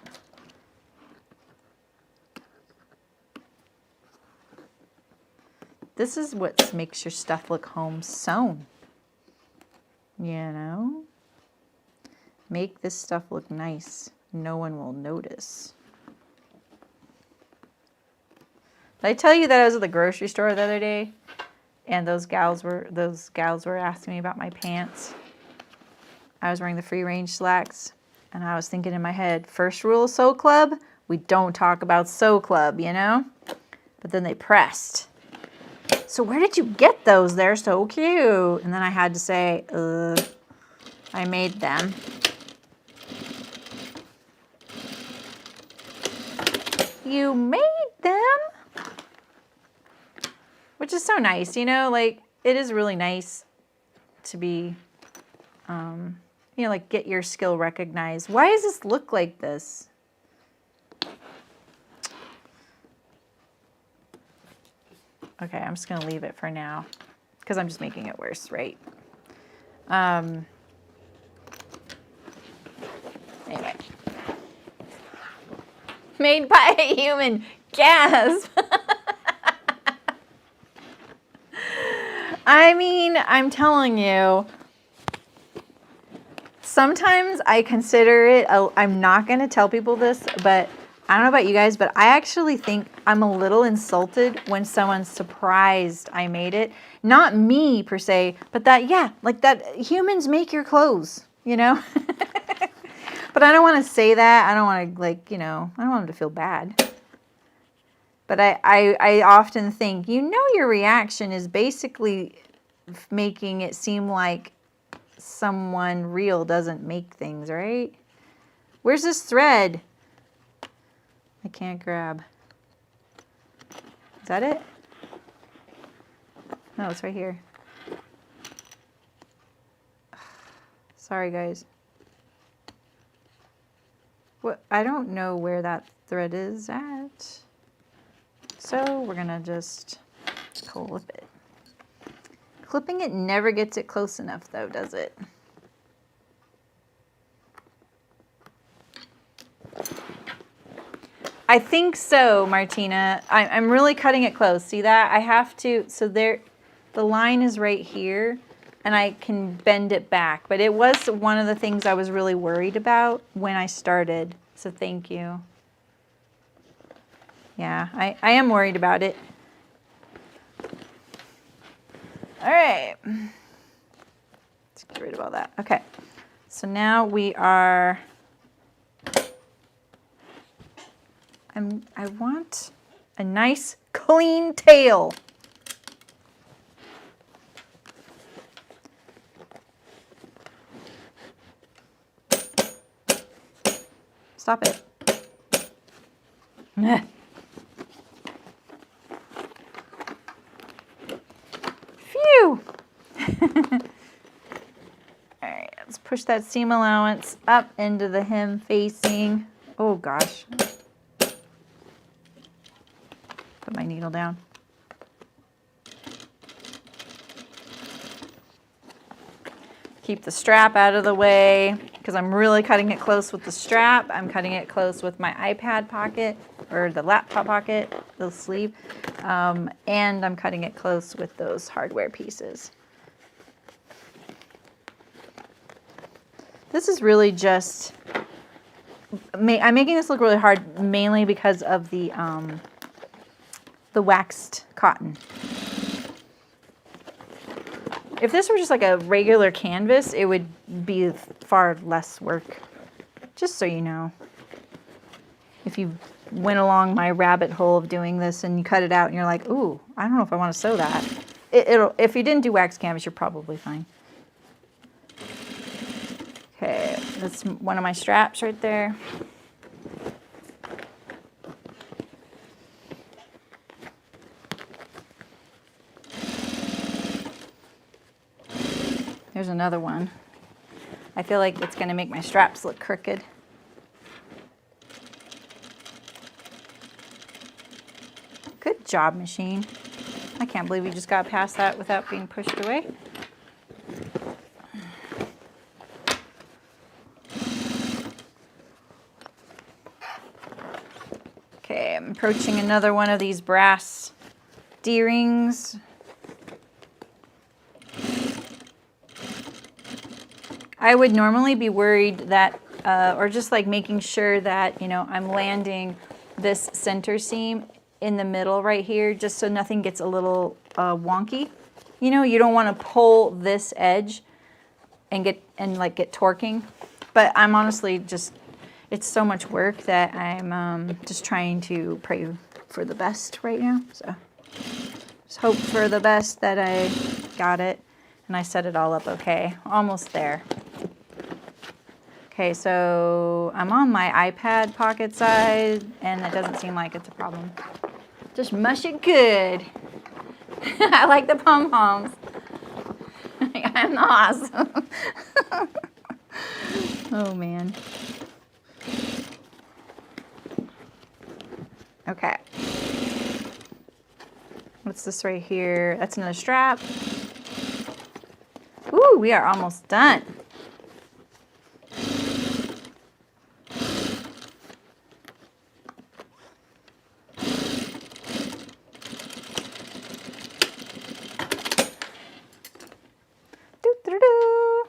This is what makes your stuff look home sewn. You know? Make this stuff look nice. No one will notice. Did I tell you that I was at the grocery store the other day and those gals were asking me about my pants? I was wearing the free range slacks And I was thinking in my head, first rule of Sew Club, we don't talk about Sew Club, you know? But then they pressed. So where did you get those? They're so cute. And then I had to say, I made them. You made them? Which is so nice, you know, like it is really nice to be, you know, like get your skill recognized. Why does this look like this? Okay, I'm just gonna leave it for now because I'm just making it worse, right? Anyway. Made by a human. Gasp. I mean, I'm telling you, sometimes I consider it, I'm not going to tell people this, but I don't know about you guys, but I actually think I'm a little insulted when someone's surprised I made it. Not me per se, but that, yeah, like that humans make your clothes, you know? But I don't want to say that. I don't want to, like, you know, I don't want them to feel bad. But I often think, you know, your reaction is basically making it seem like someone real doesn't make things, right? Where's this thread? I can't grab. Is that it? No, it's right here. Sorry, guys. What? I don't know where that thread is at. So we're gonna just clip it. Clipping it never gets it close enough though, does it? I think so, Martina. I'm really cutting it close. See that? I have to, so there, the line is right here and I can bend it back. But it was one of the things I was really worried about when I started. So thank you. Yeah, I am worried about it. All right. Let's get rid of all that. Okay. So now we are, I want a nice clean tail. Stop it. Phew. All right, let's push that seam allowance up into the hem facing. Oh gosh. Put my needle down. Keep the strap out of the way because I'm really cutting it close with the strap. I'm cutting it close with my iPad pocket or the laptop pocket, the sleeve, and I'm cutting it close with those hardware pieces. This is really just, I'm making this look really hard mainly because of the waxed cotton. If this were just like a regular canvas, it would be far less work, just so you know. If you went along my rabbit hole of doing this and you cut it out and you're like, ooh, I don't know if I want to sew that. If you didn't do wax canvas, you're probably fine. Okay, that's one of my straps right there. There's another one. I feel like it's going to make my straps look crooked. Good job, machine. I can't believe we just got past that without being pushed away. Okay, I'm approaching another one of these brass D-rings. I would normally be worried that, or just like making sure that, you know, I'm landing this center seam in the middle right here, just so nothing gets a little wonky. You know, you don't want to pull this edge and get torquing. But I'm honestly just, it's so much work that I'm just trying to pray for the best right now. So just hope for the best that I got it and I set it all up okay. Almost there. Okay, so I'm on my iPad pocket size and it doesn't seem like it's a problem. Just mush it good. I like the pom-poms. I'm awesome. Oh man. Okay. What's this right here? That's another strap. Ooh, we are almost done. Doo-doo-doo.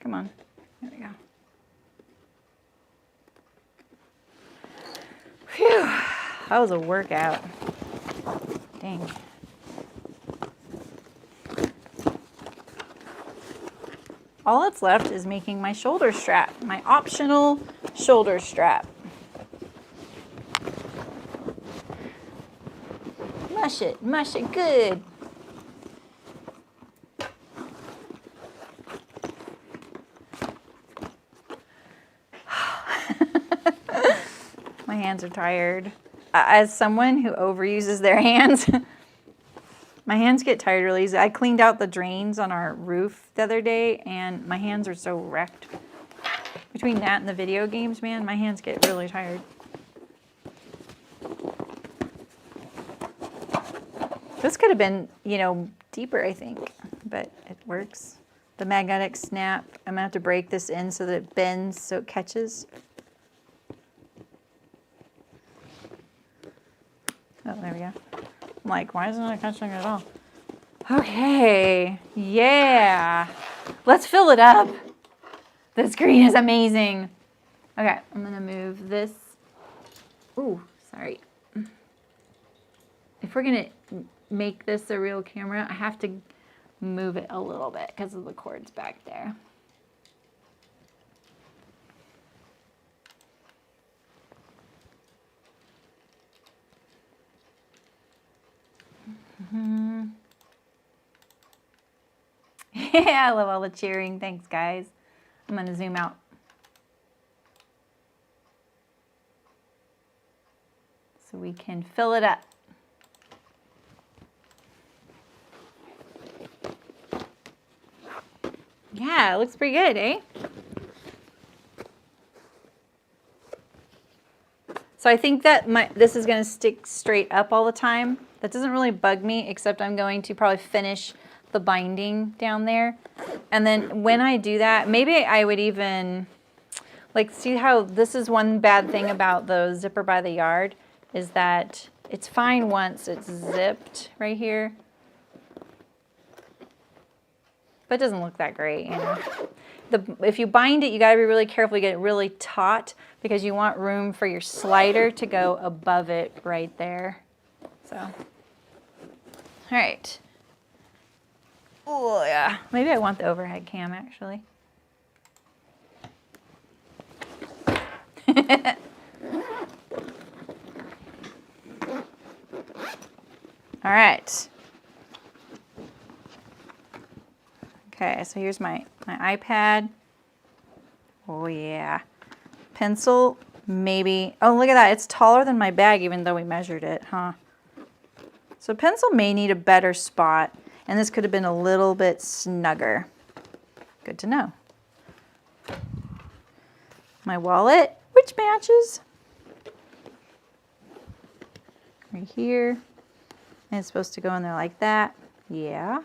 Come on. There we go. Phew. That was a workout. Dang. All that's left is making my shoulder strap, my optional shoulder strap. Mush it good. My hands are tired. As someone who overuses their hands, my hands get tired really easy. I cleaned out the drains on our roof the other day and my hands are so wrecked. Between that and the video games, man, my hands get really tired. This could have been, you know, deeper, I think, but it works. The magnetic snap, I'm gonna have to break this in so that it bends so it catches. Oh, there we go. I'm like, why isn't it catching at all? Okay, yeah. Let's fill it up. This green is amazing. Okay, I'm gonna move this. Ooh, sorry. If we're gonna make this a real camera, I have to move it a little bit because of the cords back there. Mm-hmm. Yeah, I love all the cheering. Thanks, guys. I'm going to zoom out. So we can fill it up. Yeah, it looks pretty good, eh? So I think that this is going to stick straight up all the time. That doesn't really bug me, except I'm going to probably finish the binding down there. And then when I do that, maybe I would even, like, see how this is one bad thing about the zipper by the yard is that it's fine once it's zipped right here. But it doesn't look that great, you know. If you bind it, you gotta be really careful. You get it really taut because you want room for your slider to go above it right there. So, all right. Oh yeah, maybe I want the overhead cam actually. All right. Okay, so here's my iPad. Oh yeah. Pencil, maybe. Oh, look at that. It's taller than my bag even though we measured it, huh? So pencil may need a better spot, and this could have been a little bit snugger. Good to know. My wallet, which matches. Right here. And it's supposed to go in there like that. Yeah.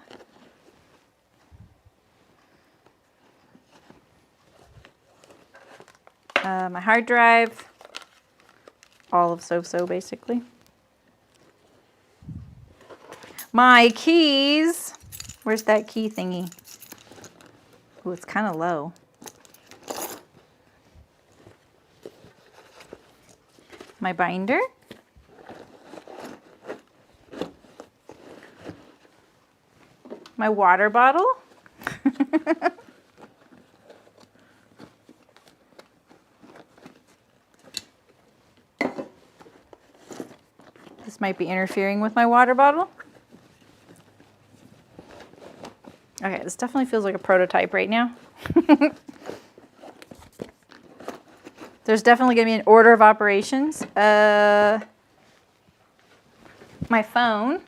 My hard drive, all of so basically. My keys, where's that key thingy? Oh, it's kind of low. My binder. my water bottle. This might be interfering with my water bottle. Okay, this definitely feels like a prototype right now. There's definitely going to be an order of operations. My phone.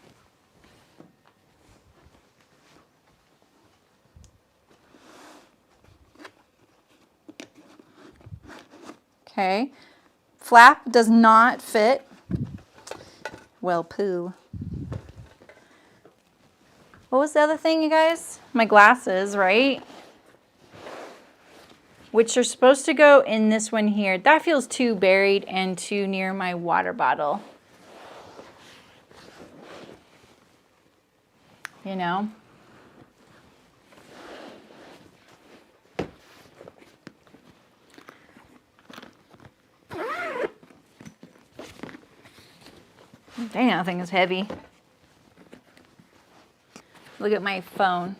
Okay. Flap does not fit. Well, poo. What was the other thing, you guys? My glasses, right? Which are supposed to go in this one here. That feels too buried and too near my water bottle. You know? Dang, that thing is heavy. Look at my phone.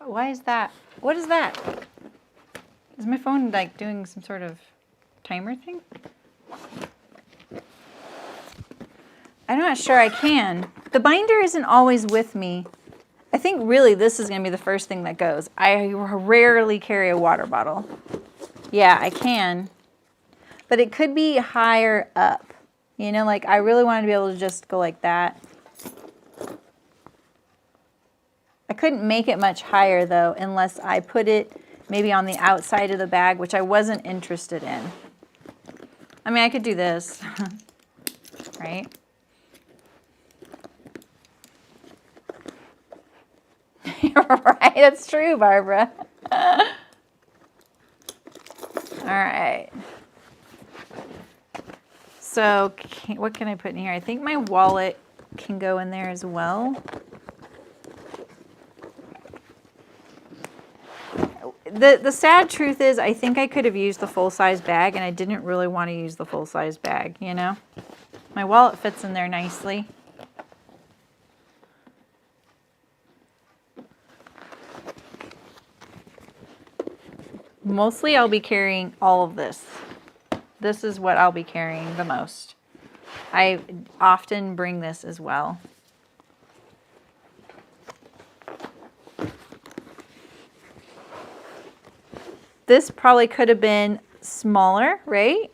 Why is that? What is that? Is my phone like doing some sort of timer thing? I'm not sure I can. The binder isn't always with me. I think really this is going to be the first thing that goes. I rarely carry a water bottle. Yeah, I can. But it could be higher up. You know, like I really wanted to be able to just go like that. I couldn't make it much higher though unless I put it maybe on the outside of the bag, which I wasn't interested in. I mean, I could do this, right? Right, that's true, Barbara. All right. So what can I put in here? I think my wallet can go in there as well. The sad truth is I think I could have used the full-size bag and I didn't really want to use the full-size bag, you know? My wallet fits in there nicely. Mostly I'll be carrying all of this. This is what I'll be carrying the most. I often bring this as well. This probably could have been smaller, right?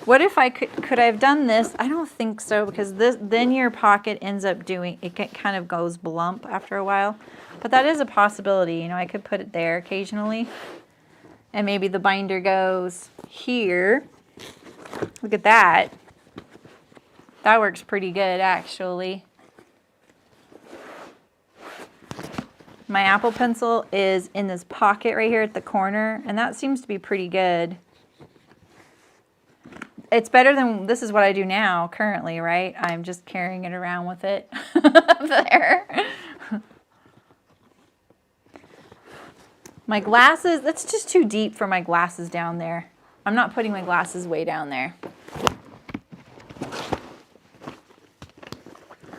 What if I could I have done this? I don't think so, because this then your pocket ends up doing, it kind of goes blump after a while. But that is a possibility, you know, I could put it there occasionally. And maybe the binder goes here. Look at that. That works pretty good, actually. My Apple Pencil is in this pocket right here at the corner, and that seems to be pretty good. It's better than, this is what I do now, currently, right? I'm just carrying it around with it there. My glasses, that's just too deep for my glasses down there. I'm not putting my glasses way down there.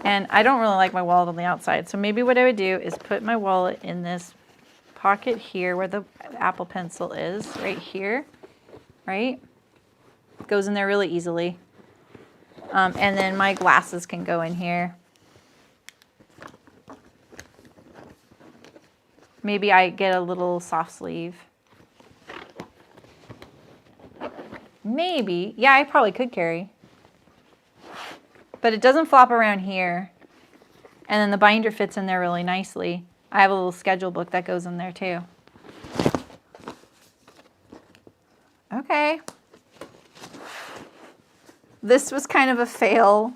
And I don't really like my wallet on the outside, so maybe what I would do is put my wallet in this pocket here where the Apple Pencil is, right here, right? Goes in there really easily. And then my glasses can go in here. Maybe I get a little soft sleeve. Maybe. Yeah, I probably could carry. But it doesn't flop around here. And then the binder fits in there really nicely. I have a little schedule book that goes in there too. Okay. This was kind of a fail.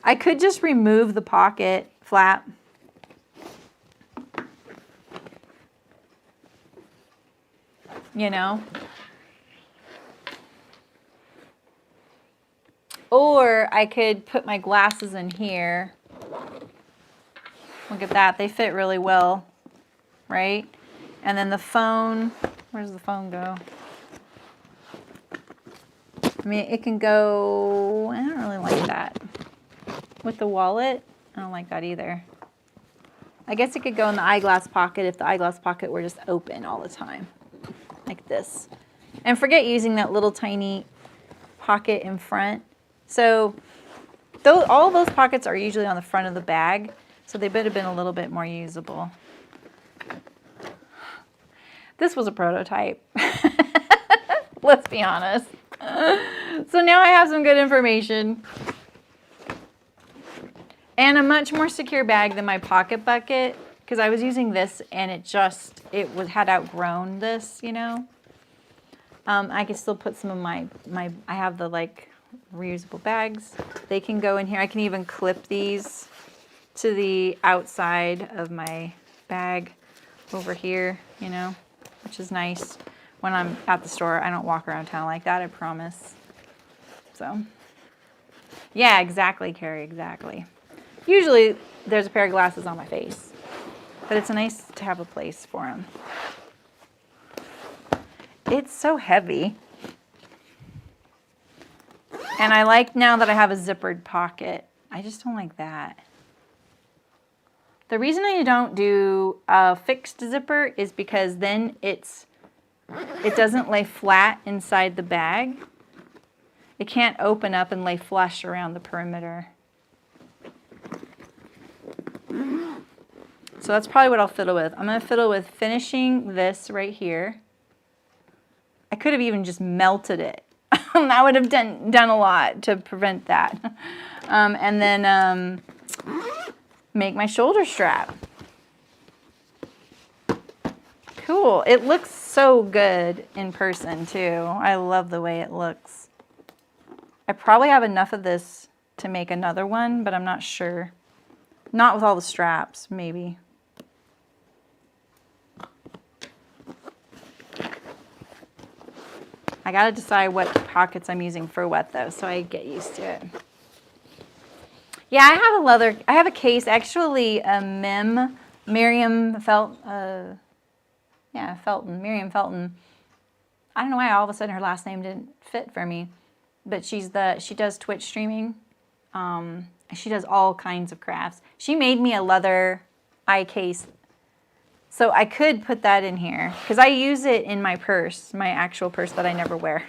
I could just remove the pocket flap. You know? Or I could put my glasses in here. Look at that, they fit really well, right? And then the phone, where does the phone go? I mean, it can go, I don't really like that. with the wallet. I don't like that either. I guess it could go in the eyeglass pocket if the eyeglass pocket were just open all the time, like this. And forget using that little tiny pocket in front. So all those pockets are usually on the front of the bag, so they would have been a little bit more usable. This was a prototype. Let's be honest. So now I have some good information. And a much more secure bag than my pocket bucket, because I was using this and it had outgrown this, you know. I can still put some of I have the like reusable bags. They can go in here. I can even clip these to the outside of my bag over here, you know, which is nice. When I'm at the store, I don't walk around town like that, I promise. So, yeah, exactly, Carrie, exactly. Usually there's a pair of glasses on my face, but it's nice to have a place for them. It's so heavy. And I like now that I have a zippered pocket. I just don't like that. The reason I don't do a fixed zipper is because then it doesn't lay flat inside the bag. It can't open up and lay flush around the perimeter. So that's probably what I'll fiddle with. I'm going to fiddle with finishing this right here. I could have even just melted it. That would have done a lot to prevent that. And then make my shoulder strap. Cool. It looks so good in person too. I love the way it looks. I probably have enough of this to make another one, but I'm not sure. Not with all the straps, maybe. I gotta decide what pockets I'm using for what though, so I get used to it. Yeah, I have a case, actually a Miriam Felton. I don't know why all of a sudden her last name didn't fit for me, but she does Twitch streaming. She does all kinds of crafts. She made me a leather eye case, so I could put that in here because I use it in my purse, my actual purse that I never wear.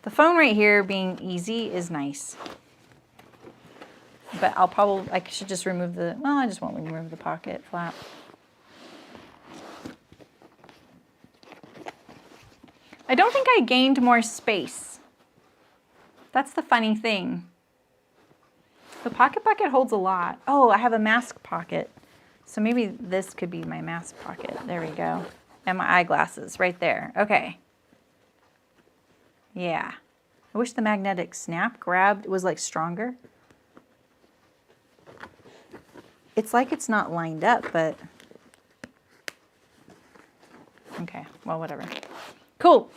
The phone right here being easy is nice, but I should just remove I just won't remove the pocket flap. I don't think I gained more space. That's the funny thing. The pocket bucket holds a lot. Oh, I have a mask pocket. So maybe this could be my mask pocket. There we go. And my eyeglasses right there. Okay. Yeah. I wish the magnetic snap grab was like stronger. It's like it's not lined up, but okay, well, whatever. Cool.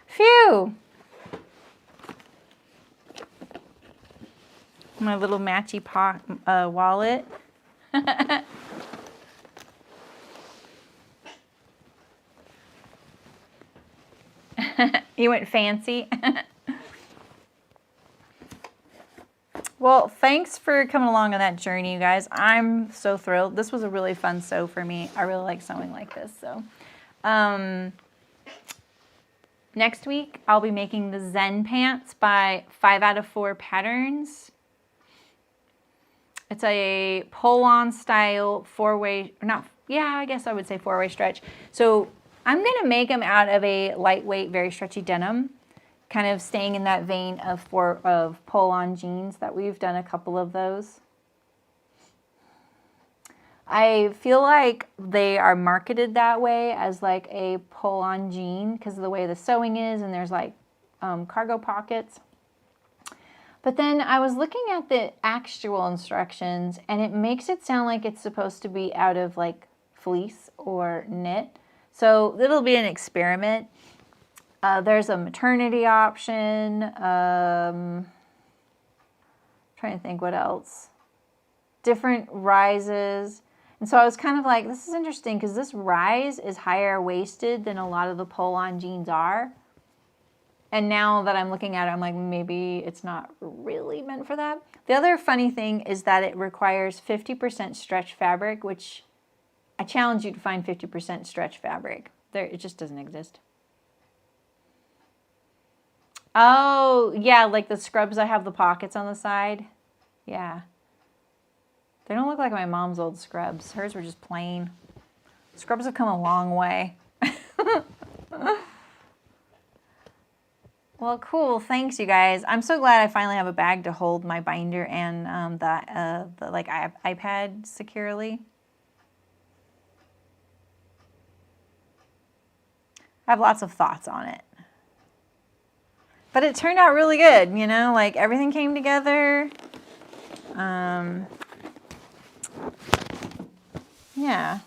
Phew. My little matchy wallet. You went fancy. Well, thanks for coming along on that journey, you guys. I'm so thrilled. This was a really fun sew for me. I really like sewing like this. So, next week, I'll be making the Zen pants by 5 out of 4 patterns. It's a pull-on style 4-way, I guess I would say 4-way stretch. So I'm going to make them out of a lightweight, very stretchy denim, kind of staying in that vein of pull-on jeans that we've done a couple of those. I feel like they are marketed that way as like a pull-on jean because of the way the sewing is, and there's like cargo pockets. But then I was looking at the actual instructions and it makes it sound like it's supposed to be out of like fleece or knit. So it'll be an experiment. There's a maternity option. Trying to think what else. Different rises. And so I was kind of like, this is interesting because this rise is higher waisted than a lot of the pull-on jeans are. And now that I'm looking at it, I'm like, maybe it's not really meant for that. The other funny thing is that it requires 50% stretch fabric, which I challenge you to find 50% stretch fabric. There, it just doesn't exist. Oh, yeah, like the scrubs, I have the pockets on the side. Yeah. They don't look like my mom's old scrubs. Hers were just plain. Scrubs have come a long way. Well, cool. Thanks, you guys. I'm so glad I finally have a bag to hold my binder and the like iPad securely. I have lots of thoughts on it. But it turned out really good, you know, like everything came together. Yeah.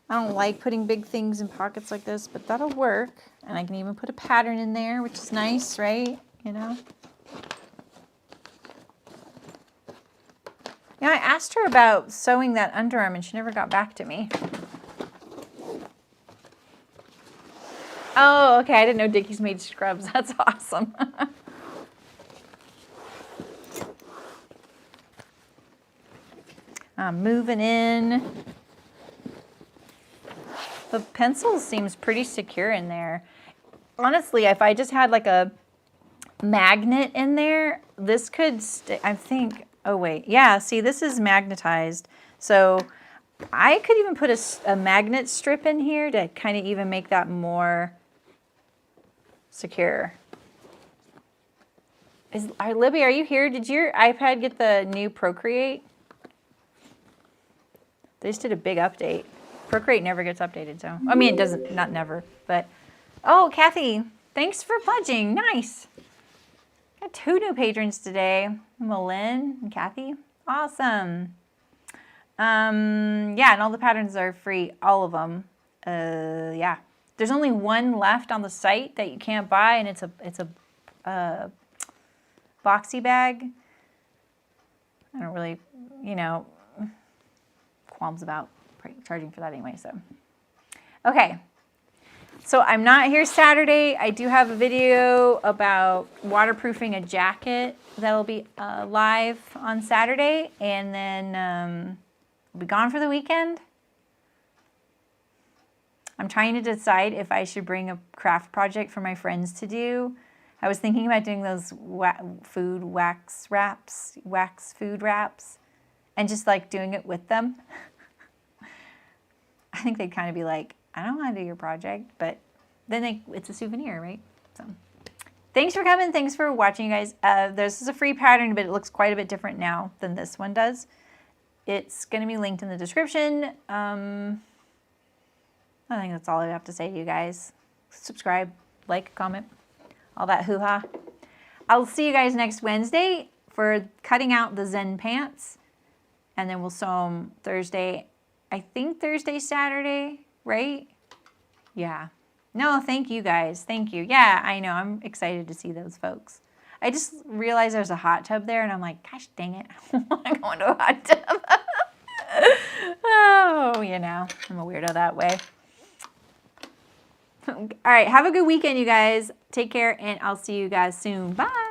I don't like putting big things in pockets like this, but that'll work. And I can even put a pattern in there, which is nice, right? You know? Yeah, I asked her about sewing that underarm and she never got back to me. Oh, okay. I didn't know Dickies made scrubs. That's awesome. I'm moving in. The pencil seems pretty secure in there. Honestly, if I just had like a magnet in there, this could stay, I think, oh wait, yeah, see, this is magnetized. So I could even put a magnet strip in here to kind of even make that more secure. Libby, are you here? Did your iPad get the new Procreate? They just did a big update. Procreate never gets updated, so. I mean, it doesn't, not never, but. Oh, Kathy, thanks for pledging. Nice. Got 2 new patrons today. Malin and Kathy. Awesome. Yeah, and all the patterns are free, all of them. Yeah. There's only one left on the site that you can't buy, and it's a boxy bag. I don't really, you know, qualms about charging for that anyway, so. Okay. So I'm not here Saturday. I do have a video about waterproofing a jacket that'll be live on Saturday, and then we'll be gone for the weekend. I'm trying to decide if I should bring a craft project for my friends to do. I was thinking about doing those wax food wraps, and just like doing it with them. I think they'd kind of be like, I don't want to do your project, but then it's a souvenir, right? So thanks for coming. Thanks for watching, you guys. This is a free pattern, but it looks quite a bit different now than this one does. It's going to be linked in the description. I think that's all I have to say to you guys. Subscribe, like, comment, all that hoo-ha. I'll see you guys next Wednesday for cutting out the Zen pants, and then we'll sew them Thursday. I think Thursday, Saturday, right? Yeah. No, thank you guys. Thank you. Yeah, I know. I'm excited to see those folks. I just realized there's a hot tub there, and I'm like, gosh dang it. I want to go into a hot tub. Oh, you know, I'm a weirdo that way. All right. Have a good weekend, you guys. Take care, and I'll see you guys soon. Bye.